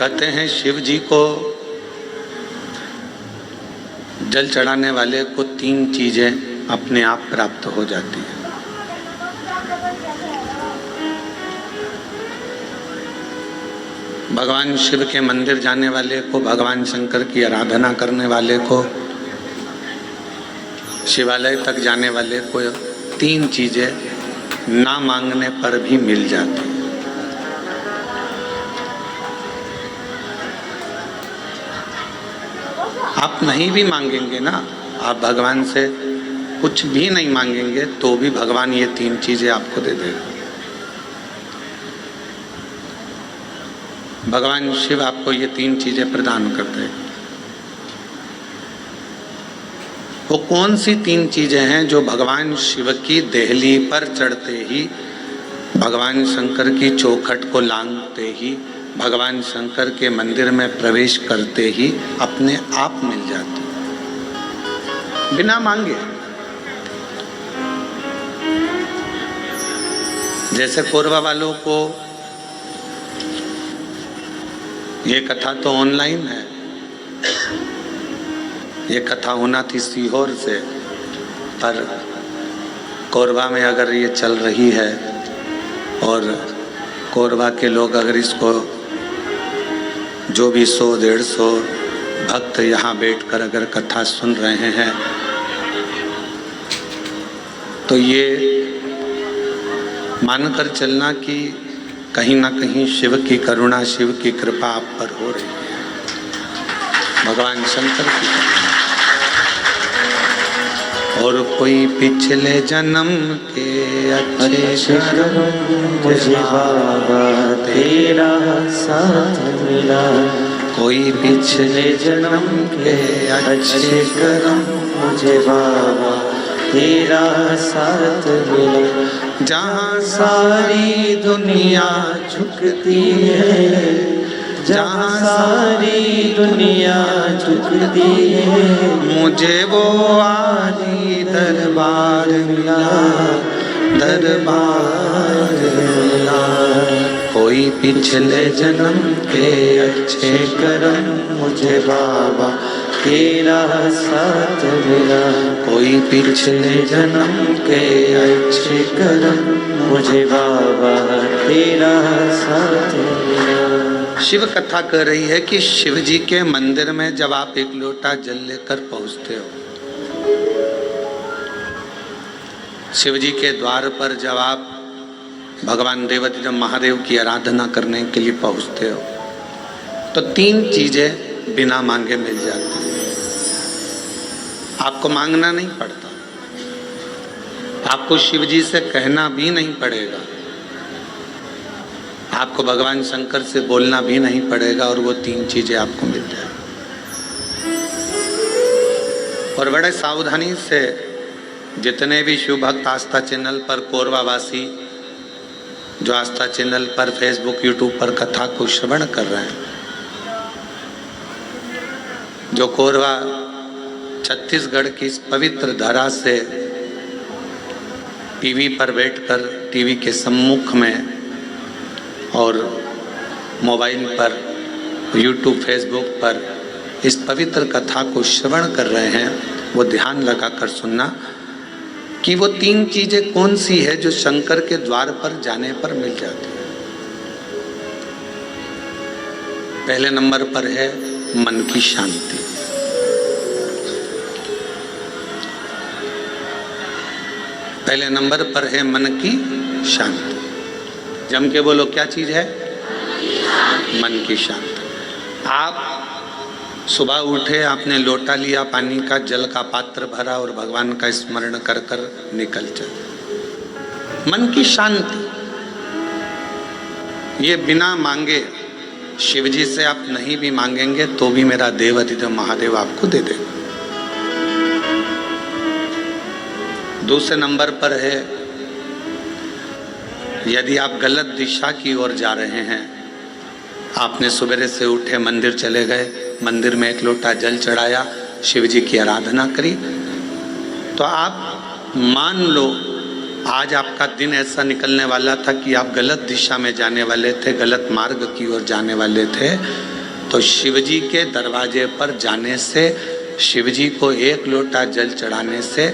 कहते हैं शिव जी को जल चढ़ाने वाले को 3 चीजें अपने आप प्राप्त हो जाती है। भगवान शिव के मंदिर जाने वाले को, भगवान शंकर की आराधना करने वाले को, शिवालय तक जाने वाले को 3 चीजें ना मांगने पर भी मिल जाती है। आप नहीं भी मांगेंगे ना, आप भगवान से कुछ भी नहीं मांगेंगे तो भी भगवान ये 3 चीजें आपको दे देगा। भगवान शिव आपको ये 3 चीजें प्रदान करते हैं। वो कौन सी 3 चीजें हैं जो भगवान शिव की देहली पर चढ़ते ही, भगवान शंकर की चौखट को लांघते ही, भगवान शंकर के मंदिर में प्रवेश करते ही अपने आप मिल जाती, बिना मांगे। जैसे कोरबा वालों को ये कथा तो ऑनलाइन है, ये कथा होना थी सीहोर से, पर कोरबा में अगर ये चल रही है और कोरबा के लोग अगर इसको जो भी 100-150 भक्त यहाँ बैठकर अगर कथा सुन रहे हैं तो ये मानकर चलना कि कहीं ना कहीं शिव की करुणा, शिव की कृपा आप पर हो रही है, भगवान शंकर की। और कोई पिछले जन्म के अच्छे कर्म मुझे बाबा तेरा साथ मिला, कोई पिछले जन्म के अच्छे कर्म मुझे बाबा तेरा साथ मिला। जहाँ सारी दुनिया झुकती है, जहाँ सारी दुनिया झुकती है, मुझे वो आली दरबार मिला, दरबार मिला। कोई पिछले जन्म के अच्छे कर्म मुझे बाबा तेरा साथ मिला, कोई पिछले जन्म के अच्छे कर्म मुझे बाबा तेरा साथ मिला। शिव कथा कह रही है कि शिव जी के मंदिर में जब आप एक लोटा जल लेकर पहुंचते हो, शिव जी के द्वार पर जब आप भगवान देवाधिदेव महादेव की आराधना करने के लिए पहुंचते हो, तो 3 चीजें बिना मांगे मिल जाती हैं। आपको मांगना नहीं पड़ता, आपको शिव जी से कहना भी नहीं पड़ेगा, आपको भगवान शंकर से बोलना भी नहीं पड़ेगा और वो 3 चीजें आपको मिल जाएगी। और बड़े सावधानी से जितने भी शिव भक्त आस्था चैनल पर, कोरबा वासी जो आस्था चैनल पर, फेसबुक, यूट्यूब पर कथा को श्रवण कर रहे हैं, जो कोरबा छत्तीसगढ़ की इस पवित्र धरा से टीवी पर बैठकर, टीवी के सम्मुख में और मोबाइल पर, यूट्यूब, फेसबुक पर इस पवित्र कथा को श्रवण कर रहे हैं, वो ध्यान लगाकर सुनना कि वो 3 चीजें कौन सी है जो शंकर के द्वार पर जाने पर मिल जाती है। पहले नंबर पर है मन की शांति। पहले नंबर पर है मन की शांति। जम के बोलो, क्या चीज है? मन की शांति। आप सुबह उठे, आपने लोटा लिया पानी का, जल का पात्र भरा और भगवान का स्मरण कर कर निकल चले। मन की शांति, ये बिना मांगे, शिव जी से आप नहीं भी मांगेंगे तो भी मेरा देवाधिदेव महादेव आपको दे देगा। दूसरे नंबर पर है, यदि आप गलत दिशा की ओर जा रहे हैं, आपने सवेरे से उठे, मंदिर चले गए, मंदिर में एक लोटा जल चढ़ाया, शिव जी की आराधना करी, तो आप मान लो आज आपका दिन ऐसा निकलने वाला था कि आप गलत दिशा में जाने वाले थे, गलत मार्ग की ओर जाने वाले थे, तो शिवजी के दरवाजे पर जाने से, शिवजी को एक लोटा जल चढ़ाने से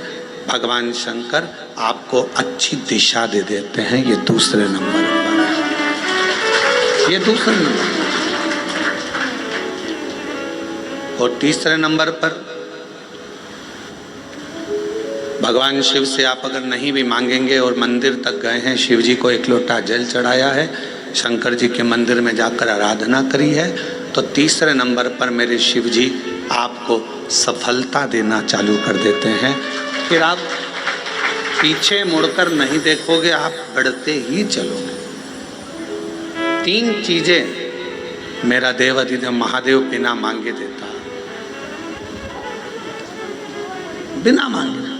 भगवान शंकर आपको अच्छी दिशा दे देते हैं। ये दूसरे नंबर पर, ये दूसरे नंबर। और तीसरे नंबर पर भगवान शिव से आप अगर नहीं भी मांगेंगे और मंदिर तक गए हैं, शिव जी को एक लोटा जल चढ़ाया है, शंकर जी के मंदिर में जाकर आराधना करी है, तो तीसरे नंबर पर मेरे शिव जी आपको सफलता देना चालू कर देते हैं। फिर आप पीछे मुड़कर नहीं देखोगे, आप बढ़ते ही चलोगे। 3 चीजें मेरा देव अधिदेव महादेव बिना मांगे देता, बिना मांगे।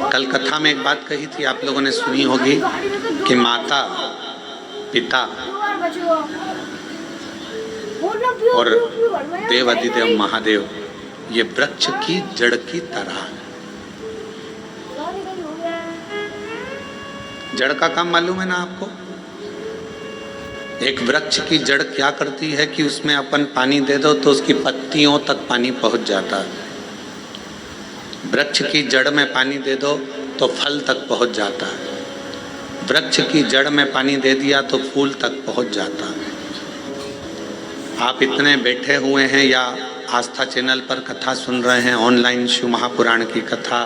कल कथा में एक बात कही थी, आप लोगों ने सुनी होगी कि माता, पिता और देव अधिदेव महादेव ये वृक्ष की जड़ की तरह है। जड़ का काम मालूम है ना आपको? एक वृक्ष की जड़ क्या करती है कि उसमें अपन पानी दे दो तो उसकी पत्तियों तक पानी पहुंच जाता है। वृक्ष की जड़ में पानी दे दो तो फल तक पहुंच जाता है। वृक्ष की जड़ में पानी दे दिया तो फूल तक पहुंच जाता है। आप इतने बैठे हुए हैं या आस्था चैनल पर कथा सुन रहे हैं, ऑनलाइन शिव महापुराण की कथा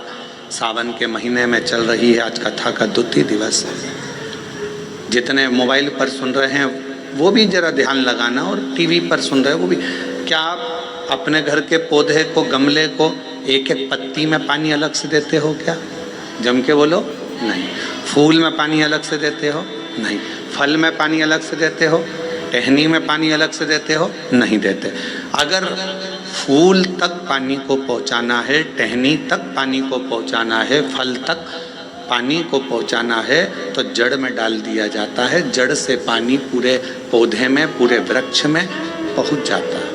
सावन के महीने में चल रही है। आज कथा का 2 दिवस है। जितने मोबाइल पर सुन रहे हैं वो भी जरा ध्यान लगाना, और टीवी पर सुन रहे हैं वो भी। क्या आप अपने घर के पौधे को, गमले को एक एक पत्ती में पानी अलग से देते हो? क्या जम के बोलो? नहीं। फूल में पानी अलग से देते हो? नहीं। फल में पानी अलग से देते हो? टहनी में पानी अलग से देते हो? नहीं देते। अगर फूल तक पानी को पहुंचाना है, टहनी तक पानी को पहुंचाना है, फल तक पानी को पहुंचाना है, तो जड़ में डाल दिया जाता है। जड़ से पानी पूरे पौधे में, पूरे वृक्ष में पहुंच जाता है।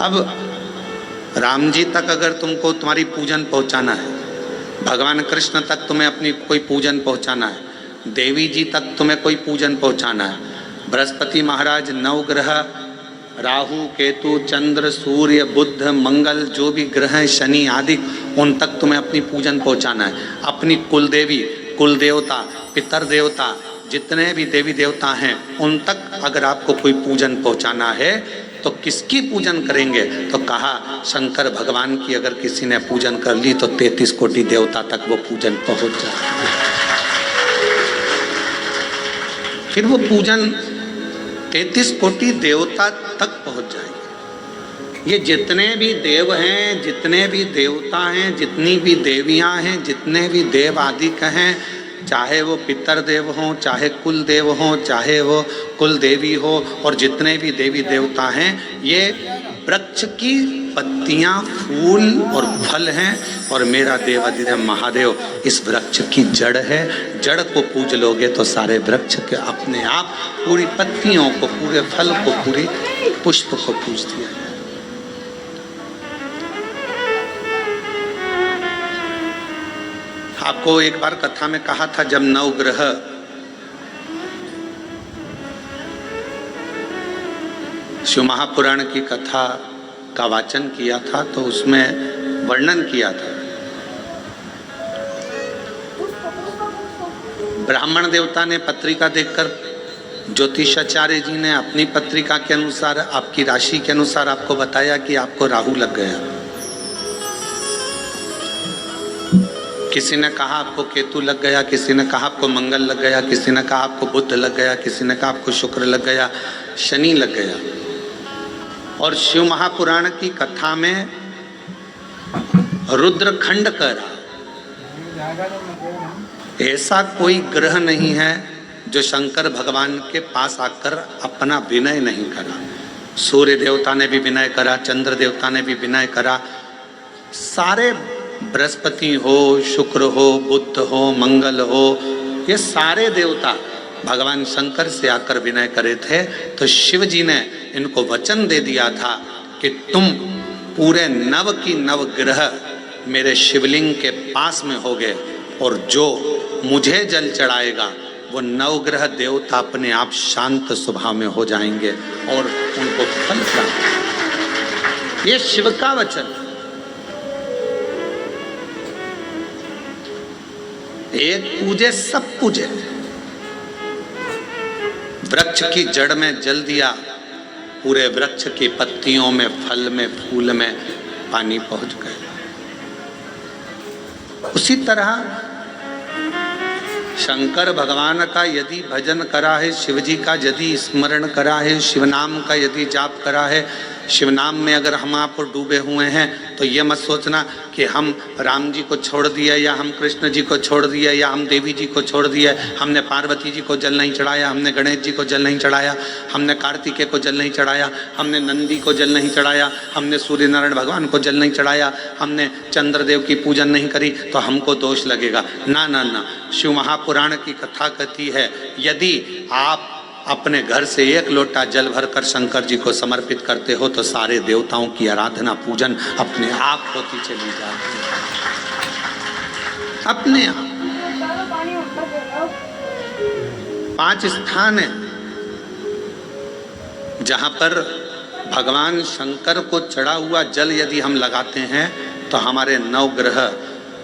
अब राम जी तक अगर तुमको तुम्हारी पूजन पहुंचाना है, भगवान कृष्ण तक तुम्हें अपनी कोई पूजन पहुंचाना है, देवी जी तक तुम्हें कोई पूजन पहुंचाना है, बृहस्पति महाराज, नवग्रह, राहु, केतु, चंद्र, सूर्य, बुध, मंगल, जो भी ग्रह हैं, शनि आदि, उन तक तुम्हें अपनी पूजन पहुंचाना है। अपनी कुल देवी, कुल देवता, पितर देवता, जितने भी देवी देवता हैं उन तक अगर आपको कोई पूजन पहुंचाना है तो किसकी पूजन करेंगे? तो कहा शंकर भगवान की अगर किसी ने पूजन कर ली तो 33 कोटि देवता तक वो पूजन पहुंच जाए। फिर वो पूजन 33 कोटि देवता तक पहुंच जाएगी। ये जितने भी देव हैं, जितने भी देवता हैं, जितनी भी देवियां हैं, जितने भी देव आदिक हैं, चाहे वो पितर देव हों, चाहे कुल देव हों, चाहे वो कुल देवी हो, और जितने भी देवी देवता हैं, ये वृक्ष की पत्तियां, फूल और फल हैं। और मेरा देव अधिदेव महादेव इस वृक्ष की जड़ है। जड़ को पूज लोगे तो सारे वृक्ष के अपने आप पूरी पत्तियों को, पूरे फल को, पूरी पुष्प को पूज दिया है। आपको एक बार कथा में कहा था, जब नवग्रह शिव महापुराण की कथा का वाचन किया था तो उसमें वर्णन किया था, ब्राह्मण देवता ने पत्रिका देखकर ज्योतिषाचार्य जी ने अपनी पत्रिका के अनुसार, आपकी राशि के अनुसार आपको बताया कि आपको राहु लग गया। किसी ने कहा आपको केतु लग गया, किसी ने कहा आपको मंगल लग गया, किसी ने कहा आपको बुध लग गया, किसी ने कहा आपको शुक्र लग गया, शनि लग गया। और शिव महापुराण की कथा में रुद्रखंड करा, ऐसा कोई ग्रह नहीं है जो शंकर भगवान के पास आकर अपना विनय नहीं करा। सूर्य देवता ने भी विनय करा, चंद्र देवता ने भी विनय करा, सारे बृहस्पति हो, शुक्र हो, बुध हो, मंगल हो, ये सारे देवता भगवान शंकर से आकर विनय करे थे। तो शिव जी ने इनको वचन दे दिया था कि तुम पूरे नव की नव ग्रह मेरे शिवलिंग के पास में हो गए, और जो मुझे जल चढ़ाएगा वो नवग्रह देवता अपने आप शांत स्वभाव में हो जाएंगे और उनको फल प्राप्त। ये शिव का वचन। एक पूजे सब पूजे। वृक्ष की जड़ में जल दिया, पूरे वृक्ष की पत्तियों में, फल में, फूल में पानी पहुंच गया। उसी तरह शंकर भगवान का यदि भजन करा है, शिव जी का यदि स्मरण करा है, शिव नाम का यदि जाप करा है, शिव नाम में अगर हम आप डूबे हुए हैं तो ये मत सोचना कि हम राम जी को छोड़ दिया या हम कृष्ण जी को छोड़ दिया या हम देवी जी को छोड़ दिया, हमने पार्वती जी को जल नहीं चढ़ाया, हमने गणेश जी को जल नहीं चढ़ाया, हमने कार्तिकेय को जल नहीं चढ़ाया, हमने नंदी को जल नहीं चढ़ाया, हमने सूर्य नारायण भगवान को जल नहीं चढ़ाया, हमने चंद्रदेव की पूजन नहीं करी तो हमको दोष लगेगा। ना ना ना, शिव महापुराण की कथा कहती है यदि आप अपने घर से एक लोटा जल भरकर शंकर जी को समर्पित करते हो तो सारे देवताओं की आराधना पूजन अपने आप होती चली जाती है, अपने आप। 5 स्थान है जहां पर भगवान शंकर को चढ़ा हुआ जल यदि हम लगाते हैं तो हमारे 9 ग्रह,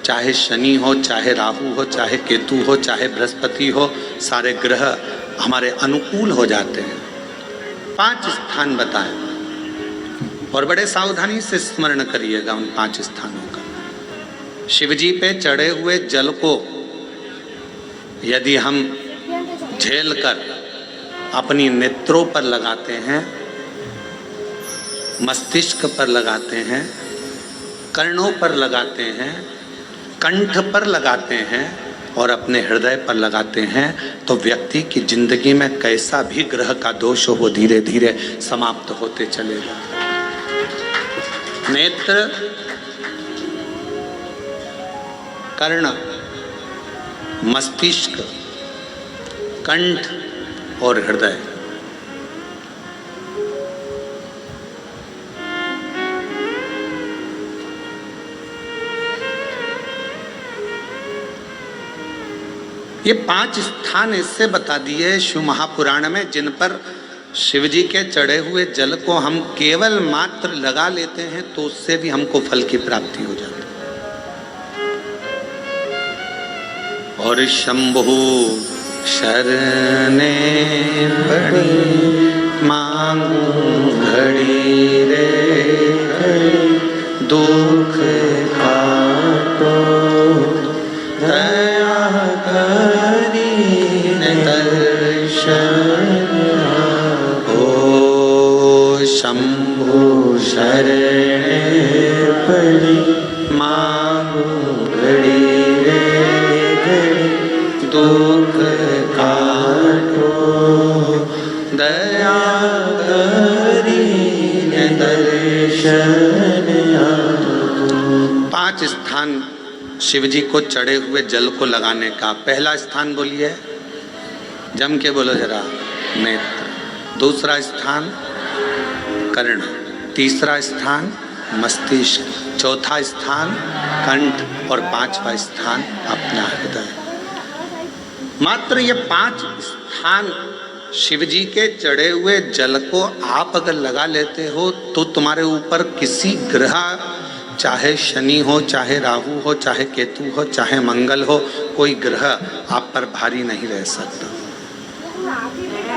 चाहे शनि हो, चाहे राहु हो, चाहे केतु हो, चाहे बृहस्पति हो, सारे ग्रह हमारे अनुकूल हो जाते हैं। 5 स्थान बताएं और बड़े सावधानी से स्मरण करिएगा उन 5 स्थानों का। शिव जी पे चढ़े हुए जल को यदि हम झेल कर अपनी नेत्रों पर लगाते हैं, मस्तिष्क पर लगाते हैं, कर्णों पर लगाते हैं, कंठ पर लगाते हैं और अपने हृदय पर लगाते हैं तो व्यक्ति की जिंदगी में कैसा भी ग्रह का दोष हो वो धीरे धीरे समाप्त होते चलेगा। नेत्र, कर्ण, मस्तिष्क, कंठ और हृदय, ये 5 स्थान इससे बता दिए शिव महापुराण में जिन पर शिव जी के चढ़े हुए जल को हम केवल मात्र लगा लेते हैं तो उससे भी हमको फल की प्राप्ति हो जाती है। और शंभु शरणे पड़ी मांगू घड़ी रे घड़ी, दुख काटो दया करी दर्शन हो। शंभु शरणे पड़ी मांगू घड़ी रे घड़ी, दुख काटो दया करी दर्शन हो। 5 स्थान शिव जी को चढ़े हुए जल को लगाने का। पहला स्थान बोलिए, जम के बोलो जरा, नेत्र। दूसरा स्थान कर्ण, तीसरा स्थान मस्तिष्क, चौथा स्थान कंठ और 5वां स्थान अपना हृदय। मात्र ये 5 स्थान शिव जी के चढ़े हुए जल को आप अगर लगा लेते हो तो तुम्हारे ऊपर किसी ग्रह, चाहे शनि हो, चाहे राहु हो, चाहे केतु हो, चाहे मंगल हो, कोई ग्रह आप पर भारी नहीं रह सकता।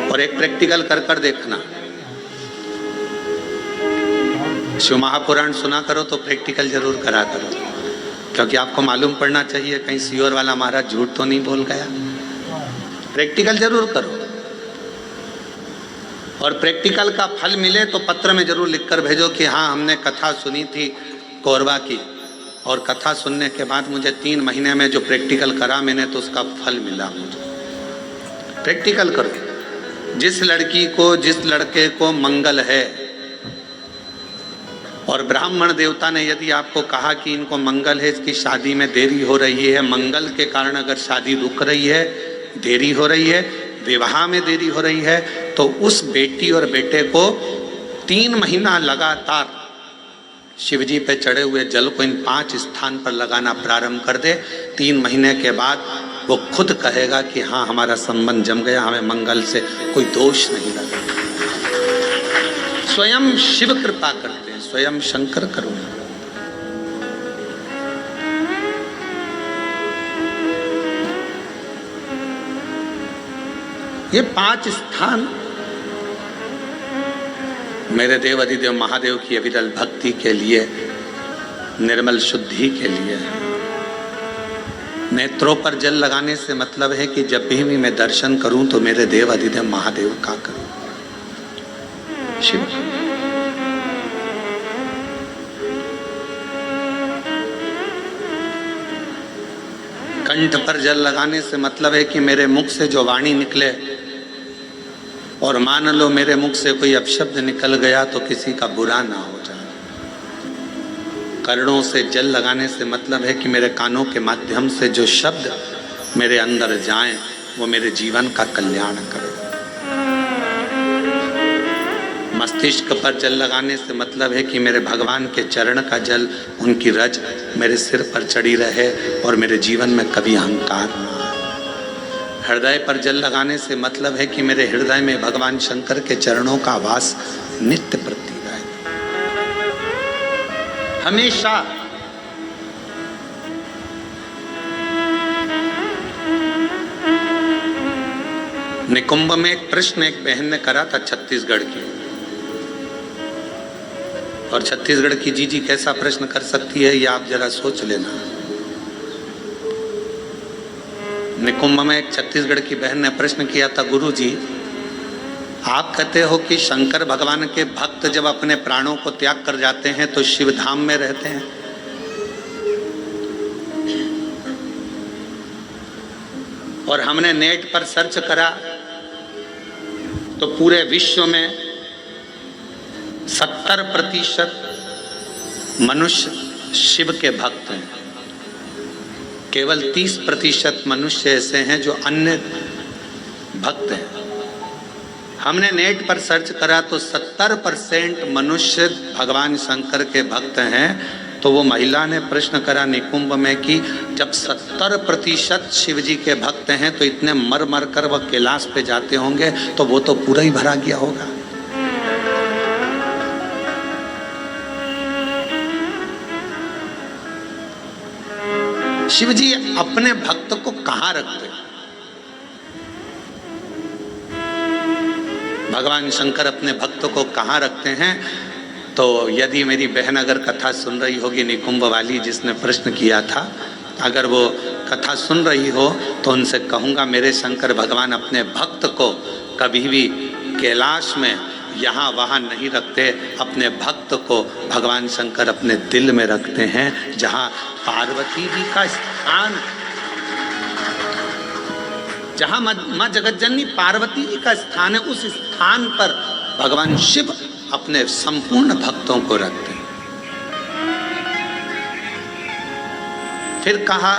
और एक प्रैक्टिकल कर कर देखना, शिव महापुराण सुना करो तो प्रैक्टिकल जरूर करा करो, क्योंकि आपको मालूम पड़ना चाहिए कहीं सियोर वाला महाराज झूठ तो नहीं बोल गया। प्रैक्टिकल जरूर करो और प्रैक्टिकल का फल मिले तो पत्र में जरूर लिखकर भेजो कि हाँ हमने कथा सुनी थी कोरबा की, और कथा सुनने के बाद मुझे 3 महीने में जो प्रैक्टिकल करा मैंने तो उसका फल मिला मुझे। प्रैक्टिकल करो। जिस लड़की को, जिस लड़के को मंगल है और ब्राह्मण देवता ने यदि आपको कहा कि इनको मंगल है, इसकी शादी में देरी हो रही है, मंगल के कारण अगर शादी रुक रही है, देरी हो रही है, विवाह में देरी हो रही है, तो उस बेटी और बेटे को 3 महीना लगातार शिव जी पे चढ़े हुए जल को इन 5 स्थान पर लगाना प्रारंभ कर दे, 3 महीने के बाद वो खुद कहेगा कि हाँ हमारा संबंध जम गया, हमें मंगल से कोई दोष नहीं लगा। स्वयं शिव कृपा करते हैं, स्वयं शंकर करुणा। ये 5 स्थान मेरे देव अधिदेव महादेव की अविरल भक्ति के लिए, निर्मल शुद्धि के लिए। नेत्रों पर जल लगाने से मतलब है कि जब भी मैं दर्शन करूं तो मेरे देव अधिदेव महादेव का करूं, शिव। कंठ पर जल लगाने से मतलब है कि मेरे मुख से जो वाणी निकले, और मान लो मेरे मुख से कोई अपशब्द निकल गया तो किसी का बुरा ना हो जाए। कर्णों से जल लगाने से मतलब है कि मेरे कानों के माध्यम से जो शब्द मेरे अंदर जाएं वो मेरे जीवन का कल्याण करें। मस्तिष्क पर जल लगाने से मतलब है कि मेरे भगवान के चरण का जल, उनकी रज मेरे सिर पर चढ़ी रहे और मेरे जीवन में कभी अहंकार ना आए। हृदय पर जल लगाने से मतलब है कि मेरे हृदय में भगवान शंकर के चरणों का वास नित्य प्रति रहे, हमेशा। निकुंभ में एक प्रश्न एक बहन ने करा था छत्तीसगढ़ की, और छत्तीसगढ़ की जीजी कैसा प्रश्न कर सकती है ये आप जरा सोच लेना। निकुंभ में एक छत्तीसगढ़ की बहन ने प्रश्न किया था, गुरु जी आप कहते हो कि शंकर भगवान के भक्त जब अपने प्राणों को त्याग कर जाते हैं तो शिव धाम में रहते हैं, और हमने नेट पर सर्च करा तो पूरे विश्व में 70% मनुष्य शिव के भक्त हैं, केवल 30% मनुष्य ऐसे हैं जो अन्य भक्त हैं। हमने नेट पर सर्च करा तो 70% मनुष्य भगवान शंकर के भक्त हैं। तो वो महिला ने प्रश्न करा निकुंभ में कि जब 70% शिव जी के भक्त हैं तो इतने मर मर कर वह कैलाश पे जाते होंगे तो वो तो पूरा ही भरा गया होगा। शिव जी अपने भक्त को कहां रखते हैं? भगवान शंकर अपने भक्त को कहां रखते हैं? तो यदि मेरी बहन अगर कथा सुन रही होगी निकुंभ वाली जिसने प्रश्न किया था, अगर वो कथा सुन रही हो तो उनसे कहूँगा मेरे शंकर भगवान अपने भक्त को कभी भी कैलाश में यहाँ वहाँ नहीं रखते, अपने भक्त को भगवान शंकर अपने दिल में रखते हैं, जहाँ पार्वती जी का स्थान, जहाँ माँ जगतजननी पार्वती जी का स्थान है, उस स्थान पर भगवान शिव अपने संपूर्ण भक्तों को रखते हैं। फिर कहा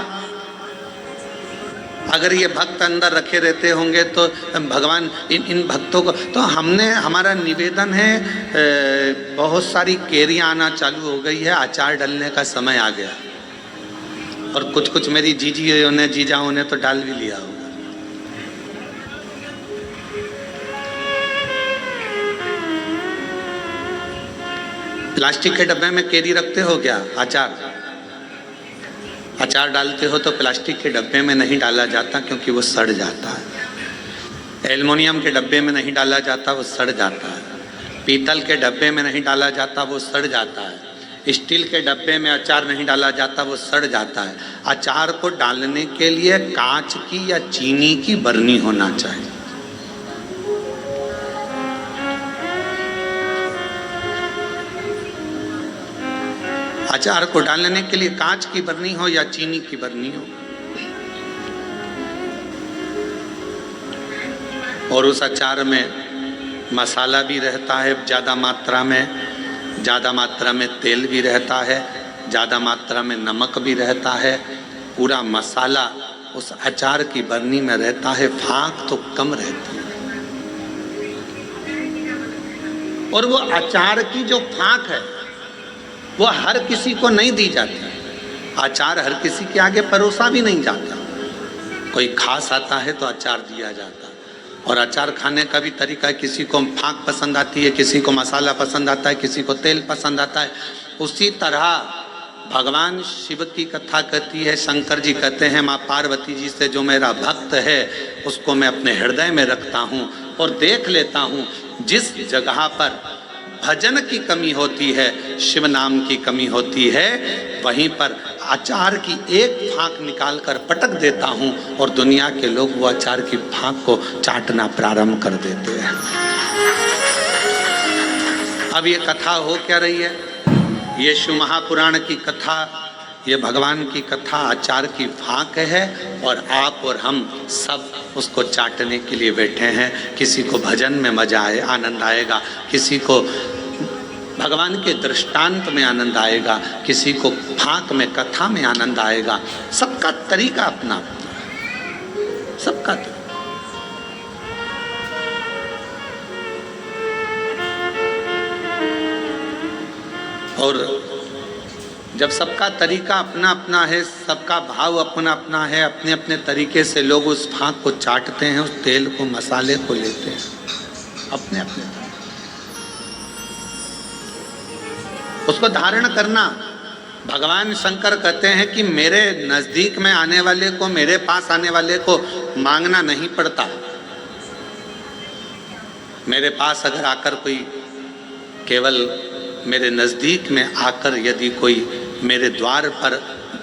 अगर ये भक्त अंदर रखे रहते होंगे तो भगवान इन भक्तों को, तो हमारा निवेदन है, बहुत सारी केरियां आना चालू हो गई है, अचार डालने का समय आ गया, और कुछ मेरी जीजियों ने जीजाओं ने तो डाल भी लिया होगा। प्लास्टिक के डब्बे में केरी रखते हो क्या? अचार डालते हो तो प्लास्टिक के डब्बे में नहीं डाला जाता क्योंकि वो सड़ जाता है। एल्युमिनियम के डब्बे में नहीं डाला जाता, वो सड़ जाता है। पीतल के डब्बे में नहीं डाला जाता, वो सड़ जाता है। स्टील के डब्बे में अचार नहीं डाला जाता, वो सड़ जाता है। अचार को डालने के लिए कांच की या चीनी की बरनी होना चाहिए। अचार को डालने के लिए कांच की बरनी हो या चीनी की बरनी हो, और उस अचार में मसाला भी रहता है ज़्यादा मात्रा में तेल भी रहता है, ज़्यादा मात्रा में नमक भी रहता है। पूरा मसाला उस अचार की बरनी में रहता है, फाँक तो कम रहती है। और वो अचार की जो फाँक है वो हर किसी को नहीं दी जाती। अचार हर किसी के आगे परोसा भी नहीं जाता। कोई खास आता है तो अचार दिया जाता। और अचार खाने का भी तरीका है, किसी को फाँक पसंद आती है, किसी को मसाला पसंद आता है, किसी को तेल पसंद आता है। उसी तरह भगवान शिव की कथा कहती है, शंकर जी कहते हैं माँ पार्वती जी से जो मेरा भक्त है उसको मैं अपने हृदय में रखता हूँ और देख लेता हूँ जिस जगह पर भजन की कमी होती है, शिव नाम की कमी होती है, वहीं पर अचार की एक फाँक निकाल कर पटक देता हूँ और दुनिया के लोग वो अचार की फाँक को चाटना प्रारंभ कर देते हैं। अब ये कथा हो क्या रही है? ये शिव महापुराण की कथा, ये भगवान की कथा अचार की फाँक है और आप और हम सब उसको चाटने के लिए बैठे हैं। किसी को भजन में मजा आए, आनंद आएगा, किसी को भगवान के दृष्टांत में आनंद आएगा, किसी को फाँक में कथा में आनंद आएगा। सबका तरीका अपना अपना, सबका तरीका। और जब सबका तरीका अपना अपना है, सबका भाव अपना अपना है, अपने अपने तरीके से लोग उस फाँक को चाटते हैं, उस तेल को, मसाले को लेते हैं अपने अपने। उसको धारण करना, भगवान शंकर कहते हैं कि मेरे नज़दीक में आने वाले को, मेरे पास आने वाले को मांगना नहीं पड़ता। मेरे पास अगर आकर कोई, केवल मेरे नज़दीक में आकर यदि कोई मेरे द्वार पर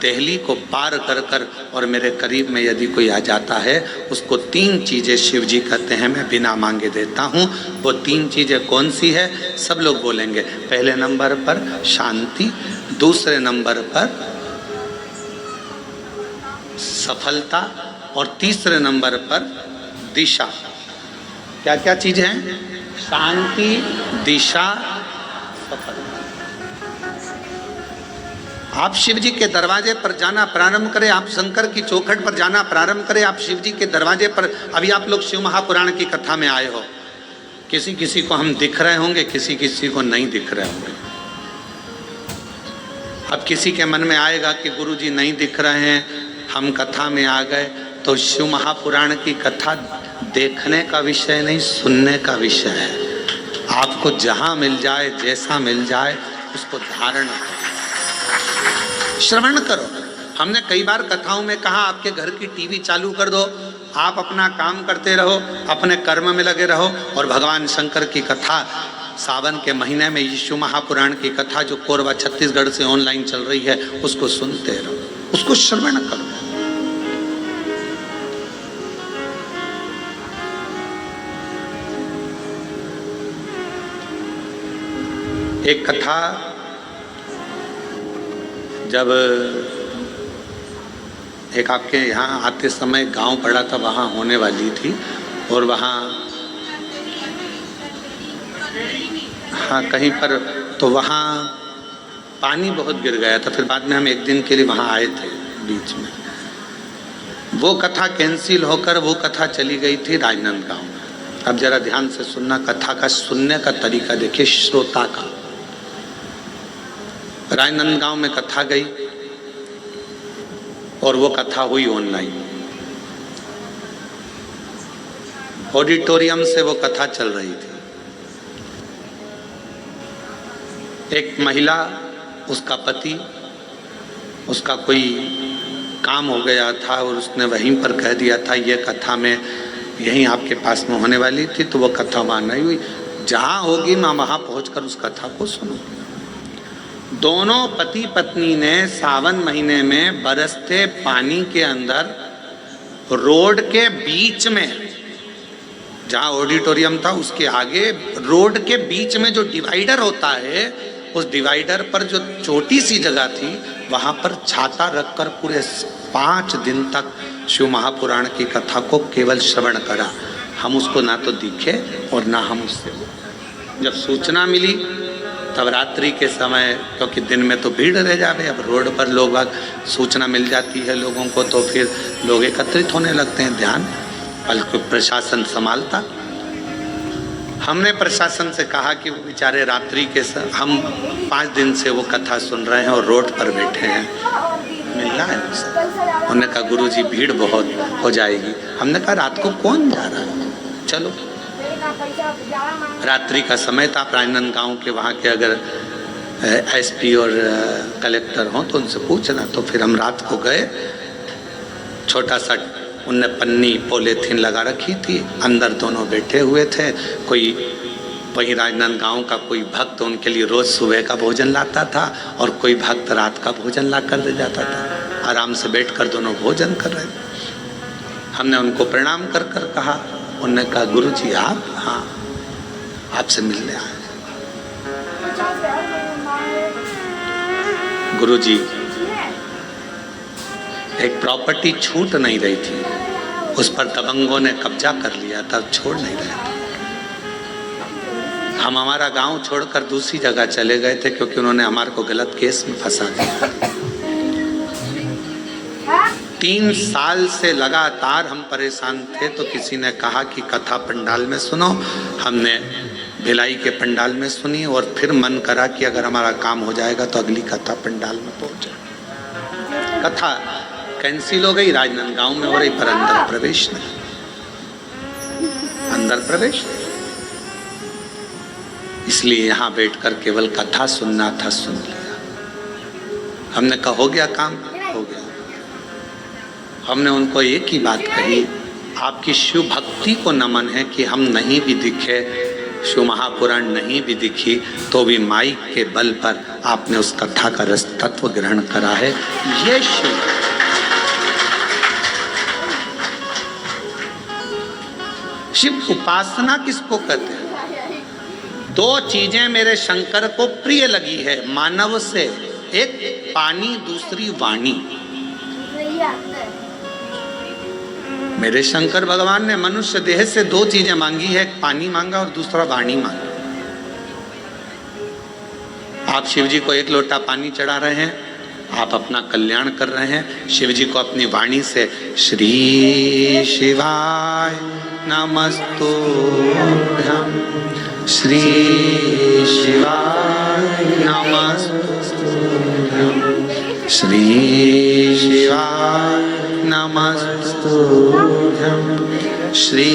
देहली को पार कर कर और मेरे करीब में यदि कोई आ जाता है, उसको 3 चीज़ें शिव जी कहते हैं मैं बिना मांगे देता हूँ। वो 3 चीज़ें कौन सी है? सब लोग बोलेंगे। पहले नंबर पर शांति, दूसरे नंबर पर सफलता और तीसरे नंबर पर दिशा। क्या क्या चीज़ हैं? शांति, दिशा, सफलता। आप शिव जी के दरवाजे पर जाना प्रारंभ करें, आप शंकर की चौखट पर जाना प्रारंभ करें, आप शिव जी के दरवाजे पर। अभी आप लोग शिव महापुराण की कथा में आए हो, किसी किसी को हम दिख रहे होंगे, किसी किसी को नहीं दिख रहे होंगे। अब किसी के मन में आएगा कि गुरु जी नहीं दिख रहे हैं, हम कथा में आ गए। तो शिव महापुराण की कथा देखने का विषय नहीं, सुनने का विषय है। आपको जहाँ मिल जाए, जैसा मिल जाए, उसको धारण करो, श्रवण करो। हमने कई बार कथाओं में कहा आपके घर की टीवी चालू कर दो, आप अपना काम करते रहो, अपने कर्म में लगे रहो और भगवान शंकर की कथा सावन के महीने में शिव महापुराण की कथा जो कोरबा छत्तीसगढ़ से ऑनलाइन चल रही है उसको सुनते रहो, उसको श्रवण करो। एक कथा जब एक आपके यहाँ आते समय गांव पड़ा था, वहाँ होने वाली थी और वहाँ हाँ कहीं पर, तो वहाँ पानी बहुत गिर गया था। फिर बाद में हम एक दिन के लिए वहाँ आए थे बीच में। वो कथा कैंसिल होकर वो कथा चली गई थी राजनांदगांव में। अब जरा ध्यान से सुनना, कथा का सुनने का तरीका देखिए श्रोता का। राजनांदगांव में कथा गई और वो कथा हुई ऑनलाइन, ऑडिटोरियम से वो कथा चल रही थी। एक महिला, उसका पति, उसका कोई काम हो गया था और उसने वहीं पर कह दिया था ये कथा में यहीं आपके पास में होने वाली थी, तो वो कथा वहाँ नहीं हुई। जहाँ होगी मैं वहाँ पहुँचकर उस कथा को सुनूंगी। दोनों पति पत्नी ने सावन महीने में बरसते पानी के अंदर रोड के बीच में, जहाँ ऑडिटोरियम था उसके आगे रोड के बीच में जो डिवाइडर होता है, उस डिवाइडर पर जो छोटी सी जगह थी वहाँ पर छाता रखकर पूरे 5 दिन तक शिव महापुराण की कथा को केवल श्रवण करा। हम उसको ना तो दिखे और ना हम उससे, जब सूचना मिली तब रात्रि के समय, क्योंकि दिन में तो भीड़ रह जावे, अब रोड पर लोग सूचना मिल जाती है लोगों को तो फिर लोग एकत्रित होने लगते हैं, ध्यान बल्कि प्रशासन संभालता। हमने प्रशासन से कहा कि वो बेचारे रात्रि के हम 5 दिन से वो कथा सुन रहे हैं और रोड पर बैठे हैं, मिलना है उनसे। उन्होंने कहा गुरुजी भीड़ बहुत हो जाएगी। हमने कहा रात को कौन जा रहा है, चलो। रात्रि का समय था, राजनांदगांव के वहाँ के अगर एसपी और कलेक्टर हों तो उनसे पूछना। तो फिर हम रात को गए, छोटा सा उनने पन्नी पॉलीथीन लगा रखी थी, अंदर दोनों बैठे हुए थे। कोई वही राजनांदगांव का कोई भक्त उनके लिए रोज सुबह का भोजन लाता था और कोई भक्त रात का भोजन ला कर दे जाता था। आराम से बैठकर दोनों भोजन कर रहे थे। हमने उनको प्रणाम कर कर कहा। उन्होंने कहा गुरुजी आप? हाँ, आपसे मिलने आए। गुरुजी एक प्रॉपर्टी छूट नहीं रही थी, उस पर दबंगों ने कब्जा कर लिया था, छोड़ नहीं रहे थे। हम हमारा गांव छोड़कर दूसरी जगह चले गए थे क्योंकि उन्होंने हमारे को गलत केस में फंसा दिया। 3 साल से लगातार हम परेशान थे, तो किसी ने कहा कि कथा पंडाल में सुनो। हमने भिलाई के पंडाल में सुनी और फिर मन करा कि अगर हमारा काम हो जाएगा तो अगली कथा पंडाल में पहुंचे। कथा कैंसिल हो गई, राजनांदगांव में हो रही, पर अंदर प्रवेश नहीं, अंदर प्रवेश। इसलिए यहाँ बैठकर केवल कथा सुनना था, सुन लिया। हमने कहा हो गया काम, हो गया। हमने उनको एक ही बात कही, आपकी शिव भक्ति को नमन है कि हम नहीं भी दिखे, शिव महापुराण नहीं भी दिखी, तो भी माइक के बल पर आपने उस कथा का रस तत्व ग्रहण करा है। ये शिव शिव उपासना किसको कहते हैं? 2 चीजें मेरे शंकर को प्रिय लगी है मानव से, एक पानी, दूसरी वाणी। मेरे शंकर भगवान ने मनुष्य देह से 2 चीजें मांगी है, एक पानी मांगा और दूसरा वाणी मांगी। आप शिव जी को 1 लोटा पानी चढ़ा रहे हैं, आप अपना कल्याण कर रहे हैं। शिव जी को अपनी वाणी से श्री शिवाय नमस्तुभ्यं, श्री शिवाय नमस्तुभ्यं, श्री शिवाय नमस्तुभ्यं, श्री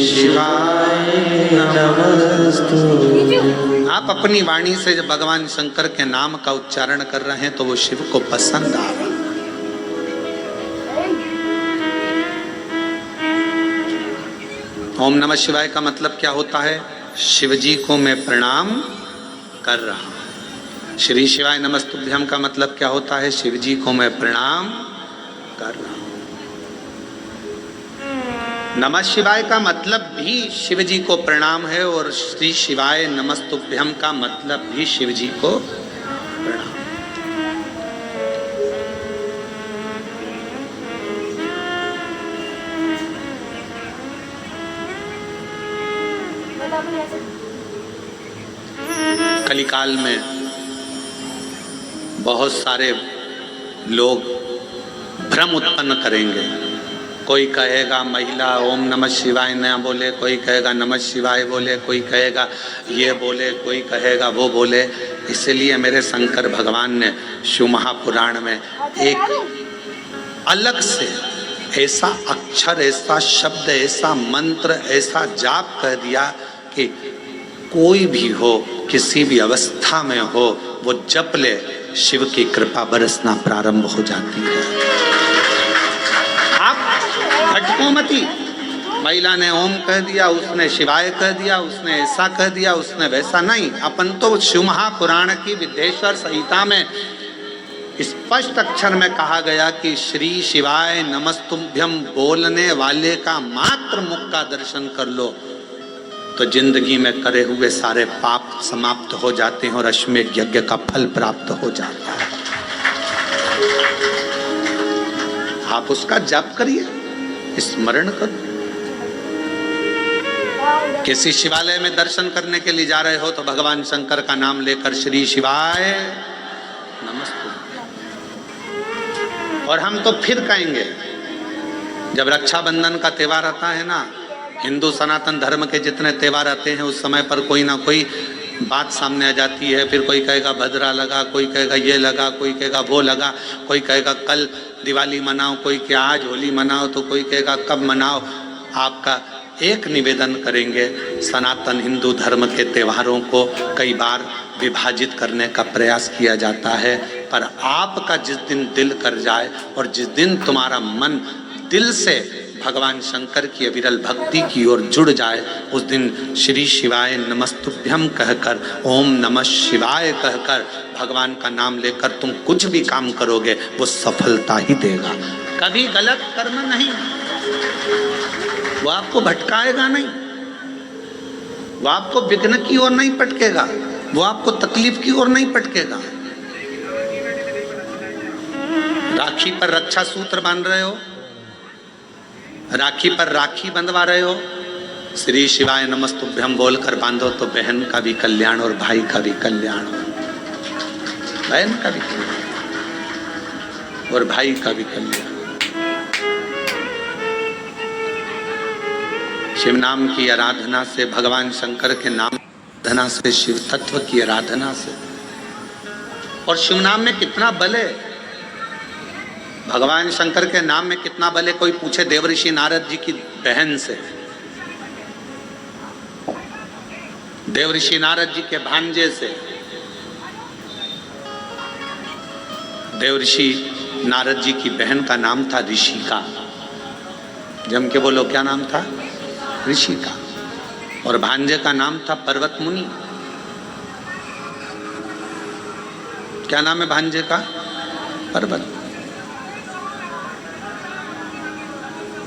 शिवाय नमस्तुभ्यं। आप अपनी वाणी से जब भगवान शंकर के नाम का उच्चारण कर रहे हैं तो वो शिव को पसंद आ रहा। ओम नमः शिवाय का मतलब क्या होता है? शिव जी को मैं प्रणाम कर रहा हूं। श्री शिवाय नमस्तुभ्यम का मतलब क्या होता है? शिव जी को मैं प्रणाम कर रहा हूं। नमः शिवाय का मतलब भी शिव जी को प्रणाम है और श्री शिवाय नमस्तुभ्यम का मतलब भी शिव जी को प्रणाम। कलिकाल में बहुत सारे लोग भ्रम उत्पन्न करेंगे। कोई कहेगा महिला ओम नमः शिवाय न बोले, कोई कहेगा नमः शिवाय बोले, कोई कहेगा ये बोले, कोई कहेगा वो बोले। इसलिए मेरे शंकर भगवान ने शिव महापुराण में एक अलग से ऐसा अक्षर, ऐसा शब्द, ऐसा मंत्र, ऐसा जाप कह दिया कि कोई भी हो, किसी भी अवस्था में हो, वो जप ले, शिव की कृपा बरसना प्रारंभ हो जाती है। आप भटको मती। महिला ने ओम कह दिया, उसने शिवाय कह दिया, उसने ऐसा कह दिया, उसने वैसा नहीं। अपन तो शिव महापुराण की विद्येश्वर संहिता में स्पष्ट अक्षर में कहा गया कि श्री शिवाय नमस्तुभ्यम बोलने वाले का मात्र मुख का दर्शन कर लो तो जिंदगी में करे हुए सारे पाप समाप्त हो जाते हैं और अश्वमेध यज्ञ का फल प्राप्त हो जाता है। आप उसका जाप करिए, स्मरण करो। किसी शिवालय में दर्शन करने के लिए जा रहे हो तो भगवान शंकर का नाम लेकर श्री शिवाय नमस्तुभ्यम। और हम तो फिर कहेंगे, जब रक्षाबंधन का त्योहार आता है ना, हिंदू सनातन धर्म के जितने त्यौहार आते हैं उस समय पर कोई ना कोई बात सामने आ जाती है। फिर कोई कहेगा भद्रा लगा, कोई कहेगा ये लगा, कोई कहेगा वो लगा, कोई कहेगा कल दिवाली मनाओ, कोई क्या आज होली मनाओ, तो कोई कहेगा कब मनाओ। आपका एक निवेदन करेंगे, सनातन हिंदू धर्म के त्योहारों को कई बार विभाजित करने का प्रयास किया जाता है, पर आपका जिस दिन दिल कर जाए और जिस दिन तुम्हारा मन दिल से भगवान शंकर की अविरल भक्ति की ओर जुड़ जाए, उस दिन श्री शिवाय नमस्तुभ्यम कहकर, ओम नमः शिवाय कहकर भगवान का नाम लेकर तुम कुछ भी काम करोगे वो सफलता ही देगा। कभी गलत कर्म नहीं, वो आपको भटकाएगा नहीं, वो आपको विघ्न की ओर नहीं पटकेगा, वो आपको तकलीफ की ओर नहीं पटकेगा। राखी पर रक्षा सूत्र बांध रहे हो, राखी पर राखी बंधवा रहे हो, श्री शिवाय नमस्तुभ्यम बोलकर बांधो तो बहन का भी कल्याण और भाई का भी कल्याण, बहन का भी कल्याण और भाई का भी कल्याण। शिव नाम की आराधना से, भगवान शंकर के नाम आराधना से, शिव तत्व की आराधना से, और शिव नाम में कितना बल है, भगवान शंकर के नाम में कितना बल है। कोई पूछे देवऋषि नारद जी की बहन से, देवऋषि नारद जी के भांजे से। देवऋषि नारद जी की बहन का नाम था ऋषिका। जम के बोलो क्या नाम था? ऋषिका। और भांजे का नाम था पर्वत मुनि। क्या नाम है भांजे का? पर्वत।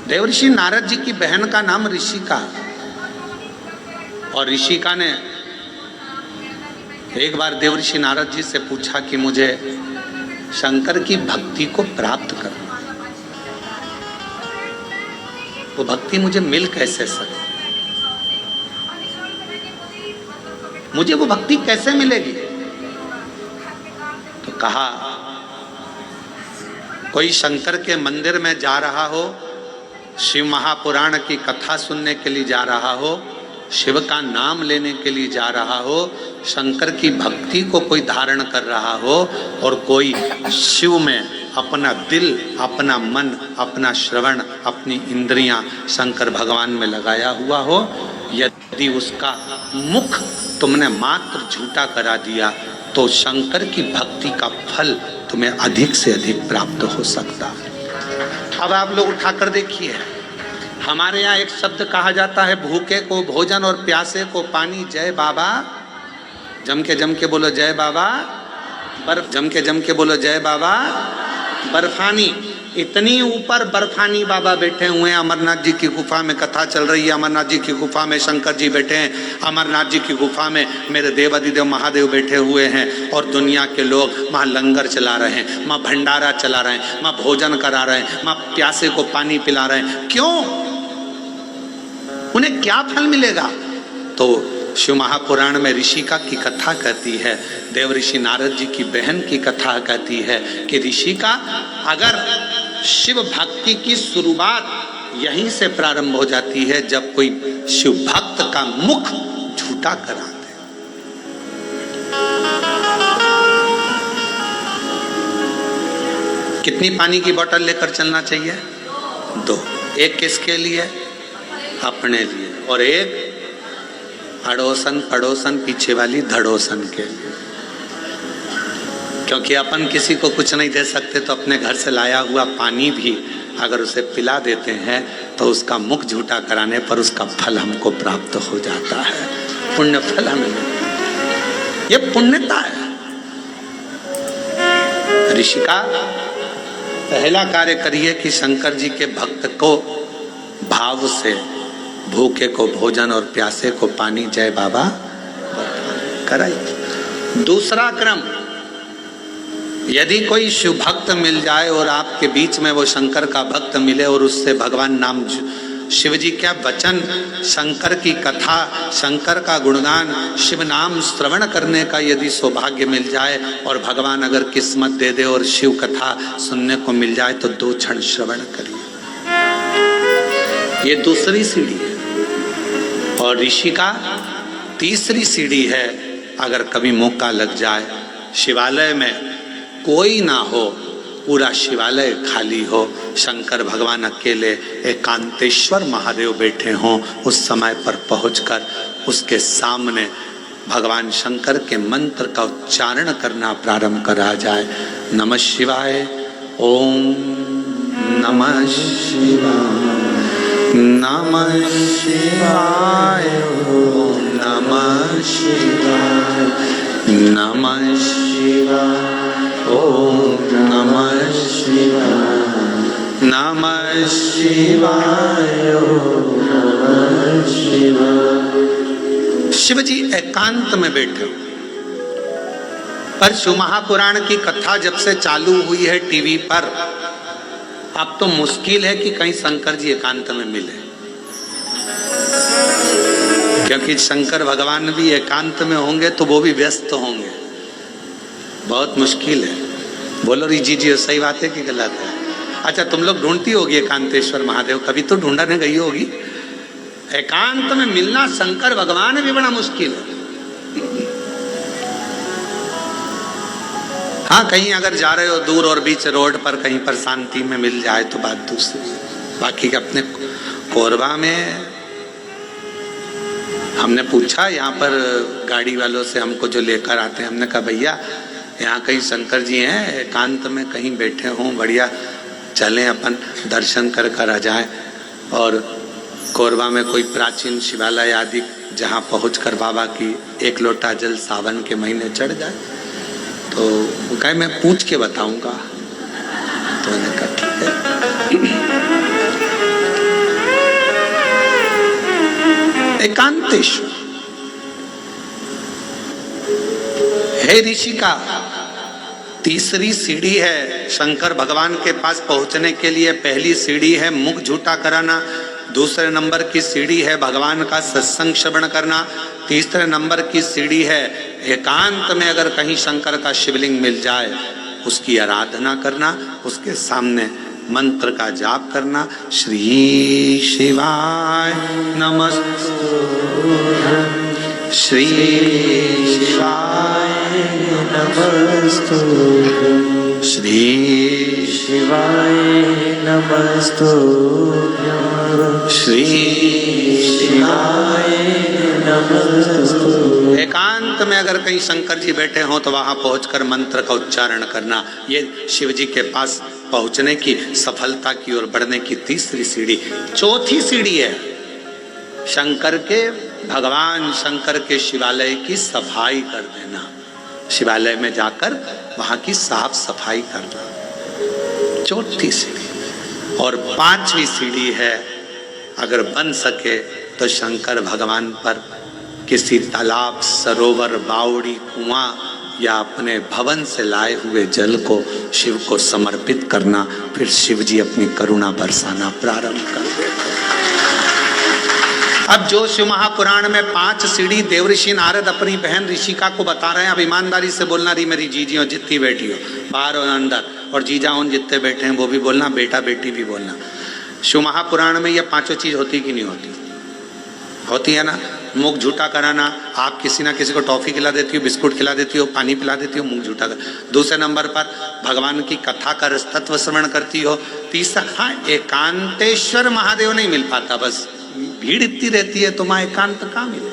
देवऋषि नारद जी की बहन का नाम ऋषिका, और ऋषिका ने एक बार देवऋषि नारद जी से पूछा कि मुझे शंकर की भक्ति को प्राप्त करना, वो भक्ति मुझे मिल कैसे सके, मुझे वो भक्ति कैसे मिलेगी? तो कहा, कोई शंकर के मंदिर में जा रहा हो, शिव महापुराण की कथा सुनने के लिए जा रहा हो, शिव का नाम लेने के लिए जा रहा हो, शंकर की भक्ति को कोई धारण कर रहा हो, और कोई शिव में अपना दिल, अपना मन, अपना श्रवण, अपनी इंद्रियां शंकर भगवान में लगाया हुआ हो, यदि उसका मुख तुमने मात्र झूठा करा दिया तो शंकर की भक्ति का फल तुम्हें अधिक से अधिक प्राप्त हो सकता है। अब आप लोग उठाकर देखिए, हमारे यहाँ एक शब्द कहा जाता है, भूखे को भोजन और प्यासे को पानी। जय बाबा, जम के बोलो जय बाबा। बर्फ, जम के बोलो जय बाबा। बर्फानी, इतनी ऊपर बर्फानी बाबा बैठे हुए हैं। अमरनाथ जी की गुफा में कथा चल रही है, अमरनाथ जी की गुफा में शंकर जी बैठे हैं, अमरनाथ जी की गुफा में मेरे देवादिदेव महादेव बैठे हुए हैं, और दुनिया के लोग वहाँ लंगर चला रहे हैं, वहाँ भंडारा चला रहे हैं, वहाँ भोजन करा रहे हैं, वहाँ प्यासे को पानी पिला रहे हैं। क्यों? उन्हें क्या फल मिलेगा? तो शिव महापुराण में ऋषिका की कथा कहती है, देवऋषि नारद जी की बहन की कथा कहती है कि ऋषिका, अगर शिव भक्ति की शुरुआत यहीं से प्रारंभ हो जाती है जब कोई शिव भक्त का मुख झूठा करा दे। कितनी पानी की बोतल लेकर चलना चाहिए? 2। एक किसके लिए? अपने लिए, और एक अड़ोसन पड़ोसन पीछे वाली धड़ोसन के लिए। क्योंकि अपन किसी को कुछ नहीं दे सकते, तो अपने घर से लाया हुआ पानी भी अगर उसे पिला देते हैं तो उसका मुख झूठा कराने पर उसका फल हमको प्राप्त हो जाता है, पुण्य फल हमें मिलता है। ये पुण्यता है। ऋषिका, पहला कार्य करिए कि शंकर जी के भक्त को भाव से, भूखे को भोजन और प्यासे को पानी, जय बाबा कराइए। दूसरा क्रम, यदि कोई शिव भक्त मिल जाए और आपके बीच में वो शंकर का भक्त मिले और उससे भगवान नाम, शिव जी क्या वचन, शंकर की कथा, शंकर का गुणगान, शिव नाम श्रवण करने का यदि सौभाग्य मिल जाए और भगवान अगर किस्मत दे दे और शिव कथा सुनने को मिल जाए तो 2 क्षण श्रवण करिए। ये दूसरी सीढ़ी है। और ऋषि का तीसरी सीढ़ी है, अगर कभी मौका लग जाए शिवालय में कोई ना हो, पूरा शिवालय खाली हो, शंकर भगवान अकेले एकांतेश्वर महादेव बैठे हों, उस समय पर पहुंचकर उसके सामने भगवान शंकर के मंत्र का उच्चारण करना प्रारंभ करा जाए। नमः शिवाय, ओम नमः शिवाय, नमः शिवाय, ओम नमः शिवाय, नमः शिवाय, ओम नमः शिवाय, नमः शिवाय, ओम नमः शिवाय। शिव जी एकांत में बैठे हो, पर शिव महापुराण की कथा जब से चालू हुई है टीवी पर, अब तो मुश्किल है कि कहीं शंकर जी एकांत में मिले, क्योंकि शंकर भगवान भी एकांत में होंगे तो वो भी व्यस्त होंगे, बहुत मुश्किल है। बोलो रीजी जी, सही बात है कि गलत है? अच्छा, तुम लोग ढूंढती होगी एकांतेश्वर महादेव, कभी तो ढूंढने गई होगी। एकांत में मिलना शंकर भगवान भी बड़ा मुश्किल है। हाँ, कहीं अगर जा रहे हो दूर और बीच रोड पर कहीं पर शांति में मिल जाए तो बात दूसरी, बाकी अपने कोरबा में हमने पूछा, यहाँ पर गाड़ी वालों से हमको जो लेकर आते हैं, हमने कहा भैया यहाँ कहीं शंकर जी हैं एकांत में कहीं बैठे हों, बढ़िया चलें अपन दर्शन कर आ जाए। और कोरबा में कोई प्राचीन शिवालय आदि जहाँ पहुँचकर बाबा की एक लोटा जल सावन के महीने चढ़ जाए, तो वो कहे मैं पूछ के बताऊंगा। तो मैंने कहा ठीक है। एकांतेश्वर हे ऋषि का तीसरी सीढ़ी है शंकर भगवान के पास पहुंचने के लिए। पहली सीढ़ी है मुख झूठा कराना, दूसरे नंबर की सीढ़ी है भगवान का सत्संग श्रवण करना, तीसरे नंबर की सीढ़ी है एकांत में अगर कहीं शंकर का शिवलिंग मिल जाए उसकी आराधना करना, उसके सामने मंत्र का जाप करना। श्री शिवाय नमस्तुभ्यं, श्री शिवाय नमस्तुभ्यं, श्री शिवाय नमस्तुभ्यं, श्री शिवाय नमस्तुभ्यं। एकांत में अगर कहीं शंकर जी बैठे हों तो वहां पहुंचकर मंत्र का उच्चारण करना। ये शिव जी के पास पहुंचने की, सफलता की ओर बढ़ने की तीसरी सीढ़ी। चौथी सीढ़ी है शंकर के, भगवान शंकर के शिवालय की सफाई कर देना। शिवालय में जाकर वहां की साफ सफाई करना, चौथी सीढ़ी। और पांचवी सीढ़ी है अगर बन सके तो शंकर भगवान पर किसी तालाब, सरोवर, बावड़ी, कुआं या अपने भवन से लाए हुए जल को शिव को समर्पित करना। फिर शिव जी अपनी करुणा बरसाना प्रारंभ कर देते। अब जो शिव महापुराण में 5 सीढ़ी देवऋषि नारद अपनी बहन ऋषिका को बता रहे हैं, अब ईमानदारी से बोलना रही मेरी जीजी हो जितनी बैठी हो बाहर और अंदर, और जीजा उन जितने बैठे हैं वो भी बोलना, बेटा बेटी भी बोलना। शिव महापुराण में ये 5 चीज होती कि नहीं होती? होती है ना। मुख झूठा कराना, आप किसी ना किसी को टॉफी खिला देती हो, बिस्कुट खिला देती हो, पानी पिला देती हो, मुख झूठा कर। दूसरे नंबर पर भगवान की कथा का रसतत्व श्रवण करती हो। तीसरा, हाँ एकांतेश्वर महादेव नहीं मिल पाता, बस भीड़ इतनी रहती है तो मां एकांत कहाँ मिले।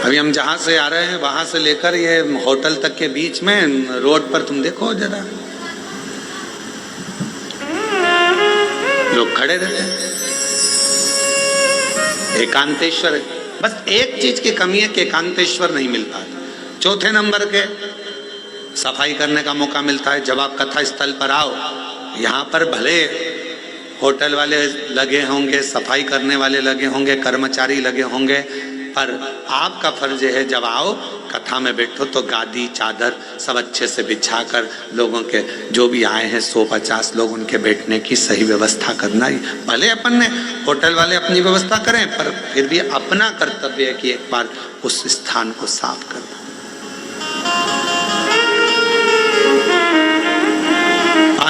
अभी हम जहां से आ रहे हैं वहां से लेकर ये होटल तक के बीच में रोड पर तुम देखो जरा लोग खड़े रहते हैं। एकांतेश्वर, बस एक चीज की कमी है कि एकांतेश्वर नहीं मिल पाता। चौथे नंबर के सफाई करने का मौका मिलता है। जब आप कथा स्थल पर आओ, यहाँ पर भले होटल वाले लगे होंगे, सफाई करने वाले लगे होंगे, कर्मचारी लगे होंगे, पर आपका फर्ज है जब आओ कथा में बैठो तो गादी चादर सब अच्छे से बिछाकर लोगों के जो भी आए हैं 150 लोग उनके बैठने की सही व्यवस्था करना। भले अपन ने होटल वाले अपनी व्यवस्था करें, पर फिर भी अपना कर्तव्य है कि एक बार उस स्थान को साफ करना।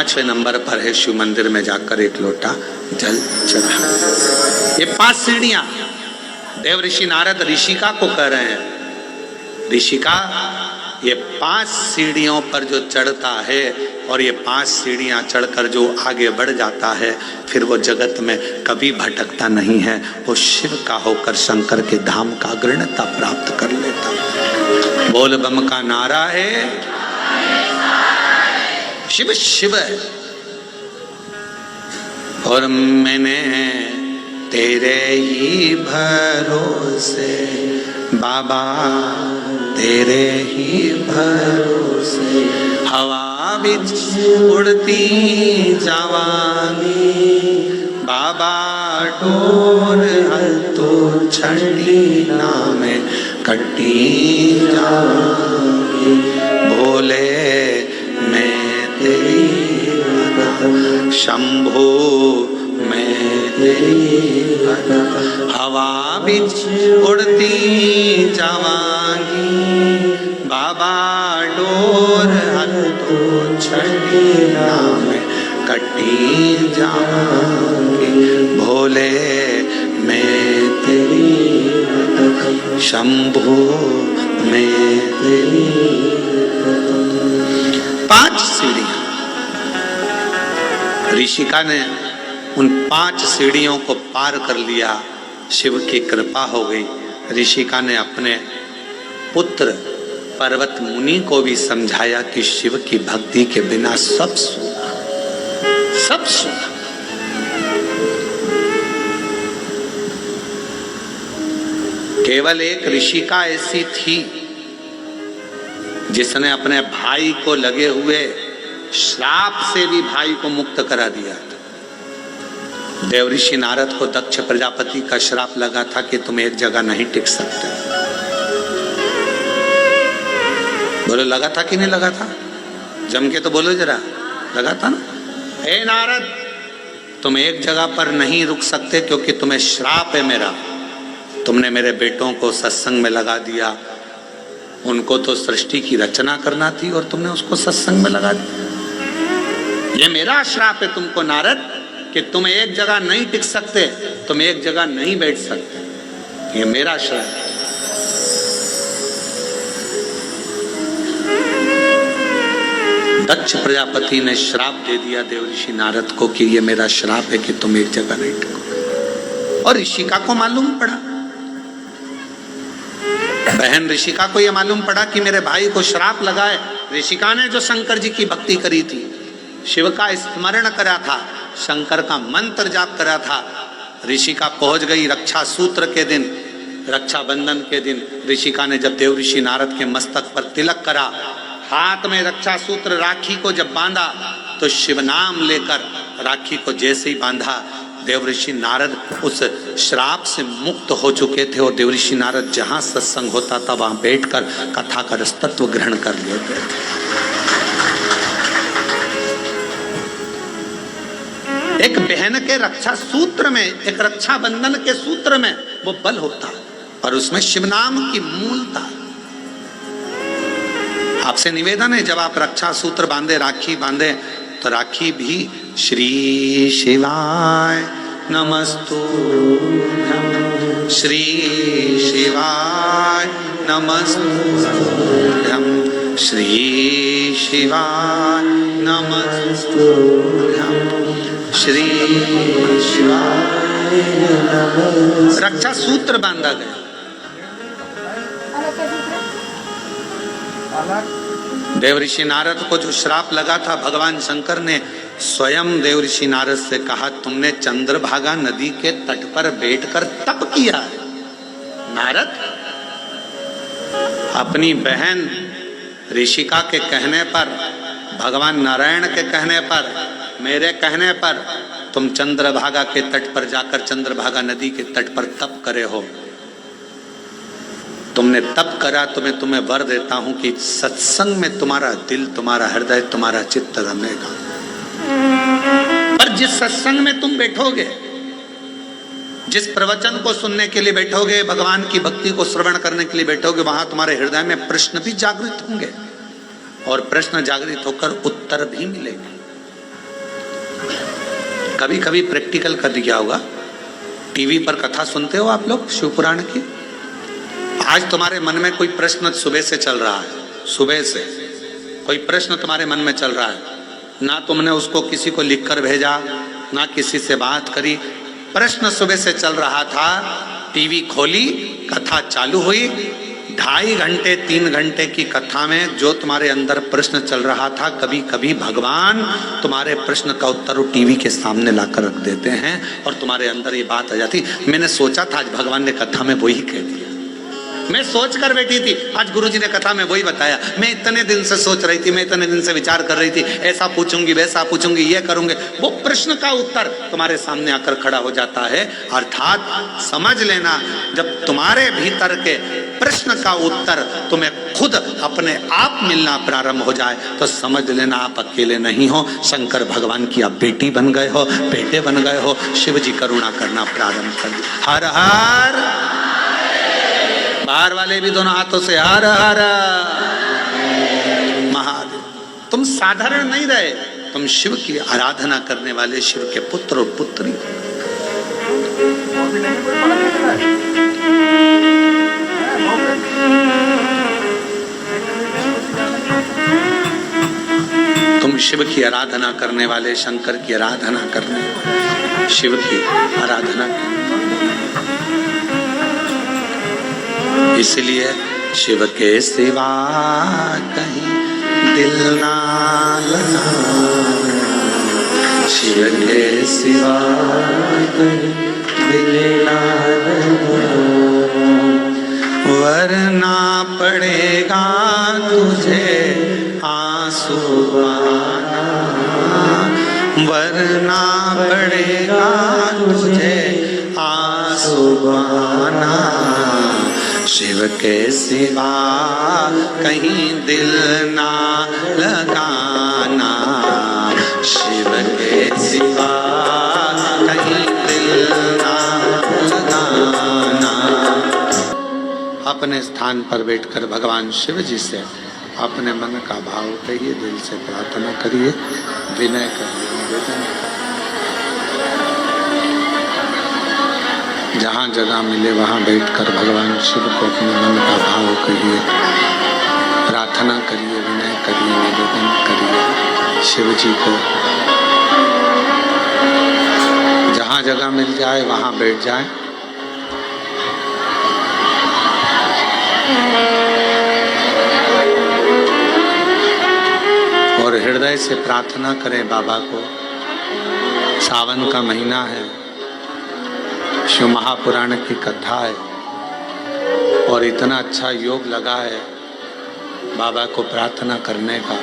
5वें नंबर पर है, शिव मंदिर में जाकर एक लोटा जल चढ़ा। ये 5 सीढ़ियां देव ऋषि नारद ऋषिका को कह रहे हैं, ऋषिका ये 5 सीढ़ियों पर जो चढ़ता है और ये 5 सीढ़ियां चढ़कर जो आगे बढ़ जाता है, फिर वो जगत में कभी भटकता नहीं है, वो शिव का होकर शंकर के धाम का अग्रणता प्राप्त कर लेता। बोल बम का नारा है, शिव शिव है। और मैंने तेरे ही भरोसे बाबा, तेरे ही भरोसे हवा बिच उड़ती जावांगी बाबा, डोर हल्तो छड़ी नामे कटी जावांगी। भोले मैं तेरी शंभो मैं तेरी हवा बिच उड़ती जावांगी बाबा, डोर हल्तो छड़ी नाम कटी जावांगी। भोले मैं तेरी शंभो मैं तेरी। 5 सीढ़ियां ऋषिका ने उन 5 सीढ़ियों को पार कर लिया। शिव की कृपा हो गई। ऋषिका ने अपने पुत्र पर्वत मुनि को भी समझाया कि शिव की भक्ति के बिना सब सूखा, सब सूखा। केवल एक ऋषिका ऐसी थी जिसने अपने भाई को लगे हुए श्राप से भी भाई को मुक्त करा दिया था। देवऋषि नारद को दक्ष प्रजापति का श्राप लगा था कि तुम एक जगह नहीं टिक सकते। बोलो लगा था कि नहीं लगा था? जम के तो बोलो जरा, लगा था ना? हे नारद, तुम एक जगह पर नहीं रुक सकते क्योंकि तुम्हें श्राप है मेरा। तुमने मेरे बेटों को सत्संग में लगा दिया। उनको तो सृष्टि की रचना करना थी और तुमने उसको सत्संग में लगा दिया। ये मेरा श्राप है तुमको नारद कि तुम एक जगह नहीं टिक सकते, तुम एक जगह नहीं बैठ सकते। ये मेरा श्राप है। दक्ष प्रजापति ने श्राप दे दिया देवऋषि नारद को कि ये मेरा श्राप है कि तुम एक जगह नहीं टिको। और ऋषिका को मालूम पड़ा, बहन ऋषिका को यह मालूम पड़ा कि मेरे भाई को श्राप लगा है। ऋषिका ने जो शंकर जी की भक्ति करी थी, शिव का स्मरण करा था, शंकर का मंत्र जाप करा था, ऋषिका पहुंच गई रक्षा सूत्र के दिन, रक्षाबंधन के दिन। ऋषिका ने जब देवऋषि नारद के मस्तक पर तिलक करा, हाथ में रक्षा सूत्र राखी को जब बांधा, तो शिव नाम लेकर राखी को जैसे ही बांधा, देवऋषि नारद उस श्राप से मुक्त हो चुके थे। और देवऋषि नारद जहां सत्संग होता था वहां बैठकर कथा का तत्व ग्रहण कर लेते थे। एक बहन के रक्षा सूत्र में, एक रक्षा बंधन के सूत्र में वो बल होता, और उसमें शिव नाम की मूलता। आपसे निवेदन है, जब आप रक्षा सूत्र बांधे, राखी बांधे, तो राखी भी श्री शिवाय नमस्तुभ्यं, श्री शिवाय नमस्तुभ्यं, श्री शिवाय नमस्तुभ्यं, श्री शिवाय नमस्तुभ्यं। रक्षा सूत्र बांधा गया। देवऋषि नारद को जो श्राप लगा था, भगवान शंकर ने स्वयं देवऋषि नारद से कहा, तुमने चंद्रभागा नदी के तट पर बैठकर तप किया है। नारद, अपनी बहन ऋषिका के कहने पर, भगवान नारायण के कहने पर, मेरे कहने पर तुम चंद्रभागा के तट पर जाकर चंद्रभागा नदी के तट पर तप करे हो। तुमने तप करा तो मैं तुम्हें वर देता हूं कि सत्संग में तुम्हारा दिल, तुम्हारा हृदय, तुम्हारा चित्त रमेगा। पर जिस सत्संग में तुम बैठोगे, जिस प्रवचन को सुनने के लिए बैठोगे, भगवान की भक्ति को श्रवण करने के लिए बैठोगे, वहां तुम्हारे हृदय में प्रश्न भी जागृत होंगे और प्रश्न जागृत होकर उत्तर भी मिलेंगे। कभी कभी प्रैक्टिकल कर दिया होगा। टीवी पर कथा सुनते हो आप लोग शिव पुराण की? आज तुम्हारे मन में कोई प्रश्न सुबह से चल रहा है, सुबह से कोई प्रश्न तुम्हारे मन में चल रहा है, ना तुमने उसको किसी को लिखकर भेजा, ना किसी से बात करी, प्रश्न सुबह से चल रहा था, टीवी खोली, कथा चालू हुई, 2.5 घंटे 3 घंटे की कथा में जो तुम्हारे अंदर प्रश्न चल रहा था, कभी कभी भगवान तुम्हारे प्रश्न का उत्तर वो टीवी के सामने लाकर रख देते हैं और तुम्हारे अंदर ये बात आ जाती, मैंने सोचा था आज भगवान ने कथा में वही कह दिया, मैं सोच कर बैठी थी, आज गुरुजी ने कथा में वही बताया, मैं इतने दिन से सोच रही थी, मैं इतने दिन से विचार कर रही थी, ऐसा पूछूंगी, वैसा पूछूंगी, ये करूंगे, वो प्रश्न का उत्तर तुम्हारे सामने आकर खड़ा हो जाता है। अर्थात समझ लेना, जब तुम्हारे भीतर के प्रश्न का उत्तर तुम्हें खुद अपने आप मिलना प्रारंभ हो जाए तो समझ लेना आप अकेले नहीं हो, शंकर भगवान की आप बेटी बन गए हो, बेटे बन गए हो, शिव जी करुणा करना प्रारंभ कर दिया। हर हर, बाहर वाले भी दोनों हाथों से हर हर महादेव। तुम साधारण नहीं रहे, तुम शिव की आराधना करने वाले शिव के पुत्र और पुत्री। तुम शिव की आराधना करने वाले, शंकर की आराधना करने, शिव की आराधना करने। इसलिए शिव के सिवा कहीं दिल ना लगा, शिव के सिवा कहीं दिल ना लगा, वरना पड़ेगा तुझे आंसू बहाना, वरना पड़ेगा तुझे आंसू बहाना, शिव के सिवा कहीं दिल ना लगाना, शिव के सिवा कहीं दिल ना लगाना। अपने स्थान पर बैठकर भगवान शिव जी से अपने मन का भाव कहिए, दिल से प्रार्थना करिए, विनय करिए, निवेदन करिए। जहाँ जगह मिले वहाँ बैठकर भगवान शिव को अपने मन का भाव कहिए, प्रार्थना करिए, विनय करिए, निवेदन करिए शिव जी को। जहाँ जगह मिल जाए वहाँ बैठ जाए। और हृदय से प्रार्थना करें बाबा को। सावन का महीना है, शिव महापुराण की कथा है और इतना अच्छा योग लगा है बाबा को प्रार्थना करने का,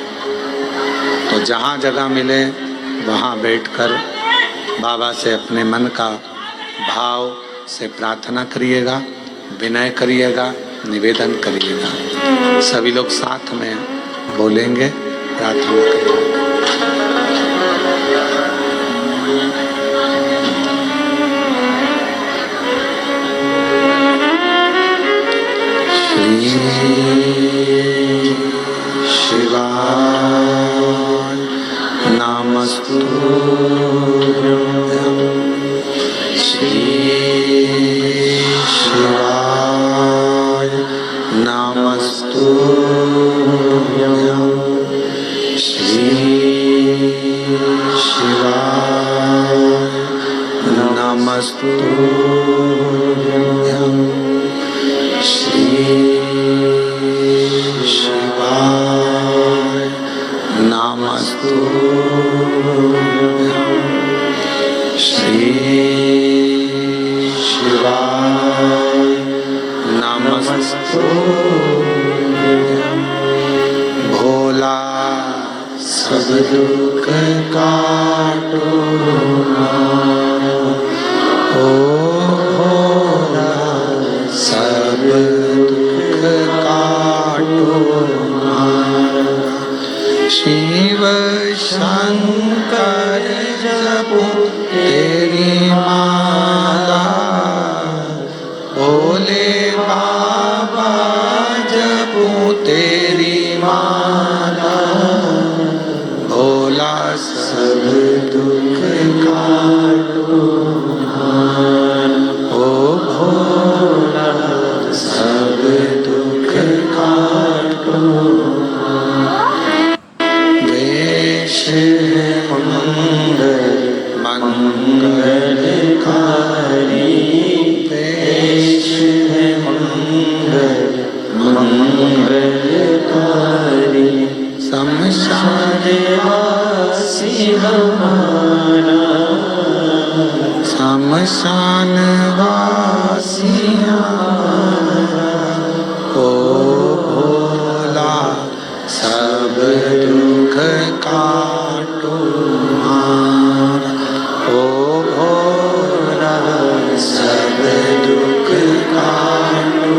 तो जहाँ जगह मिले वहाँ बैठकर बाबा से अपने मन का भाव से प्रार्थना करिएगा, विनय करिएगा, निवेदन करिएगा। सभी लोग साथ में बोलेंगे, प्रार्थना करिएगा। शिवाय नमस्तुभ्यं, श्री शिवाय नमस्तुभ्यं, श्री शिवाय नमस्तुभ्यं, श्री शिवाय नमस्तुभ्यं, श्री शिवाय नमस्तुभ्यं। भोला सब दुख काटो ना, ओ भोला सब दुख काटो ना, शिव शंकर जपो तेरी माला, भोले बाबा जपो तेरी माला, भोला सब दुख शमशानवासी हमारा, शमशानवासी हमारा, ओ भोला सब दुख काटो हमारा, ओ भोला सब दुख काटो।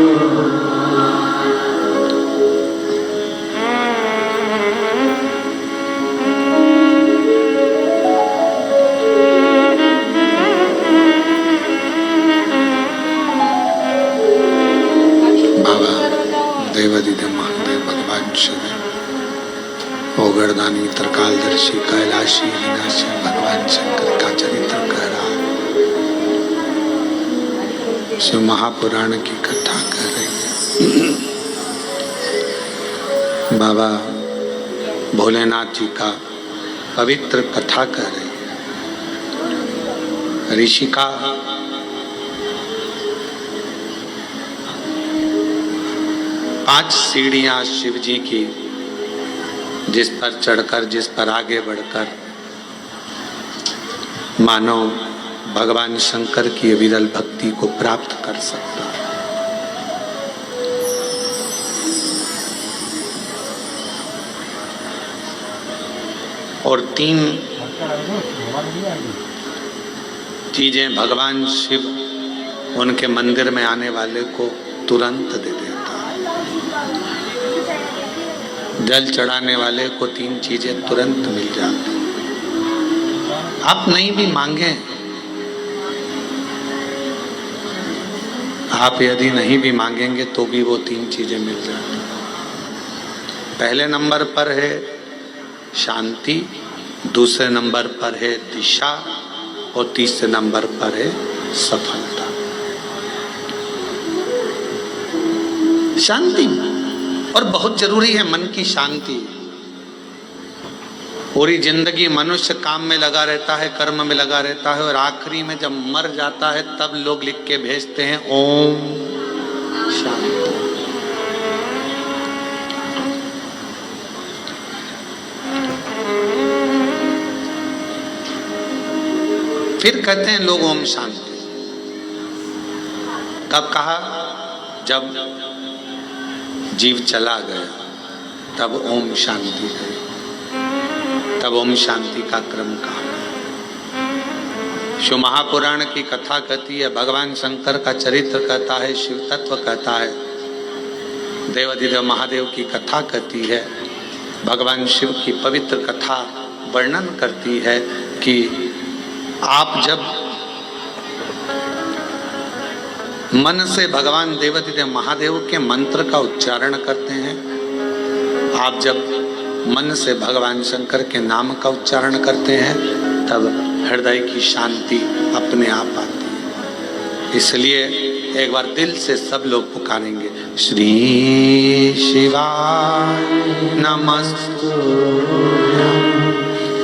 देवादिदेव महादेव भगवान शिव, ओगरदानी त्रिकालदर्शी कैलाशी विनाशी भगवान शंकर का चरित्र कह रहा है। शिव महापुराण की कथा कर रही है। बाबा भोलेनाथ जी का पवित्र कथा कर रही है। ऋषिका पांच सीढ़ियां शिव जी की, जिस पर चढ़कर, जिस पर आगे बढ़कर मानव भगवान शंकर की अविरल भक्ति को प्राप्त कर सकता है। और तीन चीजें भगवान शिव उनके मंदिर में आने वाले को तुरंत दे देता है। जल चढ़ाने वाले को तीन चीजें तुरंत मिल जाती। आप नहीं भी मांगे, आप यदि नहीं भी मांगेंगे तो भी वो तीन चीजें मिल जाती। पहले नंबर पर है शांति, दूसरे नंबर पर है दिशा और तीसरे नंबर पर है सफलता। शांति और बहुत जरूरी है, मन की शांति। पूरी जिंदगी मनुष्य काम में लगा रहता है, कर्म में लगा रहता है, और आखिरी में जब मर जाता है तब लोग लिख के भेजते हैं ओम शांति। फिर कहते हैं लोग ओम शांति। कब कहा? जब जीव चला गया तब ओम शांति है, तब ओम शांति का क्रम कहा। शिव महापुराण की कथा कहती है, भगवान शंकर का चरित्र कहता है, शिव तत्व कहता है, देवादिदेव महादेव की कथा कहती है, भगवान शिव की पवित्र कथा वर्णन करती है कि आप जब मन से भगवान देवादिदेव महादेव के मंत्र का उच्चारण करते हैं, आप जब मन से भगवान शंकर के नाम का उच्चारण करते हैं, तब हृदय की शांति अपने आप आती है। इसलिए एक बार दिल से सब लोग पुकारेंगे, श्री शिवाय नमस्तुभ्यं,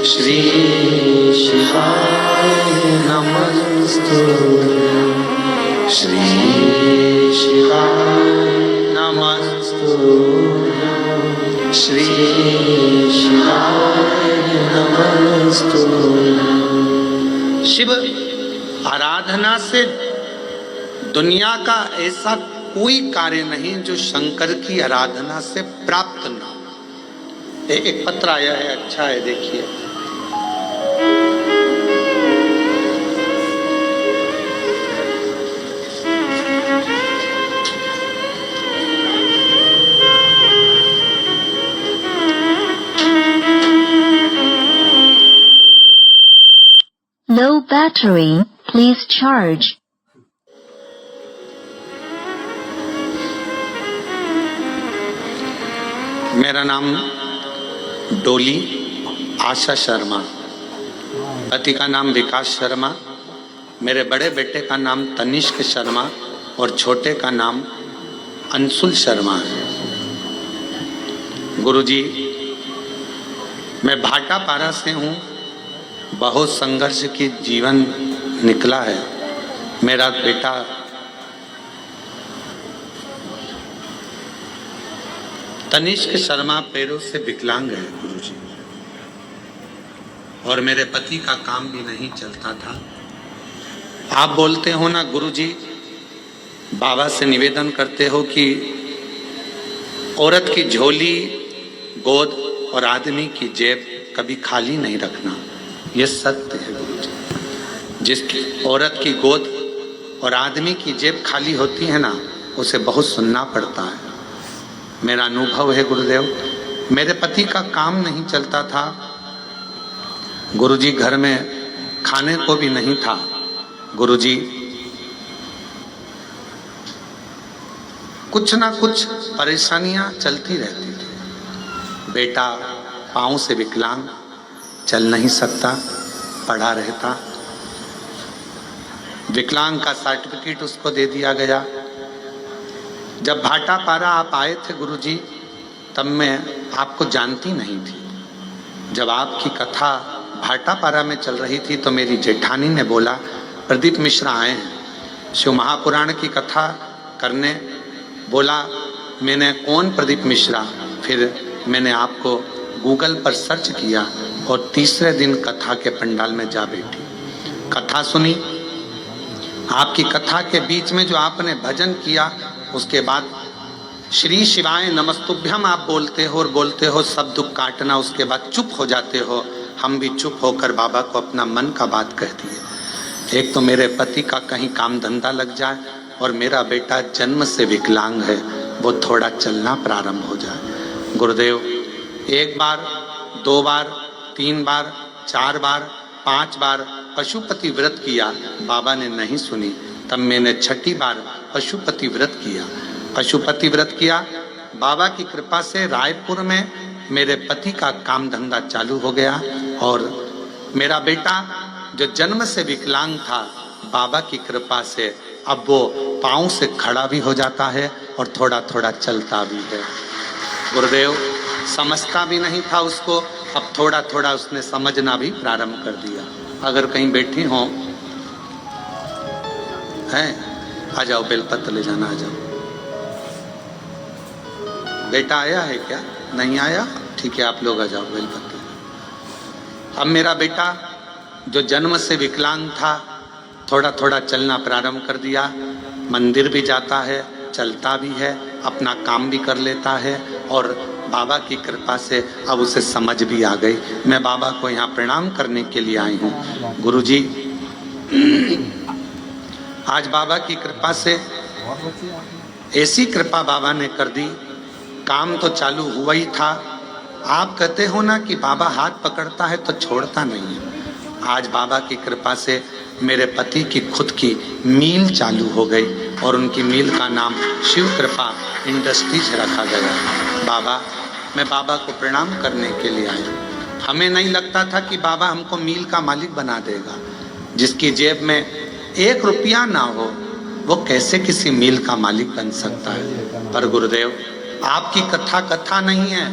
श्री शिवाय नमस्तुभ्यं, श्री शिवाय नमस्तुभ्यं, श्री शिवाय नमस्तुभ्यं। शिव आराधना से दुनिया का ऐसा कोई कार्य नहीं जो शंकर की आराधना से प्राप्त ना हो। एक पत्र आया है, अच्छा है, देखिए। Low battery, please charge. मेरा नाम डोली आशा शर्मा, पति का नाम विकास शर्मा, मेरे बड़े बेटे का नाम तनिष्क शर्मा और छोटे का नाम अंशुल शर्मा है। गुरुजी, मैं भाटापारा से हूँ। बहुत संघर्ष की जीवन निकला है। मेरा बेटा तनिष्क शर्मा पैरों से विकलांग है गुरुजी, और मेरे पति का काम भी नहीं चलता था। आप बोलते हो ना गुरुजी, बाबा से निवेदन करते हो कि औरत की झोली, गोद और आदमी की जेब कभी खाली नहीं रखना। यह सत्य है गुरुजी। जिसकी औरत की गोद और आदमी की जेब खाली होती है ना, उसे बहुत सुनना पड़ता है। मेरा अनुभव है गुरुदेव, मेरे पति का काम नहीं चलता था गुरुजी, घर में खाने को भी नहीं था गुरुजी। कुछ ना कुछ परेशानियां चलती रहती थी। बेटा पाँव से विकलांग, चल नहीं सकता, पड़ा रहता। विकलांग का सर्टिफिकेट उसको दे दिया गया। जब भाटापारा आप आए थे गुरुजी, तब मैं आपको जानती नहीं थी। जब आपकी कथा भाटापारा में चल रही थी तो मेरी जेठानी ने बोला, प्रदीप मिश्रा आए हैं शिव महापुराण की कथा करने। बोला, मैंने कौन प्रदीप मिश्रा? फिर मैंने आपको गूगल पर सर्च किया और तीसरे दिन कथा के पंडाल में जा बैठी, कथा सुनी। आपकी कथा के बीच में जो आपने भजन किया, उसके बाद श्री शिवाय नमस्तुभ्यम आप बोलते हो और बोलते हो सब दुख काटना, उसके बाद चुप हो जाते हो। हम भी चुप होकर बाबा को अपना मन का बात कह दिए। एक तो मेरे पति का कहीं काम धंधा लग जाए और मेरा बेटा जन्म से विकलांग है, वो थोड़ा चलना प्रारंभ हो जाए। गुरुदेव, 1 बार, 2 बार, 3 बार, 4 बार, 5 बार पशुपति व्रत किया, बाबा ने नहीं सुनी। तब मैंने 6ठी बार पशुपति व्रत किया। पशुपति व्रत किया, बाबा की कृपा से रायपुर में मेरे पति का काम धंधा चालू हो गया और मेरा बेटा जो जन्म से विकलांग था, बाबा की कृपा से अब वो पाँव से खड़ा भी हो जाता है और थोड़ा थोड़ा चलता भी है। गुरुदेव, समझता भी नहीं था उसको, अब थोड़ा थोड़ा उसने समझना भी प्रारंभ कर दिया। अगर कहीं बैठी हो हैं, आ जाओ, बेलपत्र ले जाना, आ जाओ। बेटा आया है क्या? नहीं आया? ठीक है, आप लोग आ जाओ, बेलपत्र। अब मेरा बेटा जो जन्म से विकलांग था, थोड़ा थोड़ा चलना प्रारंभ कर दिया। मंदिर भी जाता है, चलता भी है, अपना काम भी कर लेता है और बाबा की कृपा से अब उसे समझ भी आ गई। मैं बाबा को यहाँ प्रणाम करने के लिए आई हूँ। गुरुजी, आज बाबा की कृपा से ऐसी कृपा बाबा ने कर दी, काम तो चालू हुआ ही था। आप कहते हो ना कि बाबा हाथ पकड़ता है तो छोड़ता नहीं है। आज बाबा की कृपा से मेरे पति की खुद की मील चालू हो गई और उनकी मील का नाम शिव कृपा इंडस्ट्रीज रखा गया। बाबा, मैं बाबा को प्रणाम करने के लिए आया। हमें नहीं लगता था कि बाबा हमको मील का मालिक बना देगा। जिसकी जेब में 1 रुपया ना हो, वो कैसे किसी मील का मालिक बन सकता है? पर गुरुदेव, आपकी कथा कथा नहीं है।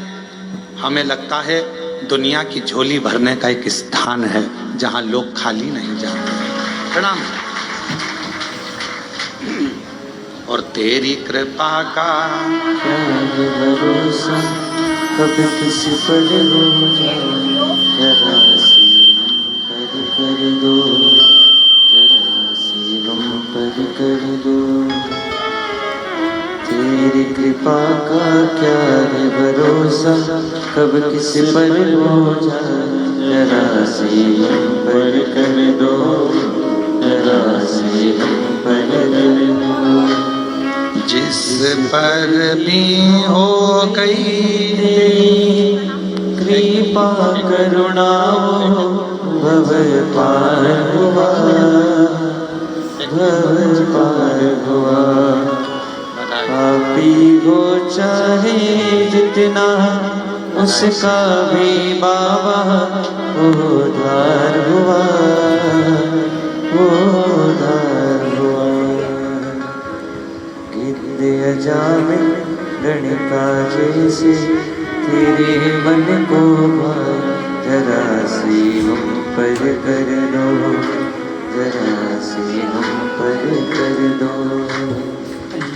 हमें लगता है दुनिया की झोली भरने का एक स्थान है जहां लोग खाली नहीं जाते। प्रणाम। और तेरी कृपा का क्या भरोसा, कभी किसी पर हो जरा सी हम पर कर दो, जरा सी हम पर कर दो। तेरी कृपा का क्या है भरोसा, कब किसी पर हो जाए, जरा सी हम पर कर दो, जरा सी हम पर कर दो। जिस पर भी हो गई कृपा करुणा भव पार हुआ, भव पार हुआ। पापी हो चाहे जितना, उसका भी बाबा उद्धार हुआ, उद्धार हुआ। गिद्ध अजामे गणिका जैसे तेरे मन को भाए, जरा सी हम पर कर दो, जरा सी हम पर कर दो।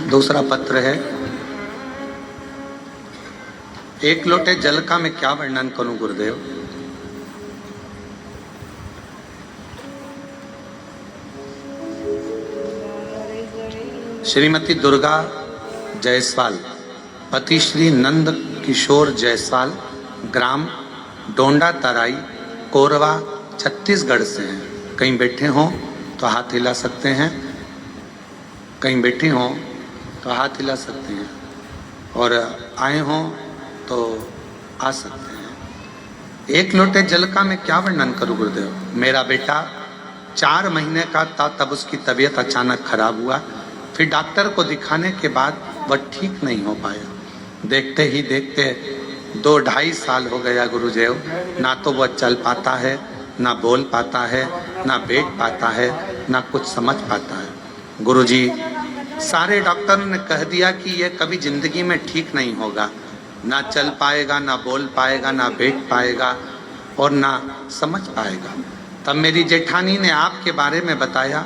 दूसरा पत्र है, एक लोटे जल का मैं क्या वर्णन करूं गुरुदेव। श्रीमती दुर्गा जायसवाल, पति श्री नंद किशोर जायसवाल, ग्राम डोंडा तराई, कोरवा, छत्तीसगढ़ से हैं। कहीं बैठे हों तो हाथ हिला सकते हैं, कहीं बैठे हों तो हाथ हिला सकते हैं, और आए हों तो आ सकते हैं। एक लोटे जल का मैं क्या वर्णन करूं गुरुदेव। मेरा बेटा 4 महीने का था तब उसकी तबीयत अचानक खराब हुआ। फिर डॉक्टर को दिखाने के बाद वह ठीक नहीं हो पाया। देखते ही देखते 2-2.5 साल हो गया गुरुदेव। ना तो वह चल पाता है, ना बोल पाता है, ना बैठ पाता है, ना कुछ समझ पाता है। गुरुजी, सारे डॉक्टर ने कह दिया कि यह कभी जिंदगी में ठीक नहीं होगा। ना चल पाएगा, ना बोल पाएगा, ना बैठ पाएगा और ना समझ पाएगा। तब मेरी जेठानी ने आपके बारे में बताया,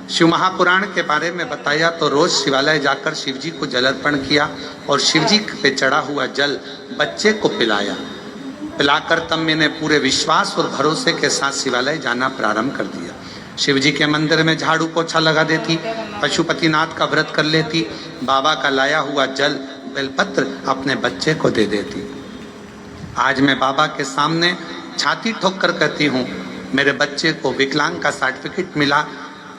शिव महापुराण के बारे में बताया, तो रोज शिवालय जाकर शिव जी को जल अर्पण किया और शिव जी पे चढ़ा हुआ जल बच्चे को पिलाकर तब मैंने पूरे विश्वास और भरोसे के साथ शिवालय जाना प्रारंभ कर दिया। शिव जी के मंदिर में झाड़ू पोछा लगा देती, पशुपतिनाथ का व्रत कर लेती, बाबा का लाया हुआ जल बेलपत्र अपने बच्चे को दे देती। आज मैं बाबा के सामने छाती ठोक कर कहती हूँ, मेरे बच्चे को विकलांग का सर्टिफिकेट मिला।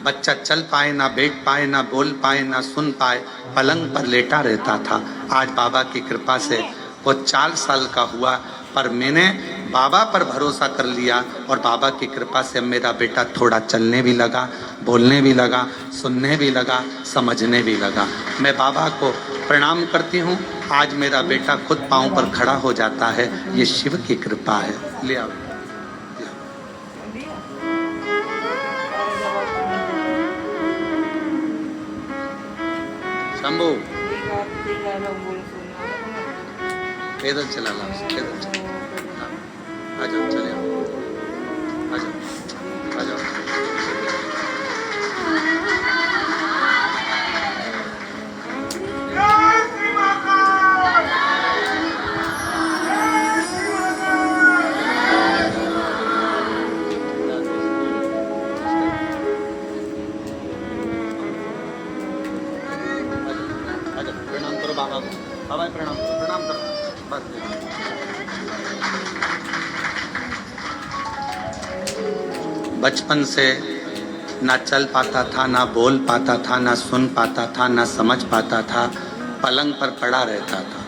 बच्चा चल पाए, ना बैठ पाए, ना बोल पाए, ना सुन पाए, पलंग पर लेटा रहता था। आज बाबा की कृपा से वो 4 साल का हुआ, पर मैंने बाबा पर भरोसा कर लिया और बाबा की कृपा से मेरा बेटा थोड़ा चलने भी लगा, बोलने भी लगा, सुनने भी लगा, समझने भी लगा। मैं बाबा को प्रणाम करती हूँ। आज मेरा बेटा खुद पाँव पर खड़ा हो जाता है, ये शिव की कृपा है। ले आओ। शंभू, पैदल चला ला, पैदल चला। आ जाओ, चले आओ, आ जाओ, आ जाओ। प्रणाम करो बाबा को, बाबा प्रणाम करो, प्रणाम करो, बस। बचपन से ना चल पाता था, ना बोल पाता था, ना सुन पाता था, ना समझ पाता था, पलंग पर पड़ा रहता था।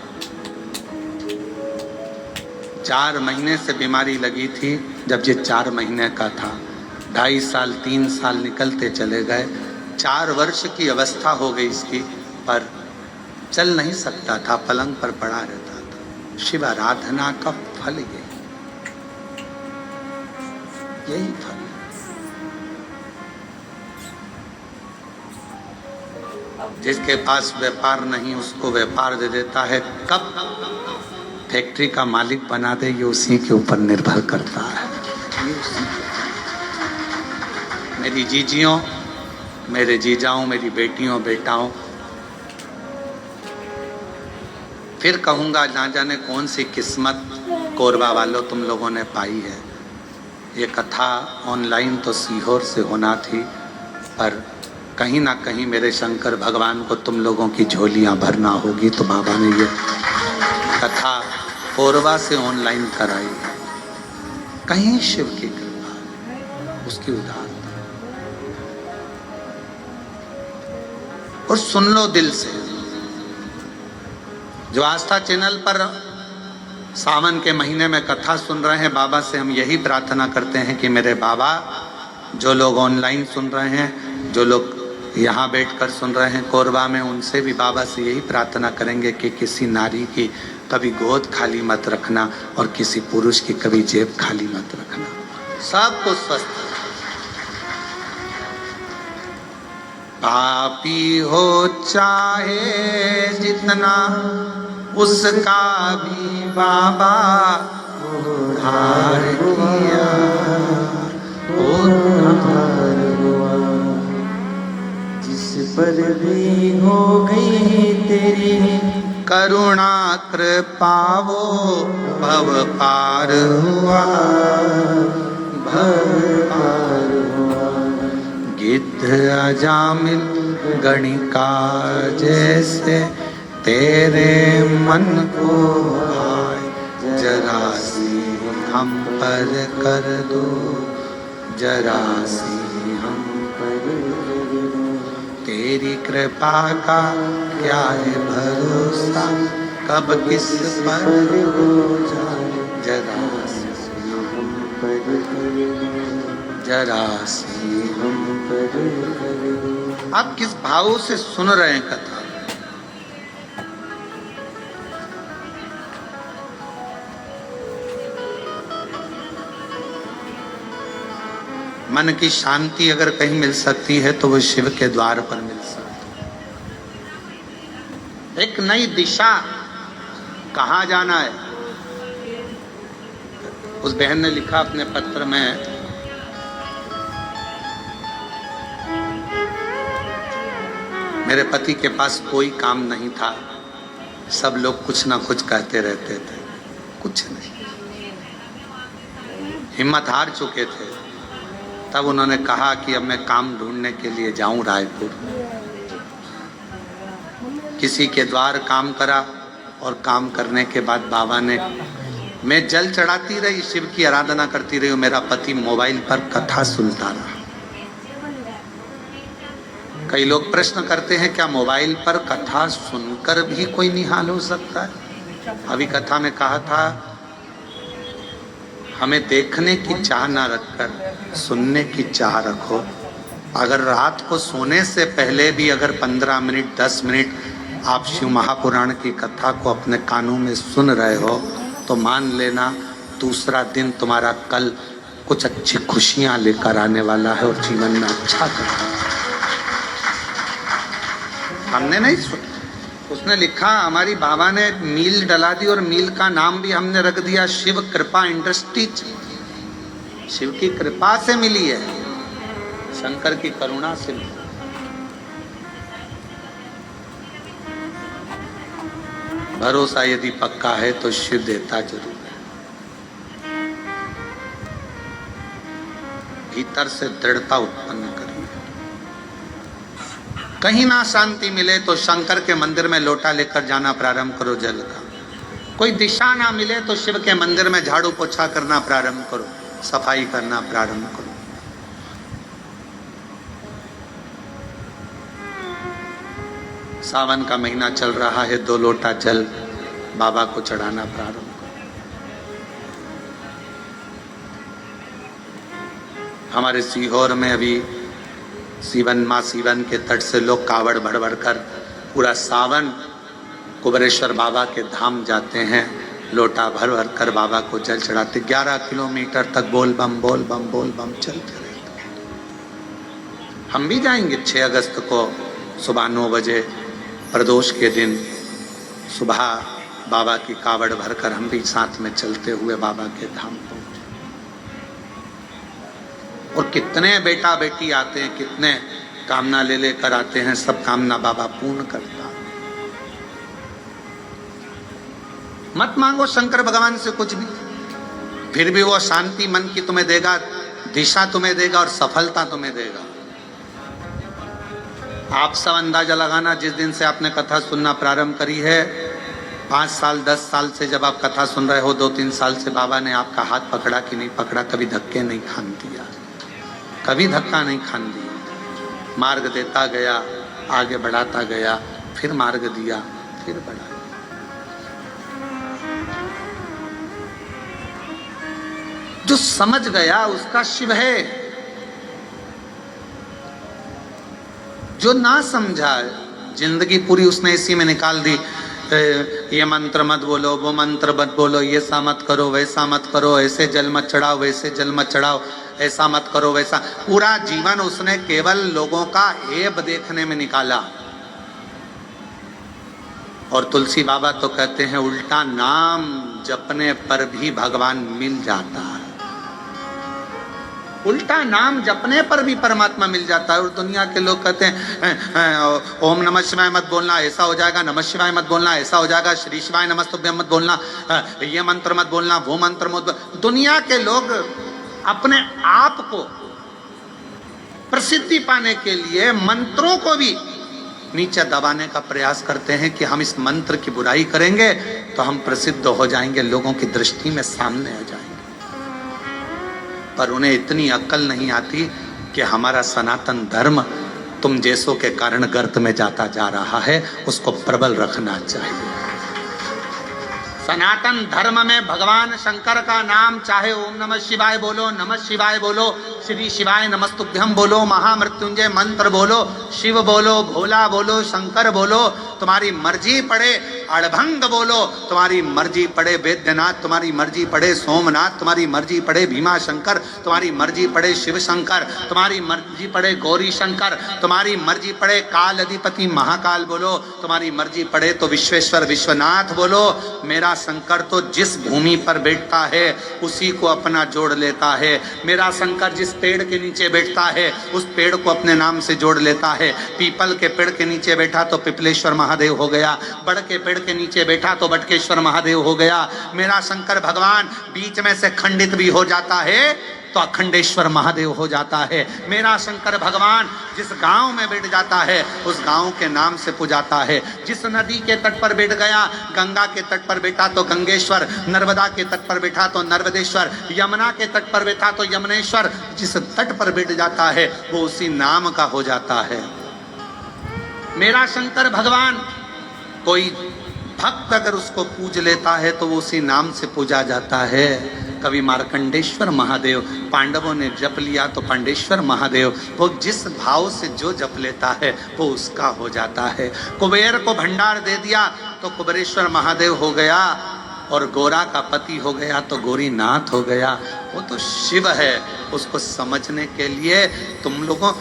4 महीने से बीमारी लगी थी। जब ये 4 महीने का था, 2.5 साल 3 साल निकलते चले गए। 4 वर्ष की अवस्था हो गई इसकी, पर चल नहीं सकता था, पलंग पर पड़ा रहता था। शिव आराधना का फल यही फल। जिसके पास व्यापार नहीं उसको व्यापार दे देता है। कब फैक्ट्री का मालिक बना दे ये उसी के ऊपर निर्भर करता है। मेरी जीजियों, मेरे जीजाओं, मेरी बेटियों बेटाओं, फिर कहूँगा, ना जाने कौन सी किस्मत कोरबा वालों तुम लोगों ने पाई है। ये कथा ऑनलाइन तो सीहोर से होना थी, पर कहीं ना कहीं मेरे शंकर भगवान को तुम लोगों की झोलियां भरना होगी, तो बाबा ने ये कथा कोरबा से ऑनलाइन कराई। कहीं शिव की कृपा, उसकी उदारता। और सुन लो दिल से, जो आस्था चैनल पर सावन के महीने में कथा सुन रहे हैं, बाबा से हम यही प्रार्थना करते हैं कि मेरे बाबा, जो लोग ऑनलाइन सुन रहे हैं, जो लोग यहाँ बैठकर सुन रहे हैं कोरबा में, उनसे भी बाबा से यही प्रार्थना करेंगे कि किसी नारी की कभी गोद खाली मत रखना और किसी पुरुष की कभी जेब खाली मत रखना। सबको स्वस्थ। पापी हो चाहे जितना, उसका भी बाबा उद्धार किया, उद्धार हुआ। जिस पर भी हो गई तेरी करुणा कृपावो भव पार हुआ, भव पार हुआ। गिद्ध अजामिल गणिका जैसे तेरे मन को आए, जरा सी हम पर कर दो, जरा सी हम पर कर दो। तेरी कृपा का क्या है भरोसा, कब किस पर हो जाए, जरा सी हम पर कर दो, जरा सी हम पर कर दो। आप किस भाव से सुन रहे हैं कथा? मन की शांति अगर कहीं मिल सकती है तो वो शिव के द्वार पर मिल सकती है। एक नई दिशा, कहाँ जाना है। उस बहन ने लिखा अपने पत्र में, मेरे पति के पास कोई काम नहीं था, सब लोग कुछ ना कुछ कहते रहते थे, कुछ नहीं, हिम्मत हार चुके थे। तब उन्होंने कहा कि अब मैं काम ढूंढने के लिए जाऊं रायपुर। किसी के द्वार काम करा और काम करने के बाद बाबा ने, मैं जल चढ़ाती रही, शिव की आराधना करती रही, मेरा पति मोबाइल पर कथा सुनता रहा। कई लोग प्रश्न करते हैं क्या मोबाइल पर कथा सुनकर भी कोई निहाल हो सकता है? अभी कथा में कहा था, हमें देखने की चाह ना रखकर सुनने की चाह रखो। अगर रात को सोने से पहले भी अगर 15 मिनट 10 मिनट आप शिव महापुराण की कथा को अपने कानों में सुन रहे हो तो मान लेना दूसरा दिन तुम्हारा कल कुछ अच्छी खुशियां लेकर आने वाला है और जीवन में अच्छा करना। हमने नहीं सुना, उसने लिखा, हमारी बाबा ने मील डला दी और मील का नाम भी हमने रख दिया शिव कृपा इंडस्ट्रीज। शिव की कृपा से मिली है, शंकर की करुणा से मिली। भरोसा यदि पक्का है तो शिव देता जरूर है। भीतर से दृढ़ता उत्पन्न करें। कहीं ना शांति मिले तो शंकर के मंदिर में लोटा लेकर जाना प्रारंभ करो जल का। कोई दिशा ना मिले तो शिव के मंदिर में झाड़ू पोछा करना प्रारंभ करो, सफाई करना प्रारंभ करो। सावन का महीना चल रहा है, 2 लोटा जल बाबा को चढ़ाना प्रारंभ करो। हमारे सीहोर में अभी सीवन माँ सीवन के तट से लोग कावड़ भर भर कर पूरा सावन कुबरेश्वर बाबा के धाम जाते हैं, लोटा भर भर कर बाबा को जल चढ़ाते। 11 किलोमीटर तक बोल बम बोल बम बोल बम चलते रहते। हम भी जाएंगे 6 अगस्त को सुबह 9 बजे प्रदोष के दिन सुबह बाबा की कावड़ भरकर हम भी साथ में चलते हुए बाबा के धाम पहुंचे। और कितने बेटा बेटी आते हैं, कितने कामना ले लेकर आते हैं, सब कामना बाबा पूर्ण करता है। मत मांगो शंकर भगवान से कुछ भी, फिर भी वो शांति मन की तुम्हें देगा, दिशा तुम्हें देगा और सफलता तुम्हें देगा। आप सब अंदाजा लगाना, जिस दिन से आपने कथा सुनना प्रारंभ करी है, 5 साल 10 साल से जब आप कथा सुन रहे हो, 2-3 साल से बाबा ने आपका हाथ पकड़ा कि नहीं पकड़ा, कभी धक्के नहीं खान दिया, कभी धक्का नहीं खान दिया। मार्ग देता गया, आगे बढ़ाता गया, फिर मार्ग दिया, फिर बढ़ाया। जो समझ गया उसका शिव है, जो ना समझा जिंदगी पूरी उसने इसी में निकाल दी। ये मंत्र मत बोलो, वो मंत्र मत बोलो, ये सा मत करो, वैसा मत करो, ऐसे जल मत चढ़ाओ, वैसे जल मत चढ़ाओ, ऐसा मत करो, वैसा। पूरा जीवन उसने केवल लोगों का ऐब देखने में निकाला। और तुलसी बाबा तो कहते हैं उल्टा नाम जपने पर भी भगवान मिल जाता है। उल्टा नाम जपने पर भी परमात्मा मिल जाता है। और दुनिया के लोग कहते हैं ओम नमः शिवाय मत बोलना ऐसा हो जाएगा, नमः शिवाय मत बोलना ऐसा हो जाएगा, श्री शिवाय नमस्तुभ्यम मत बोलना, ये मंत्र मत बोलना, वो मंत्र मत। दुनिया के लोग अपने आप को प्रसिद्धि पाने के लिए मंत्रों को भी नीचे दबाने का प्रयास करते हैं कि हम इस मंत्र की बुराई करेंगे तो हम प्रसिद्ध हो जाएंगे, लोगों की दृष्टि में सामने आ जाएंगे। पर उन्हें इतनी अक्ल नहीं आती कि हमारा सनातन धर्म तुम जैसों के कारण गर्त में जाता जा रहा है, उसको प्रबल रखना चाहिए। सनातन धर्म में भगवान शंकर का नाम चाहे ओम नमः शिवाय बोलो, नमः शिवाय बोलो, श्री शिवाय नमस्तुभ्यम बोलो, महामृत्युंजय मंत्र बोलो, शिव बोलो, भोला बोलो, शंकर बोलो, तुम्हारी मर्जी पड़े, अड़भंग बोलो, तुम्हारी मर्जी पड़े, वैद्यनाथ तुम्हारी मर्जी पड़े, सोमनाथ तुम्हारी मर्जी पड़े, भीमा शंकर तुम्हारी मर्जी पड़े, शिव शंकर तुम्हारी मर्जी पड़े, गौरी शंकर तुम्हारी मर्जी पड़े, काल अधिपति महाकाल बोलो, तुम्हारी मर्जी पड़े तो विश्वेश्वर विश्वनाथ बोलो। मेरा शंकर तो जिस भूमि पर बैठता है उसी को अपना जोड़ लेता है। मेरा शंकर जिस पेड़ के नीचे बैठता है उस पेड़ को अपने नाम से जोड़ लेता है। पीपल के पेड़ के नीचे बैठा तो पिपलेश्वर महादेव हो गया, बड़ के पेड़ के नीचे बैठा तो बटकेश्वर महादेव हो गया। मेरा शंकर भगवान बीच में से खंडित भी हो जाता है तो अखंडेश्वर महादेव हो जाता है। मेरा शंकर भगवान जिस गांव में बैठ जाता है उस गांव के नाम से पुजाता है। जिस नदी के तट पर बैठ गया, गंगा के तट पर बैठा तो गंगेश्वर, नर्मदा के तट पर बैठा तो नर्मदेश्वर, यमुना के तट पर बैठा तो यमुनेश्वर। जिस तट पर बैठ जाता है वो उसी नाम का हो जाता है। मेरा शंकर भगवान कोई भक्त अगर उसको पूज लेता है तो वो उसी नाम से पूजा जाता है। कवि मार्कंडेश्वर महादेव, पांडवों ने जप लिया तो पांडेश्वर महादेव, वो जिस भाव से जो जप लेता है वो उसका हो जाता है। कुबेर को भंडार दे दिया तो कुबेरेश्वर महादेव हो गया, और गोरा का पति हो गया तो गौरीनाथ हो गया। वो तो शिव है। उसको समझने के लिए तुम लोगों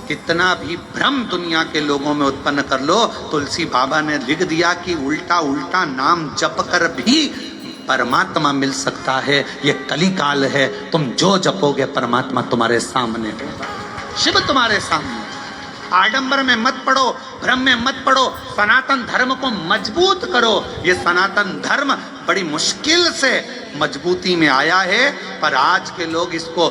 कितना भी भ्रम दुनिया के लोगों में उत्पन्न कर लो, तुलसी बाबा ने लिख दिया कि उल्टा उल्टा नाम जप कर भी परमात्मा मिल सकता है। ये कली काल है, तुम जो जपोगे परमात्मा तुम्हारे सामने होगा, शिव तुम्हारे सामने। आडंबर में मत पड़ो, भ्रम में मत पड़ो, सनातन धर्म को मजबूत करो। ये सनातन धर्म बड़ी मुश्किल से मजबूती में आया है, पर आज के लोग इसको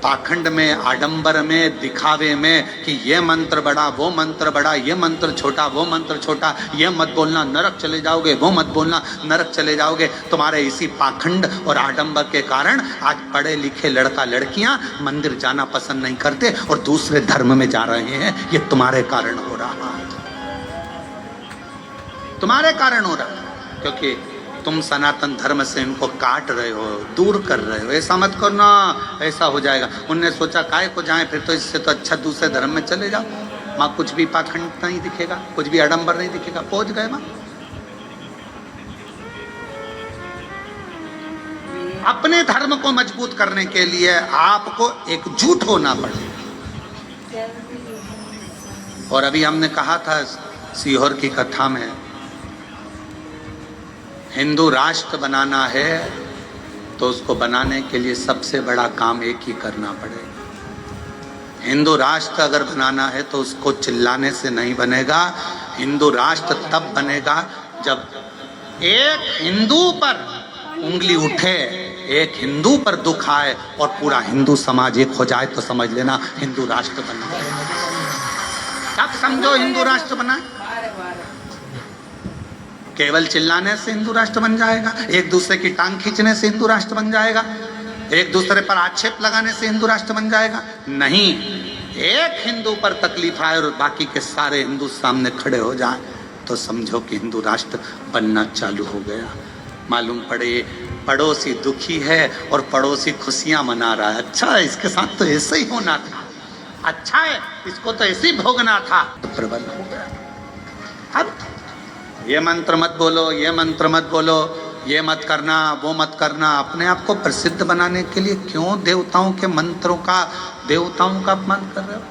पाखंड में, आडंबर में, दिखावे में कि ये मंत्र बड़ा, वो मंत्र बड़ा, ये मंत्र छोटा, वो मंत्र छोटा, ये मत बोलना नरक चले जाओगे, वो मत बोलना नरक चले जाओगे। तुम्हारे इसी पाखंड और आडंबर के कारण आज पढ़े लिखे लड़का लड़कियां मंदिर जाना पसंद नहीं करते और दूसरे धर्म में जा रहे हैं। ये तुम्हारे कारण हो रहा है, तुम्हारे कारण हो रहा है, क्योंकि तुम सनातन धर्म से इनको काट रहे हो, दूर कर रहे हो। ऐसा मत करना, ऐसा हो जाएगा। उनने सोचा काय को जाएं, फिर तो इससे तो अच्छा दूसरे धर्म में चले जाओ, माँ कुछ भी पाखंड नहीं दिखेगा, कुछ भी आडंबर नहीं दिखेगा। पहुंच गए माँ। अपने धर्म को मजबूत करने के लिए आपको एकजुट होना पड़ेगा। और अभी हमने कहा था सीहोर की कथा में, हिंदू राष्ट्र बनाना है तो उसको बनाने के लिए सबसे बड़ा काम एक ही करना पड़ेगा। हिंदू राष्ट्र अगर बनाना है तो उसको चिल्लाने से नहीं बनेगा। हिंदू राष्ट्र तब बनेगा जब एक हिंदू पर उंगली उठे, एक हिंदू पर दुख आए और पूरा हिंदू समाज एक हो जाए तो समझ लेना हिंदू राष्ट्र बना। तब समझो हिंदू राष्ट्र बना। केवल चिल्लाने से हिंदू राष्ट्र बन जाएगा, एक दूसरे की टांग खींचने से हिंदू राष्ट्र बन जाएगा, एक दूसरे पर आक्षेप लगाने से हिंदू राष्ट्र बन जाएगा? नहीं। एक हिंदू पर तकलीफ आए और बाकी के सारे हिंदू सामने खड़े हो जाएं तो समझो कि हिंदू राष्ट्र बनना चालू हो गया। मालूम पड़े पड़ोसी दुखी है और पड़ोसी खुशियां मना रहा है, अच्छा इसके साथ तो ऐसे ही होना था, अच्छा है इसको तो ऐसे ही भोगना था, तो प्रबल हो गया। अब ये मंत्र मत बोलो, ये मंत्र मत बोलो, ये मत करना, वो मत करना। अपने आप को प्रसिद्ध बनाने के लिए क्यों देवताओं के मंत्रों का, देवताओं का अपमान कर रहे हो?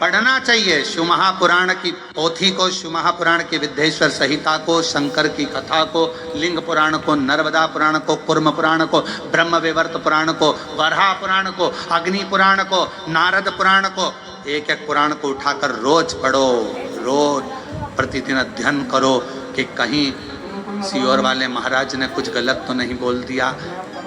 पढ़ना चाहिए शिव महापुराण की पोथी को, शिव महापुराण की विद्येश्वर संहिता को, शंकर की कथा को, लिंग पुराण को, नर्मदा पुराण को, कुर्म पुराण को, ब्रह्म विवर्त पुराण को, वराह पुराण को, अग्नि पुराण को, नारद पुराण को, एक एक पुराण को उठाकर रोज पढ़ो, रोज प्रतिदिन अध्ययन करो कि कहीं सियोर वाले महाराज ने कुछ गलत तो नहीं बोल दिया,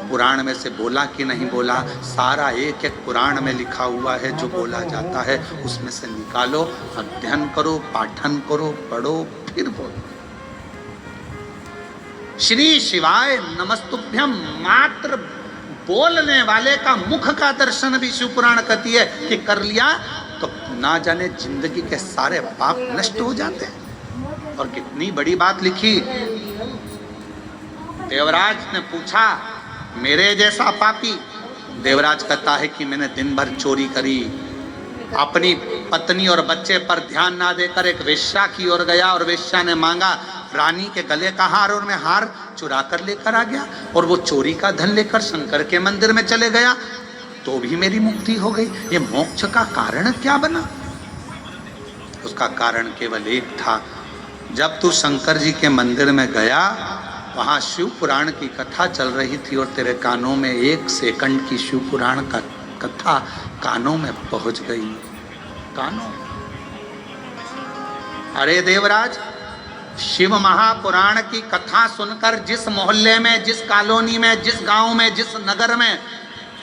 पुराण में से बोला कि नहीं बोला। सारा एक एक पुराण में लिखा हुआ है, जो बोला जाता है उसमें से निकालो, अध्ययन करो, पाठन करो, पढ़ो, फिर बोलो। श्री शिवाय नमस्तुभ्यम मात्र बोलने वाले का मुख का दर्शन भी शिव पुराण कहती है कि कर लिया तो ना जाने जिंदगी के सारे पाप नष्ट हो जाते हैं। और कितनी बड़ी बात लिखी। देवराज ने पूछा मेरे जैसा पापी, देवराज कहता है कि मैंने दिन भर चोरी करी, अपनी पत्नी और बच्चे पर ध्यान ना देकर एक वेश्या की ओर गया और वेश्या ने मांगा रानी के गले का हार और मैं हार चुरा कर लेकर आ गया और वो चोरी का धन लेकर शंकर के मंदिर में चले गया तो भी मेरी मुक्ति हो गई। ये मोक्ष का कारण क्या बना? उसका कारण केवल एक था, जब तू शंकर जी के मंदिर में गया वहाँ शिव पुराण की कथा चल रही थी और तेरे कानों में 1 सेकंड की शिव पुराण का कथा कानों में पहुंच गई। कानों, अरे देवराज, शिव महापुराण की कथा सुनकर जिस मोहल्ले में, जिस कॉलोनी में, जिस गांव में, जिस नगर में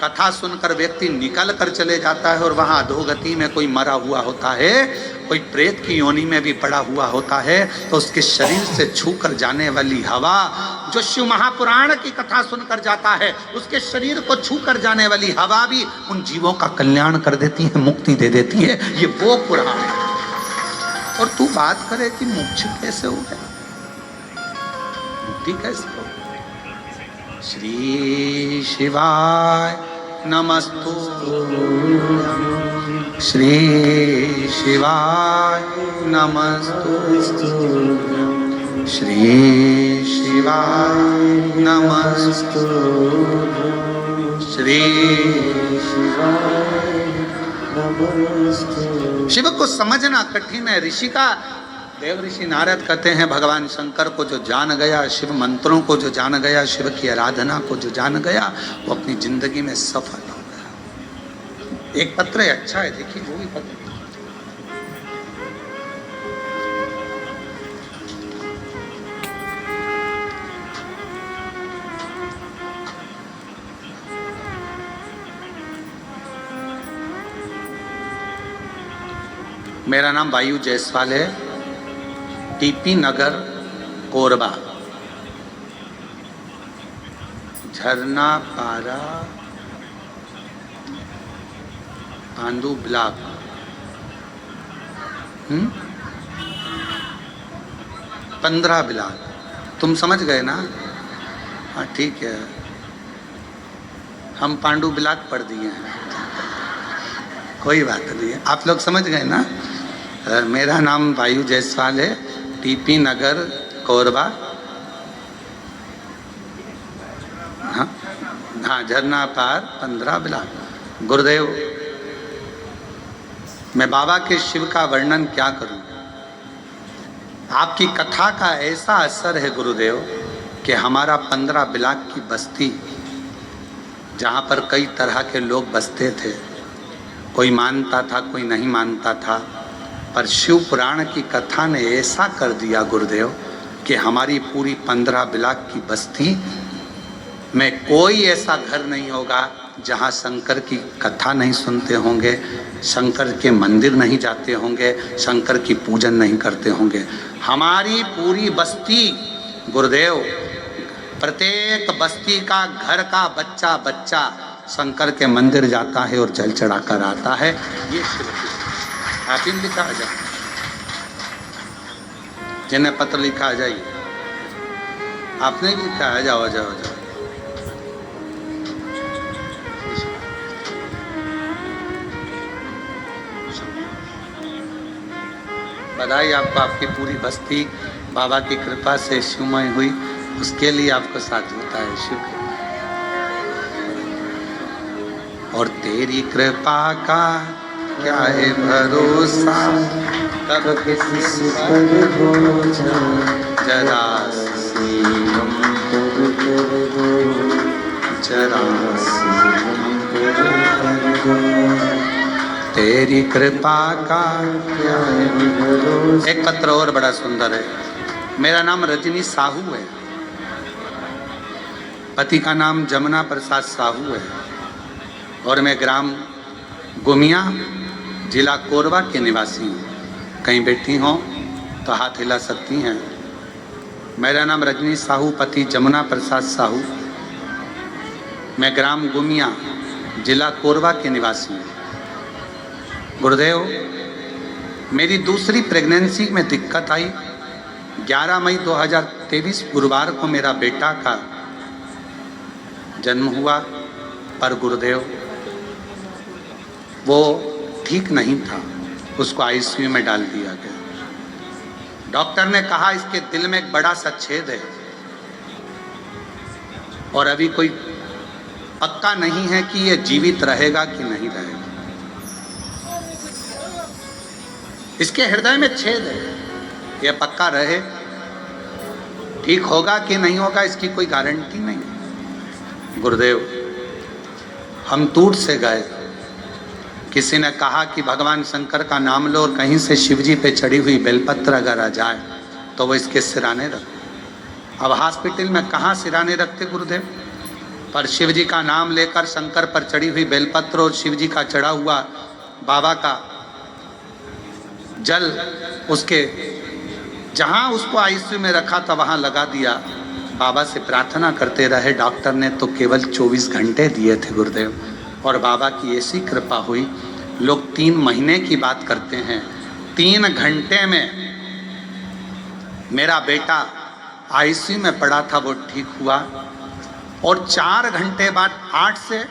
कथा सुनकर व्यक्ति निकल कर चले जाता है और वहां अधोगति में कोई मरा हुआ होता है, कोई प्रेत की योनि में भी पड़ा हुआ होता है, तो उसके शरीर से छू कर जाने वाली हवा जो शिव महापुराण की कथा सुनकर जाता है, उसके शरीर को छू कर जाने वाली हवा भी उन जीवों का कल्याण कर देती है, मुक्ति दे देती है। ये वो पुराण है। और तू बात करे कि मोक्ष कैसे हो गया, मुक्ति कैसे हो? श्री शिवाय नमस्तु, श्री शिवाय नमस्तु, श्री शिवाय नमस्तु, श्री शिवाय नमस्तु। शिव को समझना कठिन है। ऋषि का देव ऋषि नारद कहते हैं भगवान शंकर को जो जान गया, शिव मंत्रों को जो जान गया, शिव की आराधना को जो जान गया, वो अपनी जिंदगी में सफल हो गया। एक पत्र है, अच्छा है, देखिए वो भी पत्र। मेरा नाम वायु जायसवाल है, टीपी नगर कोरबा, झरना पारा, पांडु ब्लॉक। 15 ब्लॉक। तुम समझ गए ना? हाँ ठीक है, हम पांडु ब्लॉक पढ़ दिए हैं, कोई बात नहीं है। आप लोग समझ गए ना? मेरा नाम वायु जायसवाल है, टीपी नगर कोरबा। हाँ हाँ, झरना पार 15 ब्लॉक। गुरुदेव, मैं बाबा के शिव का वर्णन क्या करूं? आपकी कथा का ऐसा असर है गुरुदेव कि हमारा 15 ब्लॉक की बस्ती, जहाँ पर कई तरह के लोग बसते थे, कोई मानता था, कोई नहीं मानता था, पर शिव पुराण की कथा ने ऐसा कर दिया गुरुदेव कि हमारी पूरी 15 ब्लॉक की बस्ती में कोई ऐसा घर नहीं होगा जहाँ शंकर की कथा नहीं सुनते होंगे, शंकर के मंदिर नहीं जाते होंगे, शंकर की पूजन नहीं करते होंगे। हमारी पूरी बस्ती गुरुदेव, प्रत्येक बस्ती का घर का बच्चा बच्चा शंकर के मंदिर जाता है और जल चढ़ाकर आता है। ये शिव आप इन लिखा आ जाए, जिन्हें पत्र लिखा आ जाइए। आपने भी लिखा, आ जाओ आ जाओ आ जाओ। बधाई आपको, आपकी पूरी बस्ती बाबा की कृपा से शिवमय हुई, उसके लिए आपको साधुता है शिव की। और तेरी कृपा का क्या है भरोसा, कब किसी पर हो जाए जरा सी हम पर कर दो, जरा सी हम पर दो, तेरी कृपा का क्या है भरोसा। एक पत्र और बड़ा सुंदर है। मेरा नाम रजनी साहू है, पति का नाम जमुना प्रसाद साहू है और मैं ग्राम गुमिया जिला कोरबा के निवासी हूँ। कहीं बैठी हों तो हाथ हिला सकती हैं। मेरा नाम रजनी साहू, पति जमुना प्रसाद साहू, मैं ग्राम गुमिया जिला कोरबा के निवासी हूँ। गुरुदेव, मेरी दूसरी प्रेगनेंसी में दिक्कत आई। 11 मई 2023 गुरुवार को मेरा बेटा का जन्म हुआ, पर गुरुदेव वो ठीक नहीं था, उसको आईसीयू में डाल दिया गया। डॉक्टर ने कहा इसके दिल में एक बड़ा सा छेद है और अभी कोई पक्का नहीं है कि ये जीवित रहेगा कि नहीं रहेगा। इसके हृदय में छेद है, ये पक्का रहे, ठीक होगा कि नहीं होगा इसकी कोई गारंटी नहीं। गुरुदेव, हम टूट से गए। किसी ने कहा कि भगवान शंकर का नाम लो और कहीं से शिवजी पे चढ़ी हुई बेलपत्र अगर आ जाए तो वो इसके सिराने रखो। अब हॉस्पिटल में कहाँ सिराने रखते गुरुदेव, पर शिवजी का नाम लेकर शंकर पर चढ़ी हुई बेलपत्र और शिवजी का चढ़ा हुआ बाबा का जल उसके जहाँ उसको आईसीयू में रखा था वहाँ लगा दिया। बाबा से प्रार्थना करते रहे। डॉक्टर ने तो केवल 24 घंटे दिए थे गुरुदेव, और बाबा की ऐसी कृपा हुई। लोग 3 महीने की बात करते हैं, 3 घंटे में मेरा बेटा आईसीयू में पड़ा था, वो ठीक हुआ। और 4 घंटे बाद 8 से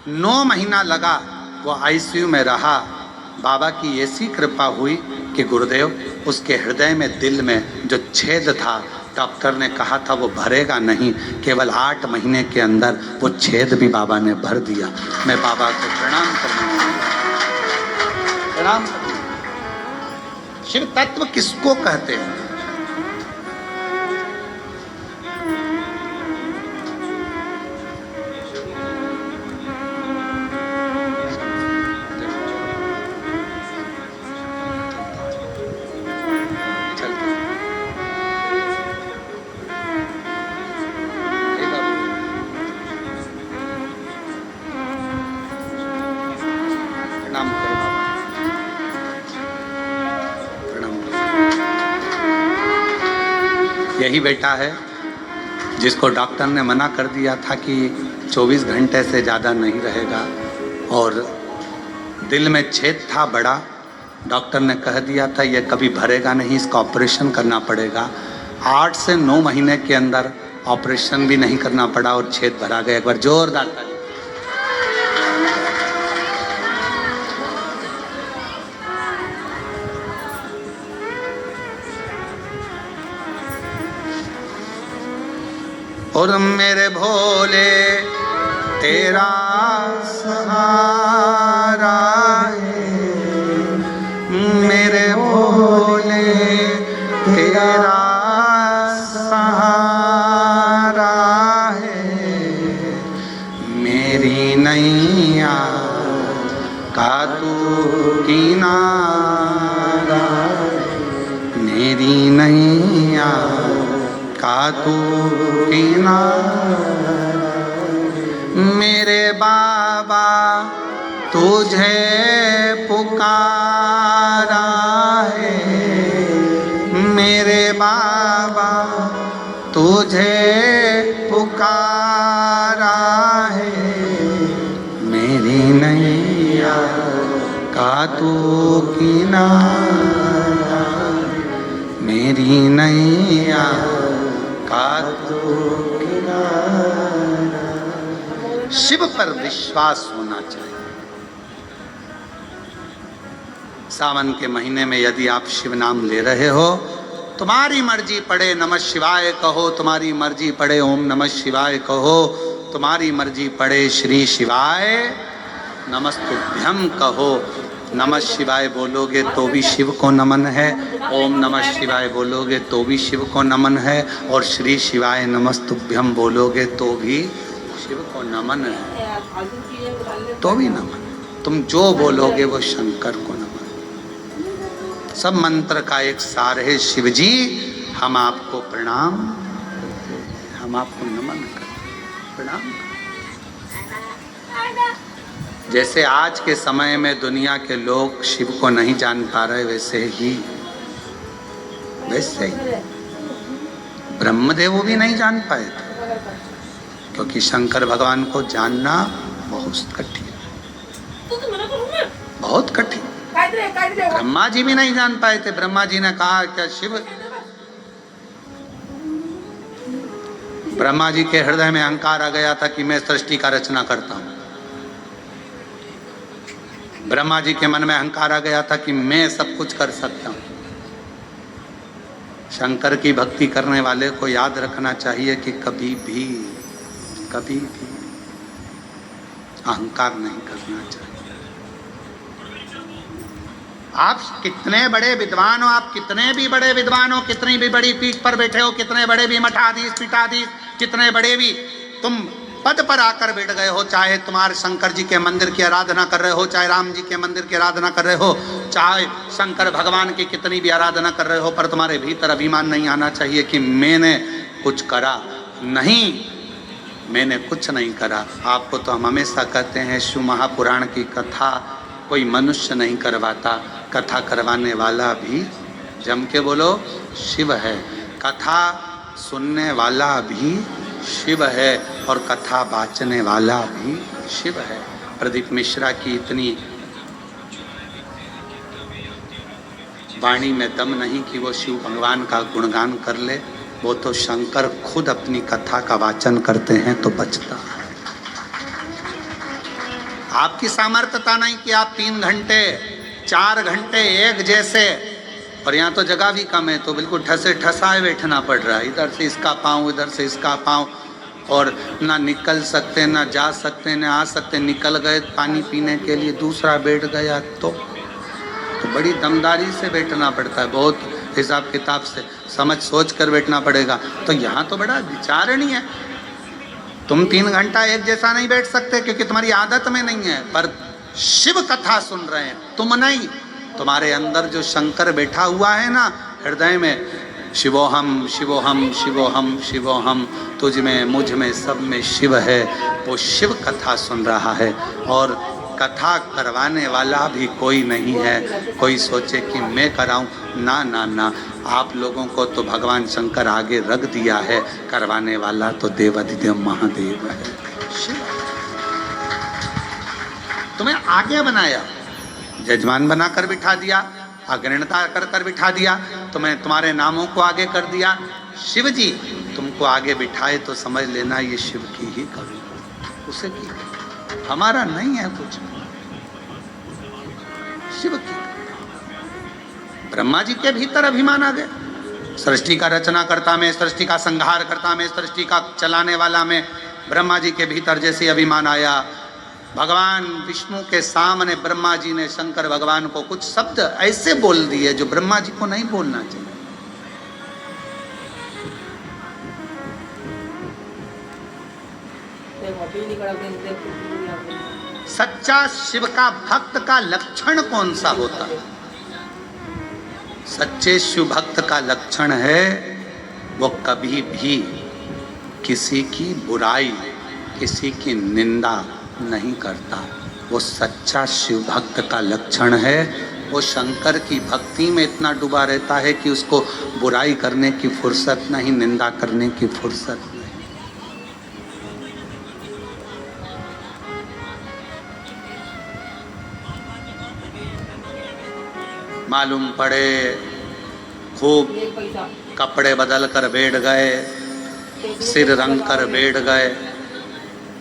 9 महीना लगा वो आईसीयू में रहा। बाबा की ऐसी कृपा हुई कि गुरुदेव उसके हृदय में, दिल में जो छेद था, डॉक्टर ने कहा था वो भरेगा नहीं, केवल 8 महीने के अंदर वो छेद भी बाबा ने भर दिया। मैं बाबा को प्रणाम करता प्रणाम। शिव तत्व किसको कहते हैं? यही बेटा है जिसको डॉक्टर ने मना कर दिया था कि 24 घंटे से ज़्यादा नहीं रहेगा, और दिल में छेद था बड़ा। डॉक्टर ने कह दिया था ये कभी भरेगा नहीं, इसका ऑपरेशन करना पड़ेगा। 8 से 9 महीने के अंदर ऑपरेशन भी नहीं करना पड़ा और छेद भरा गया। एक बार जोरदार ताली। और मेरे भोले तेरा सहारा है, मेरे भोले तेरा सहारा है, मेरी नैया का तू किनारा, मेरी नैया का तू किनारा, मेरे बाबा तुझे पुकारा है, मेरे बाबा तुझे पुकारा है, मेरी नैया का तू किनारा, मेरी नैया का तू किनारा। शिव पर विश्वास होना चाहिए। सावन के महीने में यदि आप शिव नाम ले रहे हो, तुम्हारी मर्जी पड़े नमः शिवाय कहो, तुम्हारी मर्जी पड़े ओम नमः शिवाय कहो, तुम्हारी मर्जी पड़े श्री शिवाय नमस्तुभ्यम कहो। नमः शिवाय बोलोगे तो भी शिव को नमन है, ओम नमः शिवाय बोलोगे तो भी शिव को नमन है, और श्री शिवाय नमस्तुभ्यम बोलोगे तो भी शिव को नमन है, तो भी नमन। तुम जो बोलोगे वो शंकर को नमन। सब मंत्र का एक सार है, शिव जी हम आपको प्रणाम करते हैं, हम आपको नमन करते हैं, प्रणाम करते हैं। जैसे आज के समय में दुनिया के लोग शिव को नहीं जान पा रहे, वैसे ही ब्रह्मदेव भी नहीं जान पाए थे, क्योंकि शंकर भगवान को जानना बहुत कठिन, बहुत कठिन। ब्रह्मा जी भी नहीं जान पाए थे। ब्रह्मा जी ने कहा क्या शिव, ब्रह्मा जी के हृदय में अहंकार आ गया था कि मैं सृष्टि का रचना करता हूं। ब्रह्मा जी के मन में अहंकार आ गया था कि मैं सब कुछ कर सकता हूं। शंकर की भक्ति करने वाले को याद रखना चाहिए कि कभी भी अहंकार नहीं करना चाहिए। आप कितने बड़े विद्वान हो, आप कितने भी बड़े विद्वान हो, कितनी भी बड़ी पीठ पर बैठे हो, कितने बड़े भी मठाधीश पीठाधीश, कितने बड़े भी तुम पद पर आकर बैठ गए हो, चाहे तुम्हारे शंकर जी के मंदिर की आराधना कर रहे हो, चाहे राम जी के मंदिर की आराधना कर रहे हो, चाहे शंकर भगवान की कितनी भी आराधना कर रहे हो, पर तुम्हारे भीतर अभिमान नहीं आना चाहिए कि मैंने कुछ करा। नहीं, मैंने कुछ नहीं करा। आपको तो हम हमेशा कहते हैं शिव महापुराण की कथा कोई मनुष्य नहीं करवाता, कथा करवाने वाला भी जम के बोलो शिव है, कथा सुनने वाला भी शिव है, और कथा बाचने वाला भी शिव है। प्रदीप मिश्रा की इतनी वाणी में दम नहीं कि वो शिव भगवान का गुणगान कर ले, वो तो शंकर खुद अपनी कथा का वाचन करते हैं तो बचता है। आपकी सामर्थ्यता नहीं कि आप 3 घंटे 4 घंटे एक जैसे, और यहाँ तो जगह भी कम है तो बिल्कुल ठसे ठसाए बैठना पड़ रहा है, इधर से इसका पाँव इधर से इसका पाँव, और ना निकल सकते ना जा सकते ना आ सकते। निकल गए पानी पीने के लिए, दूसरा बैठ गया तो बड़ी दमदारी से बैठना पड़ता है, बहुत हिसाब किताब से समझ सोच कर बैठना पड़ेगा। तो यहाँ तो बड़ा विचारणीय है। तुम 3 घंटा एक जैसा नहीं बैठ सकते क्योंकि तुम्हारी आदत में नहीं है, पर शिव कथा सुन रहे हैं तुम नहीं, तुम्हारे अंदर जो शंकर बैठा हुआ है ना हृदय में, शिवोहम शिवोहम शिवोहम शिवोहम, तुझ में मुझ में सब में शिव है, वो शिव कथा सुन रहा है। और कथा करवाने वाला भी कोई नहीं है, कोई सोचे कि मैं कराऊं, ना ना ना, आप लोगों को तो भगवान शंकर आगे रख दिया है, करवाने वाला तो देवाधिदेव महादेव है, शिव। तुम्हें आगे बनाया, जजमान बनाकर बिठा दिया, अग्रणता कर बिठा दिया, तुम्हें तुम्हारे नामों को आगे कर दिया। शिव जी तुमको आगे बिठाए तो समझ लेना ये शिव की ही कभी, उसे की, हमारा नहीं है कुछ, शिव की। ब्रह्मा जी के भीतर अभिमान आ गया, सृष्टि का रचना करता में, सृष्टि का संहार करता में, सृष्टि का चलाने वाला में ब्रह्मा जी के भीतर जैसे अभिमान आया, भगवान विष्णु के सामने ब्रह्मा जी ने शंकर भगवान को कुछ शब्द ऐसे बोल दिए जो ब्रह्मा जी को नहीं बोलना चाहिए। सच्चा शिव का भक्त का लक्षण कौन सा होता है? सच्चे शिव भक्त का लक्षण है वो कभी भी किसी की बुराई, किसी की निंदा नहीं करता। वो सच्चा शिव भक्त का लक्षण है। वो शंकर की भक्ति में इतना डूबा रहता है कि उसको बुराई करने की फुर्सत नहीं, निंदा करने की फुर्सत नहीं। मालूम पड़े खूब कपड़े बदल कर बैठ गए, सिर रंग कर बैठ गए,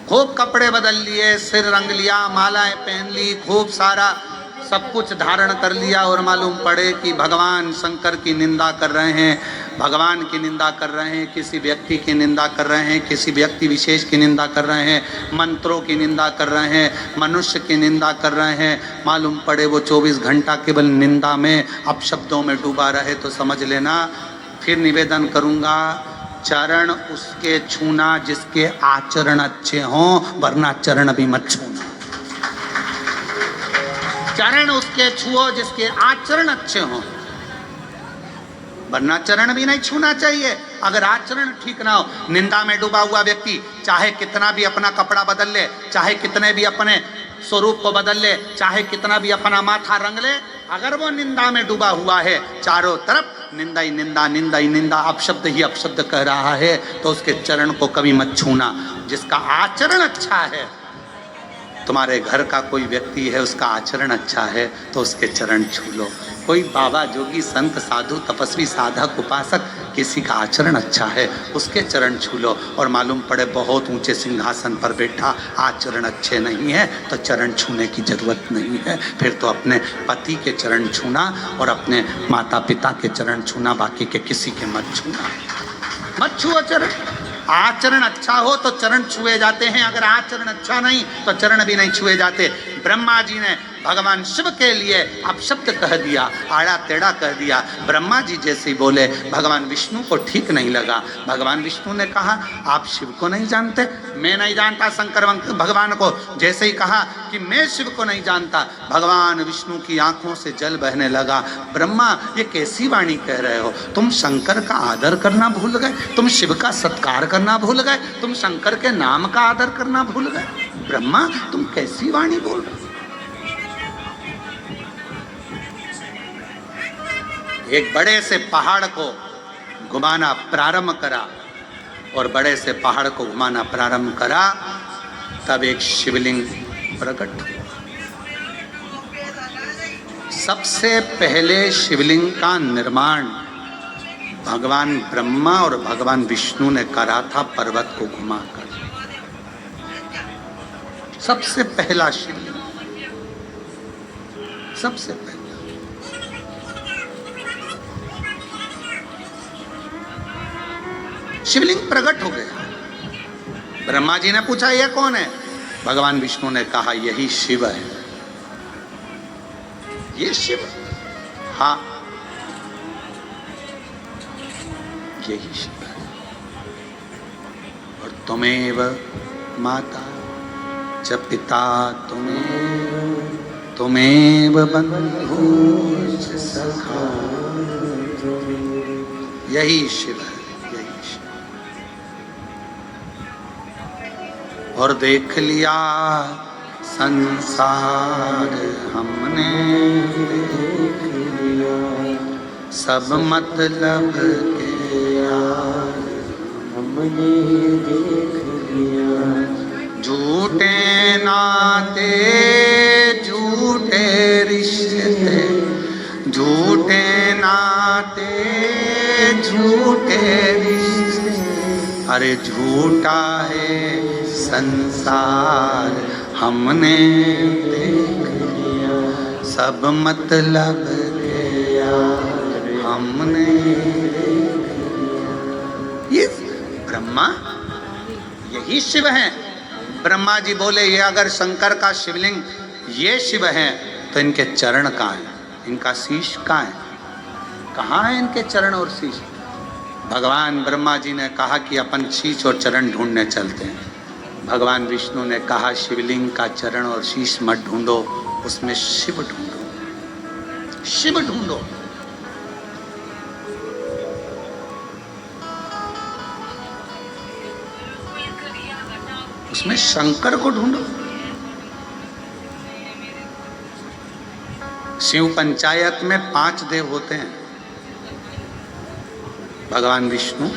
खूब कपड़े बदल लिए, सिर रंग लिया, मालाएं पहन ली, खूब सारा सब कुछ धारण कर लिया, और मालूम पड़े कि भगवान शंकर की निंदा कर रहे हैं, भगवान की निंदा कर रहे हैं, किसी व्यक्ति की निंदा कर रहे हैं, किसी व्यक्ति विशेष की निंदा कर रहे हैं, मंत्रों की निंदा कर रहे हैं, मनुष्य की निंदा कर रहे हैं, मालूम पड़े वो 24 घंटा केवल निंदा में, अपशब्दों में डूबा रहे तो समझ लेना। फिर निवेदन करूंगा, चरण उसके छूना जिसके आचरण अच्छे हों, वरना चरण भी मत छूना। चरण उसके छुओ जिसके आचरण अच्छे हों, वरना चरण भी नहीं छूना चाहिए। अगर आचरण ठीक ना हो, निंदा में डूबा हुआ व्यक्ति चाहे कितना भी अपना कपड़ा बदल ले, चाहे कितने भी अपने स्वरूप को बदल ले, चाहे कितना भी अपना माथा रंग ले, अगर वो निंदा में डूबा हुआ है, चारों तरफ निंदा ही निंदा, निंदा ही निंदा, अपशब्द ही अपशब्द कह रहा है, तो उसके चरण को कभी मत छूना। जिसका आचरण अच्छा है, तुम्हारे घर का कोई व्यक्ति है, उसका आचरण अच्छा है तो उसके चरण छू लो। कोई बाबा जोगी संत साधु तपस्वी साधक उपासक, किसी का आचरण अच्छा है, उसके चरण छू लो। और मालूम पड़े बहुत ऊंचे सिंहासन पर बैठा, आचरण अच्छे नहीं है, तो चरण छूने की जरूरत नहीं है। फिर तो अपने पति के चरण छूना और अपने माता पिता के चरण छूना, बाकी के किसी के मत छूना। मत छुओ चरण। आचरण अच्छा हो तो चरण छुए जाते हैं, अगर आचरण अच्छा नहीं तो चरण भी नहीं छुए जाते। ब्रह्मा जी ने भगवान शिव के लिए अपशब्द कह दिया, आड़ा टेढ़ा कह दिया। ब्रह्मा जी जैसे ही बोले, भगवान विष्णु को ठीक नहीं लगा। भगवान विष्णु ने कहा, आप शिव को नहीं जानते? मैं नहीं जानता शंकर भगवान को। जैसे ही कहा कि मैं शिव को नहीं जानता, भगवान विष्णु की आंखों से जल बहने लगा। ब्रह्मा, ये कैसी वाणी कह रहे हो? तुम शंकर का आदर करना भूल गए, तुम शिव का सत्कार करना भूल गए, तुम शंकर के नाम का आदर करना भूल गए। ब्रह्मा, तुम कैसी वाणी बोल रहे हो? एक बड़े से पहाड़ को घुमाना प्रारंभ करा, और बड़े से पहाड़ को घुमाना प्रारंभ करा, तब एक शिवलिंग प्रकट हुआ। सबसे पहले शिवलिंग का निर्माण भगवान ब्रह्मा और भगवान विष्णु ने करा था, पर्वत को घुमाकर। सबसे पहला शिवलिंग, सबसे पहला। शिवलिंग प्रकट हो गया। ब्रह्मा जी ने पूछा, यह कौन है? भगवान विष्णु ने कहा, यही शिव है। ये शिव? हाँ, यही शिव है। और तुमेव माता च पिता तुमेव बंधु च सखा, यही शिव है। और देख लिया संसार हमने, देख लिया सब मतलब के यार हमने देख लिया। झूठे नाते झूठे रिश्ते, झूठे नाते झूठे रिश्ते, अरे झूठा है संसार हमने देख लिया, सब मतलब के यार हमने देख लिया। ये ब्रह्मा, यही शिव हैं। ब्रह्मा जी बोले, ये अगर शंकर का शिवलिंग ये शिव हैं, तो इनके चरण कहाँ हैं? इनका शीश कहाँ है? कहाँ है इनके चरण और शीश? भगवान ब्रह्मा जी ने कहा कि अपन शीश और चरण ढूंढने चलते हैं। भगवान विष्णु ने कहा, शिवलिंग का चरण और शीश मत ढूंढो, उसमें शिव ढूंढो, शिव ढूंढो। उसमें शंकर को ढूंढो। शिव पंचायत में 5 देव होते हैं, भगवान विष्णु,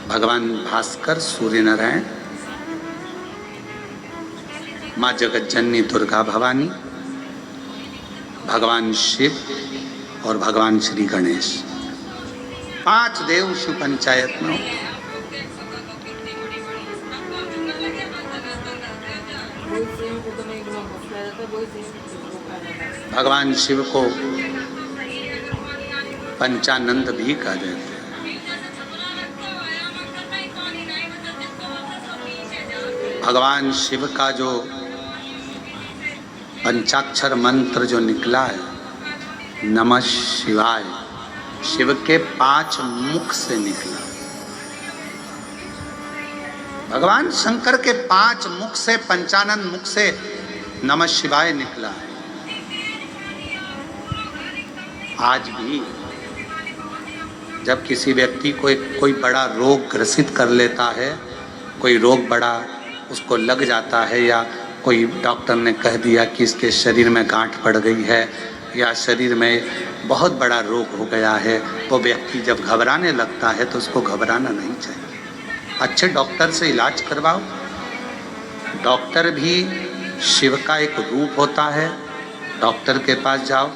भगवान भास्कर, सूर्य नारायण, माँ जगत जननी दुर्गा भवानी, भगवान शिव और भगवान श्री गणेश। 5 देव शिव पंचायत में होते हैं। भगवान शिव को पंचानंद भी कह देते हैं। भगवान शिव का जो पंचाक्षर मंत्र जो निकला है, नमः शिवाय, शिव के 5 मुख से निकला। भगवान शंकर के 5 मुख से, पंचानन मुख से नमः शिवाय निकला है। आज भी जब किसी व्यक्ति को कोई बड़ा रोग ग्रसित कर लेता है, कोई रोग बड़ा उसको लग जाता है, या कोई डॉक्टर ने कह दिया कि इसके शरीर में गांठ पड़ गई है या शरीर में बहुत बड़ा रोग हो गया है, वो व्यक्ति जब घबराने लगता है तो उसको घबराना नहीं चाहिए। अच्छे डॉक्टर से इलाज करवाओ। डॉक्टर भी शिव का एक रूप होता है। डॉक्टर के पास जाओ,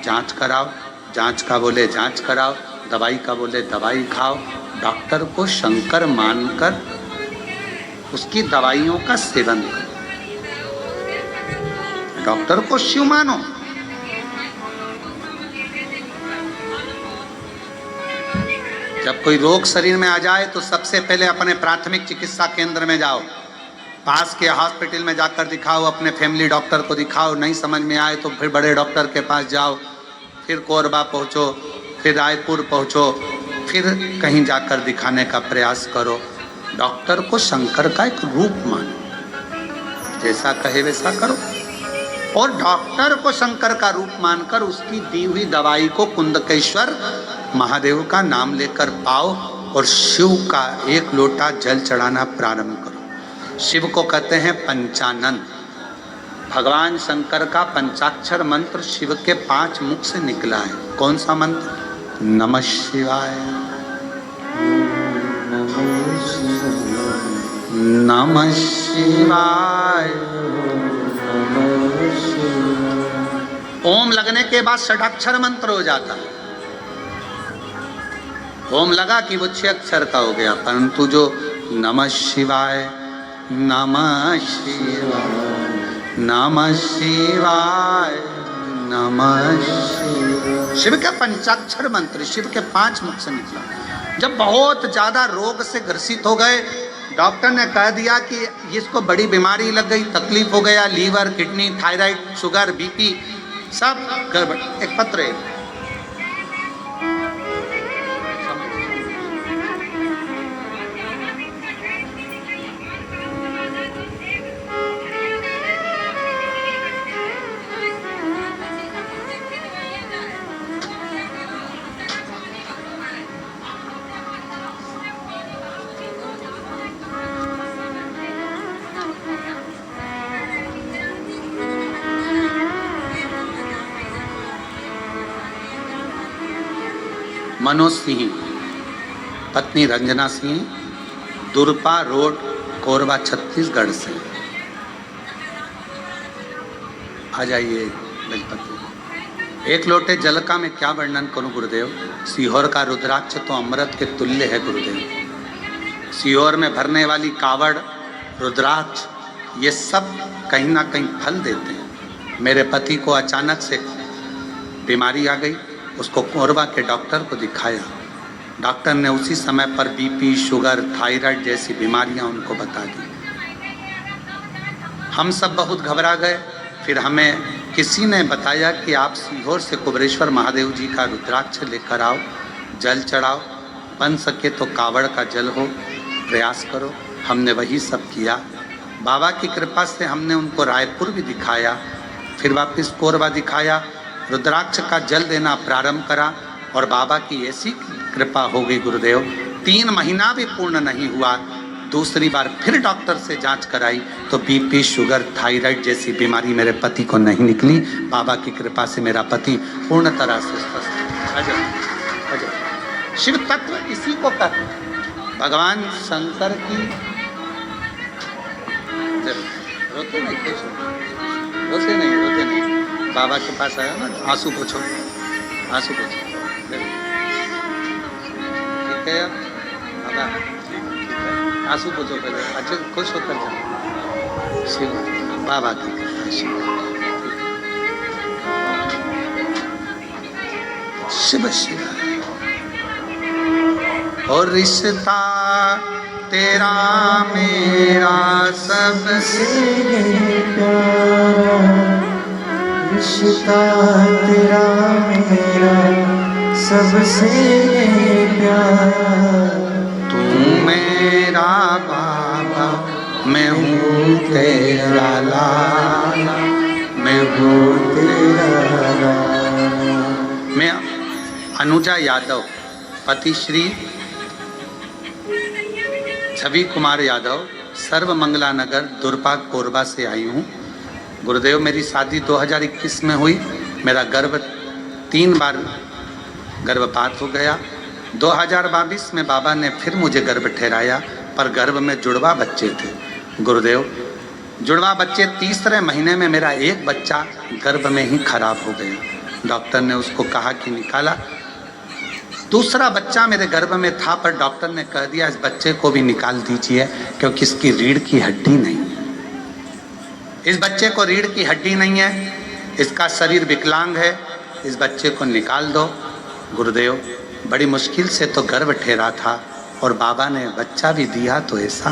जांच कराओ, जांच का बोले जांच कराओ, दवाई का बोले दवाई खाओ। डॉक्टर को शंकर मानकर उसकी दवाइयों का सेवन करो। डॉक्टर को शिव मानो। जब कोई रोग शरीर में आ जाए तो सबसे पहले अपने प्राथमिक चिकित्सा केंद्र में जाओ, पास के हॉस्पिटल में जाकर दिखाओ, अपने फैमिली डॉक्टर को दिखाओ। नहीं समझ में आए तो फिर बड़े डॉक्टर के पास जाओ, फिर कोरबा पहुँचो, फिर रायपुर पहुँचो, फिर कहीं जाकर दिखाने का प्रयास करो। डॉक्टर को शंकर का एक रूप मानो, जैसा कहे वैसा करो। और डॉक्टर को शंकर का रूप मानकर उसकी दी हुई दवाई को कुंदकेश्वर महादेव का नाम लेकर पाओ और शिव का 1 लोटा जल चढ़ाना प्रारंभ करो। शिव को कहते हैं पंचानन। भगवान शंकर का पंचाक्षर मंत्र शिव के 5 मुख से निकला है। कौन सा मंत्र? नमः शिवाय, नमः शिवाय। ओम लगने के बाद षडाक्षर मंत्र हो जाता है। ओम लगा कि वो 6 अक्षर का हो गया, परंतु जो नमः शिवाय, नमः शिवाय, नमः शिवाय, नमः शिवाय, शिव का पंचाक्षर मंत्र शिव के 5 मुख से निकला। जब बहुत ज्यादा रोग से ग्रसित हो गए, डॉक्टर ने कह दिया कि इसको बड़ी बीमारी लग गई, तकलीफ हो गया, liver, kidney, thyroid, sugar, BP सब गड़बड़। एक पत्र है, मनोज सिंह, पत्नी रंजना सिंह, दुरपा रोड, कोरबा, छत्तीसगढ़ से। आ जाइए गजपति। 1 लोटे जल का मैं क्या वर्णन करूं गुरुदेव। सीहोर का रुद्राक्ष तो अमृत के तुल्य है गुरुदेव। सीहोर में भरने वाली कावड़, रुद्राक्ष, ये सब कहीं ना कहीं फल देते हैं। मेरे पति को अचानक से बीमारी आ गई, उसको कोरबा के डॉक्टर को दिखाया। डॉक्टर ने उसी समय पर बीपी, शुगर, थायराइड जैसी बीमारियां उनको बता दी। हम सब बहुत घबरा गए। फिर हमें किसी ने बताया कि आप सीहोर से कुबरेश्वर महादेव जी का रुद्राक्ष लेकर आओ, जल चढ़ाओ, बन सके तो कावड़ का जल हो, प्रयास करो। हमने वही सब किया। बाबा की कृपा से हमने उनको रायपुर भी दिखाया, फिर वापस कोरबा दिखाया, रुद्राक्ष का जल देना प्रारंभ करा और बाबा की ऐसी कृपा हो गई गुरुदेव, 3 महीना भी पूर्ण नहीं हुआ, दूसरी बार फिर डॉक्टर से जांच कराई तो बीपी, शुगर, थायराइड जैसी बीमारी मेरे पति को नहीं निकली। बाबा की कृपा से मेरा पति पूर्ण तरह से स्वस्थ। अजय अजय शिव तत्व इसी को कहते हैं। भगवान शंकर की रोते नहीं बाबा के पास आया ना, आंसू पोछो, आंसू पोछो। ठीक है बाबा, आंसू पोछो पहले, अच्छे खुश होकर जाओ। शिव बाबा की कृपा, शिव शिव। और रिश्ता तेरा मेरा सबसे प्यारा रिश्ता तेरा मेरा सबसे प्यारा। तू मेरा बाबा मैं हूँ तेरा लाला, मैं हूँ तेरा लाला। मैं अनुजा यादव पति श्री छवि कुमार यादव सर्व मंगला नगर दुर्पा कोरबा से आई हूँ। गुरुदेव मेरी शादी 2021 में हुई। मेरा गर्भ 3 बार गर्भपात हो गया। 2022 में बाबा ने फिर मुझे गर्भ ठहराया, पर गर्भ में जुड़वा बच्चे थे। गुरुदेव जुड़वा बच्चे, तीसरे महीने में मेरा एक बच्चा गर्भ में ही खराब हो गया। डॉक्टर ने उसको कहा कि निकाला। दूसरा बच्चा मेरे गर्भ में था, पर डॉक्टर ने कह दिया इस बच्चे को भी निकाल दीजिए, क्योंकि इसकी रीढ़ की हड्डी नहीं है। इस बच्चे को रीढ़ की हड्डी नहीं है, इसका शरीर विकलांग है, इस बच्चे को निकाल दो। गुरुदेव बड़ी मुश्किल से तो गर्भ ठहरा था, और बाबा ने बच्चा भी दिया तो ऐसा।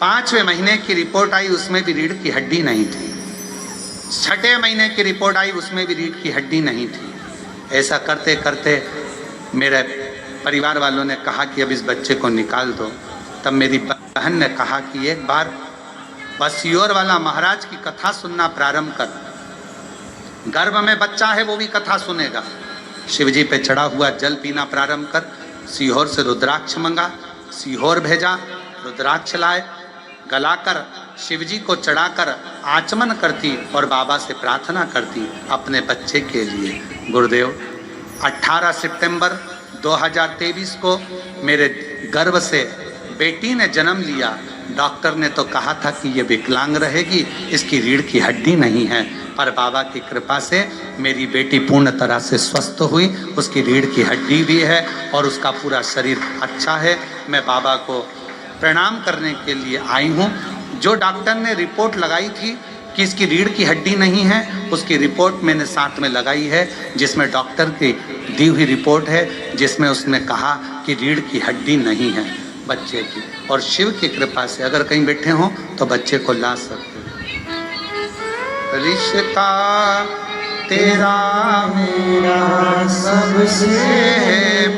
5वें महीने की रिपोर्ट आई, उसमें भी रीढ़ की हड्डी नहीं थी। 6ठे महीने की रिपोर्ट आई, उसमें भी रीढ़ की हड्डी नहीं थी। ऐसा करते करते मेरे परिवार वालों ने कहा कि अब इस बच्चे को निकाल दो। तब मेरी बहन ने कहा कि एक बार बसियोर वाला महाराज की कथा सुनना प्रारंभ कर, गर्भ में बच्चा है वो भी कथा सुनेगा। शिवजी पे चढ़ा हुआ जल पीना प्रारंभ कर। सीहोर से रुद्राक्ष मंगा, सीहोर भेजा, रुद्राक्ष लाए, गलाकर शिवजी को चढ़ाकर आचमन करती और बाबा से प्रार्थना करती अपने बच्चे के लिए। गुरुदेव 18 सितंबर 2023 को मेरे गर्भ से बेटी ने जन्म लिया। डॉक्टर ने तो कहा था कि ये विकलांग रहेगी, इसकी रीढ़ की हड्डी नहीं है, पर बाबा की कृपा से मेरी बेटी पूर्ण तरह से स्वस्थ हुई। उसकी रीढ़ की हड्डी भी है और उसका पूरा शरीर अच्छा है। मैं बाबा को प्रणाम करने के लिए आई हूँ। जो डॉक्टर ने रिपोर्ट लगाई थी कि इसकी रीढ़ की हड्डी नहीं है, उसकी रिपोर्ट मैंने साथ में लगाई है, जिसमें डॉक्टर की दी हुई रिपोर्ट है, जिसमें उसने कहा कि रीढ़ की हड्डी नहीं है बच्चे की। और शिव की कृपा से अगर कहीं बैठे हों तो बच्चे को ला सकते हैं। रिश्ता तेरा मेरा सबसे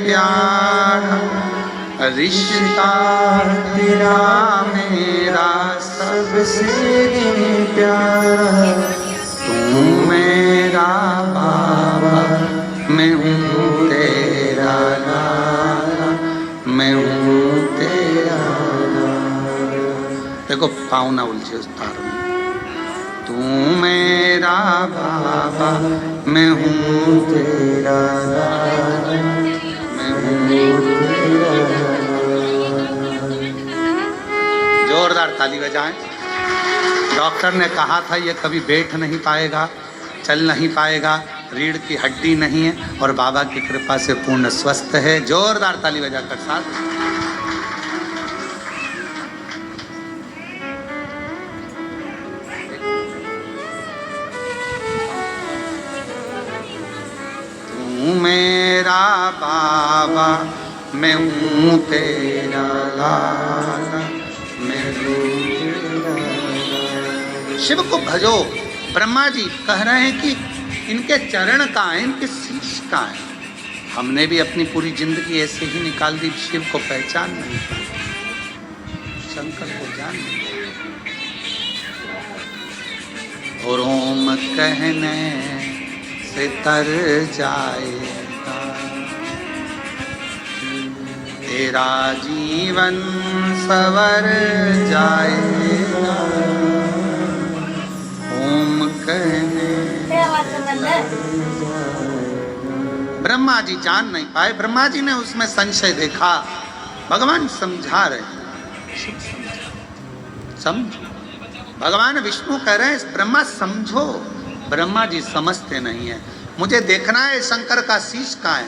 प्यारा, रिश्ता तेरा मेरा सबसे प्यारा। तू मेरा बाबा मैं हूँ तेरा लाला, मैं हूँ तेरा लाला। देखो पाँव ना उलझे उस तार में। तू मेरा बाबा मैं हूँ तेरा लाला, मैं हूँ तेरा लाला। जोरदार ताली बजाएं। डॉक्टर ने कहा था ये कभी बैठ नहीं पाएगा, चल नहीं पाएगा, रीढ़ की हड्डी नहीं है, और बाबा की कृपा से पूर्ण स्वस्थ है। जोरदार ताली बजाकर साथ। तू मेरा बाबा मैं हूँ तेरा लाला, मैं हूँ तेरा लाला। शिव को भजो। ब्रह्मा जी कह रहे हैं कि इनके चरण कहाँ हैं, इनके शीश कहाँ हैं। हमने भी अपनी पूरी जिंदगी ऐसे ही निकाल दी, शिव को पहचान नहीं पाए, शंकर को जान नहीं पाए। और ओम कहने से तर जाएगा तेरा जीवन सवर जाएगा। ओम कहने ब्रह्मा जी जान नहीं पाए। ब्रह्मा जी ने उसमें संशय देखा। भगवान समझा रहे, समझो। भगवान विष्णु कह रहे हैं ब्रह्मा समझो। ब्रह्मा जी समझते नहीं है। मुझे देखना है शंकर का शीश कहाँ है।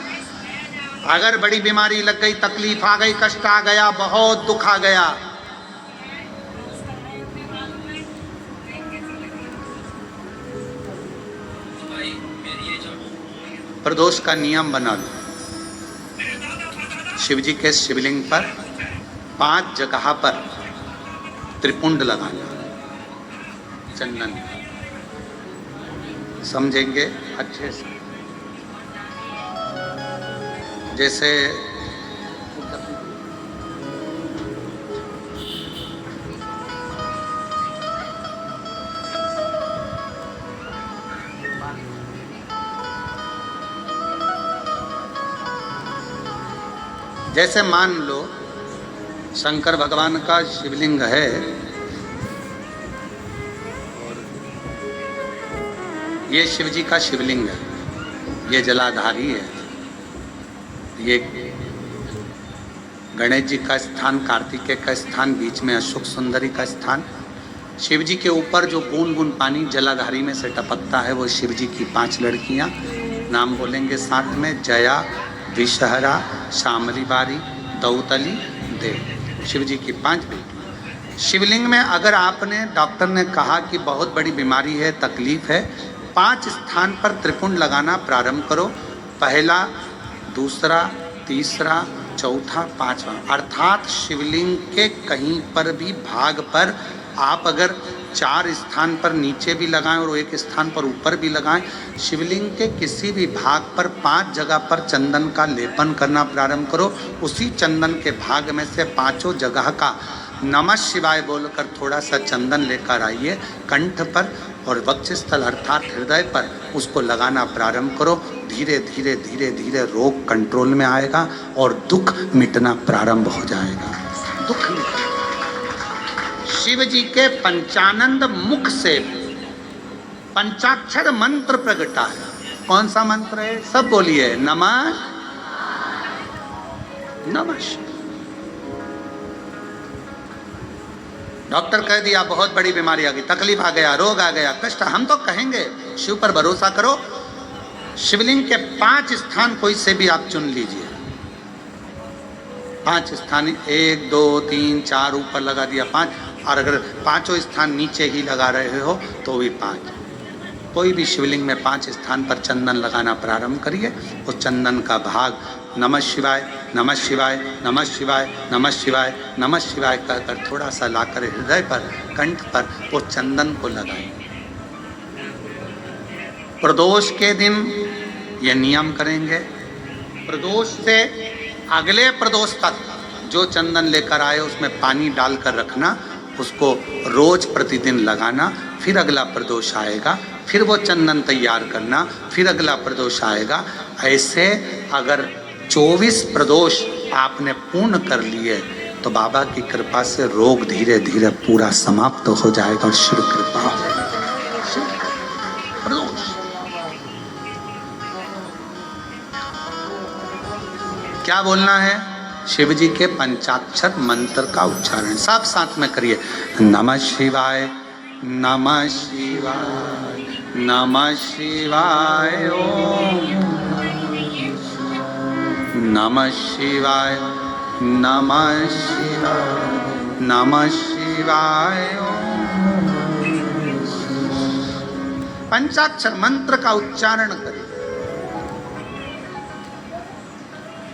अगर बड़ी बीमारी लग गई, तकलीफ आ गई, कष्ट आ गया, बहुत दुख आ गया, प्रदोष का नियम बना लो। शिव जी के शिवलिंग पर 5 जगह पर त्रिपुंड लगाना चंदन, समझेंगे अच्छे से। जैसे जैसे मान लो शंकर भगवान का शिवलिंग है और ये शिव जी का शिवलिंग है, ये जलाधारी है, ये गणेश जी का स्थान, कार्तिकेय का स्थान, बीच में अशोक सुंदरी का स्थान। शिव जी के ऊपर जो बूंद बूंद पानी जलाधारी में से टपकता है वो शिव जी की 5 लड़कियां, नाम बोलेंगे साथ में, जया, विषहरा, शामली बारी, दौतली, देव। शिव जी की 5 बेटी। शिवलिंग में अगर आपने, डॉक्टर ने कहा कि बहुत बड़ी बीमारी है, तकलीफ है, 5 स्थान पर त्रिपुंड लगाना प्रारंभ करो। पहला, दूसरा, तीसरा, चौथा, पांचवा, अर्थात शिवलिंग के कहीं पर भी भाग पर आप अगर 4 स्थान पर नीचे भी लगाएं और 1 स्थान पर ऊपर भी लगाएं, शिवलिंग के किसी भी भाग पर 5 जगह पर चंदन का लेपन करना प्रारंभ करो। उसी चंदन के भाग में से 5 जगह का नमः शिवाय बोलकर थोड़ा सा चंदन लेकर आइए कंठ पर और वक्षस्थल अर्थात हृदय पर उसको लगाना प्रारंभ करो। धीरे धीरे धीरे धीरे रोग कंट्रोल में आएगा और दुख मिटना प्रारंभ हो जाएगा। दुख मिटेगा। शिव जी के पंचानंद मुख से पंचाक्षर मंत्र प्रगटा है। कौन सा मंत्र है? सब बोलिए, नमः नमः शिवाय। डॉक्टर कह दिया बहुत बड़ी बीमारी आ गई, तकलीफ आ गया, रोग आ गया, कष्ट, हम तो कहेंगे शिव पर भरोसा करो। शिवलिंग के 5 स्थान कोई से भी आप चुन लीजिए। 5 स्थान, 1 2 3 4 ऊपर लगा दिया 5, और अगर 5 स्थान नीचे ही लगा रहे हो तो भी 5। कोई भी शिवलिंग में 5 स्थान पर चंदन लगाना प्रारंभ करिए। उस चंदन का भाग नमः शिवाय, नमः शिवाय, नमः शिवाय, नमः शिवाय, नमः शिवाय कहकर थोड़ा सा लाकर हृदय पर, कंठ पर वो चंदन को लगाएं। प्रदोष के दिन ये नियम करेंगे। प्रदोष से अगले प्रदोष तक जो चंदन लेकर आए उसमें पानी डालकर रखना, उसको रोज प्रतिदिन लगाना। फिर अगला प्रदोष आएगा, फिर वो चंदन तैयार करना, फिर अगला प्रदोष आएगा। ऐसे अगर 24 प्रदोष आपने पूर्ण कर लिए तो बाबा की कृपा से रोग धीरे धीरे पूरा समाप्त हो जाएगा और शिव कृपा हो जाएगी। प्रदोष क्या बोलना है? शिव जी के पंचाक्षर मंत्र का उच्चारण सब साथ में करिए। नमः शिवाय, नमः शिवाय, नमः शिवाय ओम, नमः शिवाय, नमः शिवाय, नमः शिवाय ओम। पंचाक्षर मंत्र का उच्चारण करिए।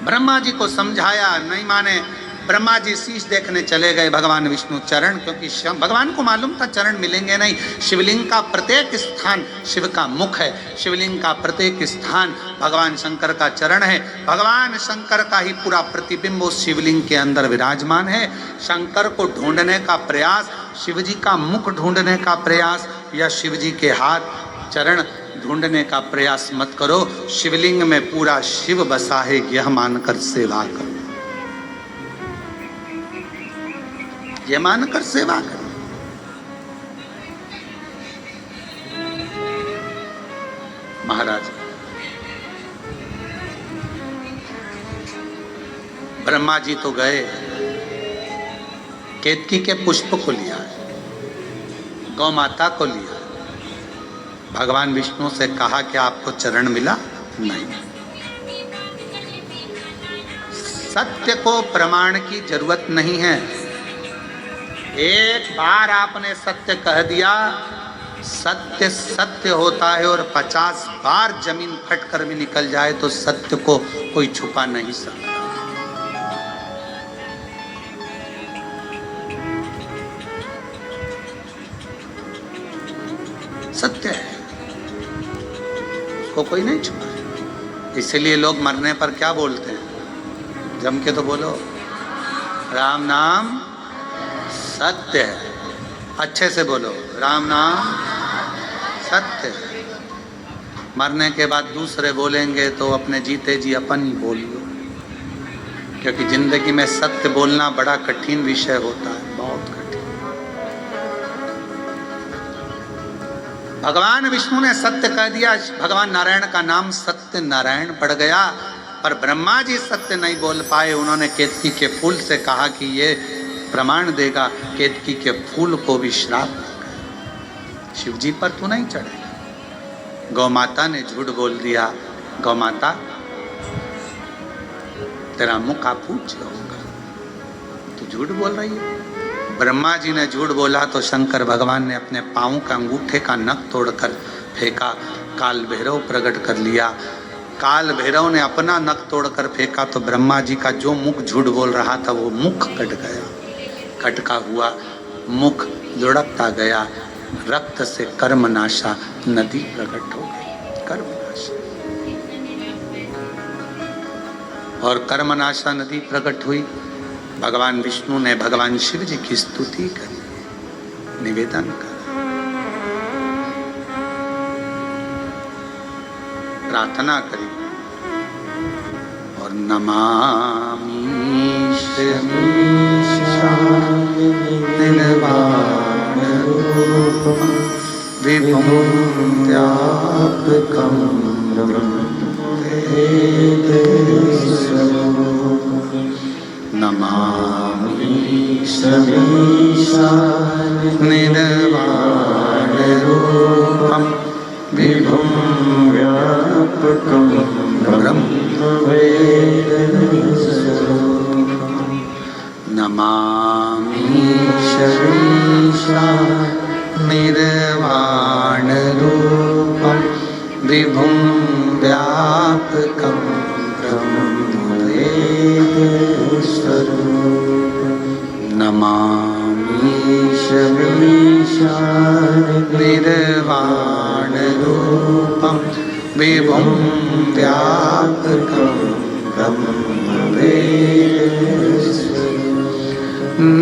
ब्रह्मा जी को समझाया, नहीं माने। ब्रह्मा जी शीश देखने चले गए भगवान विष्णु चरण, क्योंकि भगवान को मालूम था चरण मिलेंगे नहीं। शिवलिंग का प्रत्येक स्थान शिव का मुख है, शिवलिंग का प्रत्येक स्थान भगवान शंकर का चरण है। भगवान शंकर का ही पूरा प्रतिबिंब उस शिवलिंग के अंदर विराजमान है। शंकर को ढूंढने का प्रयास, शिव जी का मुख ढूंढने का प्रयास या शिव जी के हाथ चरण ढूंढने का प्रयास मत करो। शिवलिंग में पूरा शिव बसा है, यह मानकर सेवा करो, यह मानकर सेवा करो। महाराज ब्रह्मा जी तो गए, केतकी के पुष्प को लिया, गौ माता को लिया। भगवान विष्णु से कहा कि आपको चरण मिला? नहीं। सत्य को प्रमाण की जरूरत नहीं है। एक बार आपने सत्य कह दिया, सत्य सत्य होता है, और 50 बार जमीन फट कर भी निकल जाए तो सत्य को कोई छुपा नहीं सकता। सत्य है, उसको कोई नहीं छुपा। इसलिए लोग मरने पर क्या बोलते हैं? जम के तो बोलो, राम नाम सत्य है। अच्छे से बोलो, राम नाम सत्य है। मरने के बाद दूसरे बोलेंगे तो अपने जीते जी अपन ही बोल लो, क्योंकि जिंदगी में सत्य बोलना बड़ा कठिन विषय होता है, बहुत कठिन। भगवान विष्णु ने सत्य कह दिया, भगवान नारायण का नाम सत्य नारायण पड़ गया। पर ब्रह्मा जी सत्य नहीं बोल पाए। उन्होंने केतकी के फूल से कहा कि ये प्रमाण देगा, केतकी के फूल को भी श्राप देगा, शिव जी पर तू नहीं चढ़ेगा। गौ माता ने झूठ बोल दिया, गौ माता तेरा मुख आप पूछ जाऊंगा, तू झूठ बोल रही है। ब्रह्मा जी ने झूठ बोला तो शंकर भगवान ने अपने पांव का अंगूठे का नख तोड़कर फेंका, काल भैरव प्रकट कर लिया। काल भैरव ने अपना नख तोड़कर फेंका तो ब्रह्मा जी का जो मुख झूठ बोल रहा था वो मुख कट गया, कटका हुआ मुख लुढ़कता गया। रक्त से कर्मनाशा नदी प्रकट हो गई, कर्मनाशा। और कर्मनाशा नदी प्रकट हुई। भगवान विष्णु ने भगवान शिव जी की स्तुति करी, निवेदन करा, प्रार्थना करी और नमामि विभुं व्यापकं नमामि निर्वाणरूपं विभुं व्यापकं ब्रह्मवेदस्वरूपं नमामि निर्वाणरूपं विभुं व्यापकं ब्रह्मवेदस्वरूपं नमामि निर्वाणरूपं विभुं व्यापकं ब्रह्मवेदस्वरूपं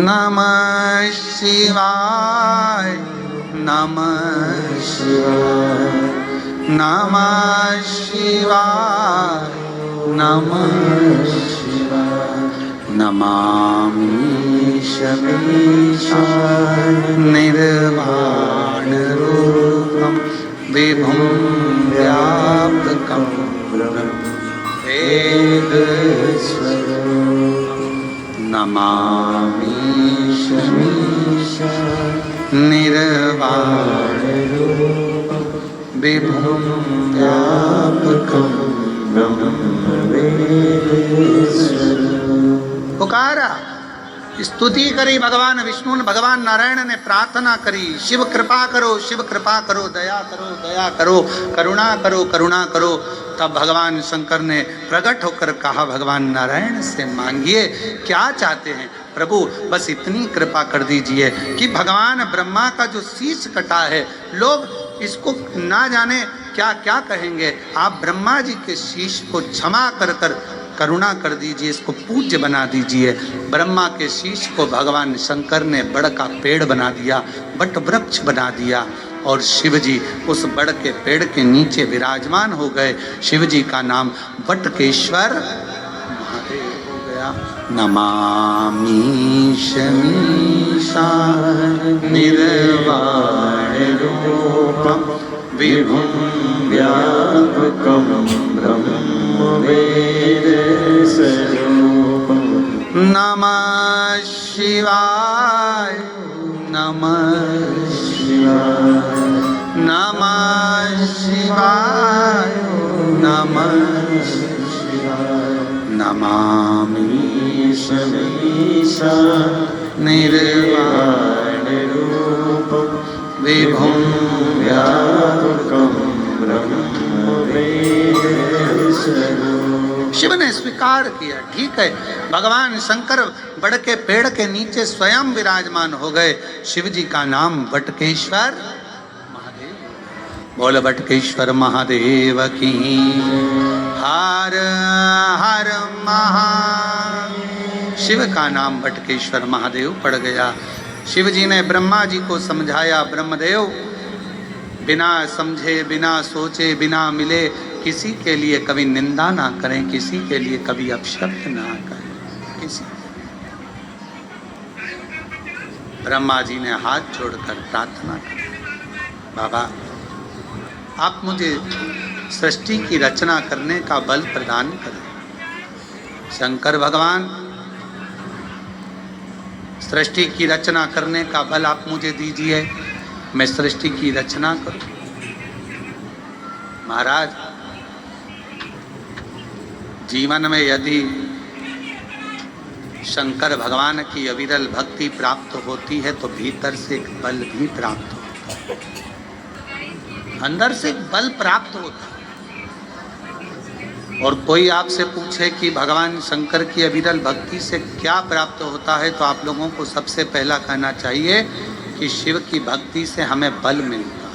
नमः शिवाय नमः शिवाय नमः शिवाय नमः शिवाय नमामि शमीशाय निर्वाणरूपं विभुं व्यापकं ब्रह्मवेदस्वरूपं नमामि शमीशाय निर्वाणरूपं विभुं व्यापकं ब्रह्मवेदस्वरूपं। पुकारा, स्तुति करी भगवान विष्णु ने, भगवान नारायण ने प्रार्थना करी, शिव कृपा करो, शिव कृपा करो, दया करो, दया करो, करुणा करो, करुणा करो। तब भगवान शंकर ने प्रकट होकर कहा, भगवान नारायण से मांगिए, क्या चाहते हैं प्रभु, बस इतनी कृपा कर दीजिए कि भगवान ब्रह्मा का जो शीश कटा है, लोग इसको ना जाने क्या क्या कहेंगे, आप ब्रह्मा जी के शीश को क्षमा कर कर करुणा कर दीजिए, इसको पूज्य बना दीजिए। ब्रह्मा के शीश को भगवान शंकर ने बड़ का पेड़ बना दिया, बट वृक्ष बना दिया, और शिव जी उस बड़ के पेड़ के नीचे विराजमान हो गए। शिव जी का नाम बटकेश्वर महादेव हो गया। नमामि शमीशाय निर्वाणरूपं विभुं व्यापकं ब्रह्मवेदस्वरूपं नमः शिवाय नमः शिवाय नमः शिवाय नमः शिवाय नमामि शमीशाय निर्वाणरूपं विभुं व्यापकं ब्रह्मवेदस्वरूपं। शिव ने स्वीकार किया, ठीक है, भगवान शंकर बड़ के पेड़ के नीचे स्वयं विराजमान हो गए। शिव जी का नाम बटकेश्वर महादेव। बोल बटकेश्वर महादेव की। हर हर महा। शिव का नाम बटकेश्वर महादेव पड़ गया। शिव जी ने ब्रह्मा जी को समझाया, ब्रह्मदेव बिना समझे, बिना सोचे, बिना मिले किसी के लिए कभी निंदा ना करें, किसी के लिए कभी अपशब्द ना करें। किसी ब्रह्मा जी ने हाथ जोड़कर प्रार्थना की, बाबा आप मुझे सृष्टि की रचना करने का बल प्रदान करें। शंकर भगवान सृष्टि की रचना करने का बल आप मुझे दीजिए, मैं सृष्टि की रचना करूं। महाराज जीवन में यदि शंकर भगवान की अविरल भक्ति प्राप्त होती है तो भीतर से एक बल भी प्राप्त होता है, अंदर से एक बल प्राप्त होता है। और कोई आपसे पूछे कि भगवान शंकर की अविरल भक्ति से क्या प्राप्त होता है, तो आप लोगों को सबसे पहला कहना चाहिए कि शिव की भक्ति से हमें बल मिलता है।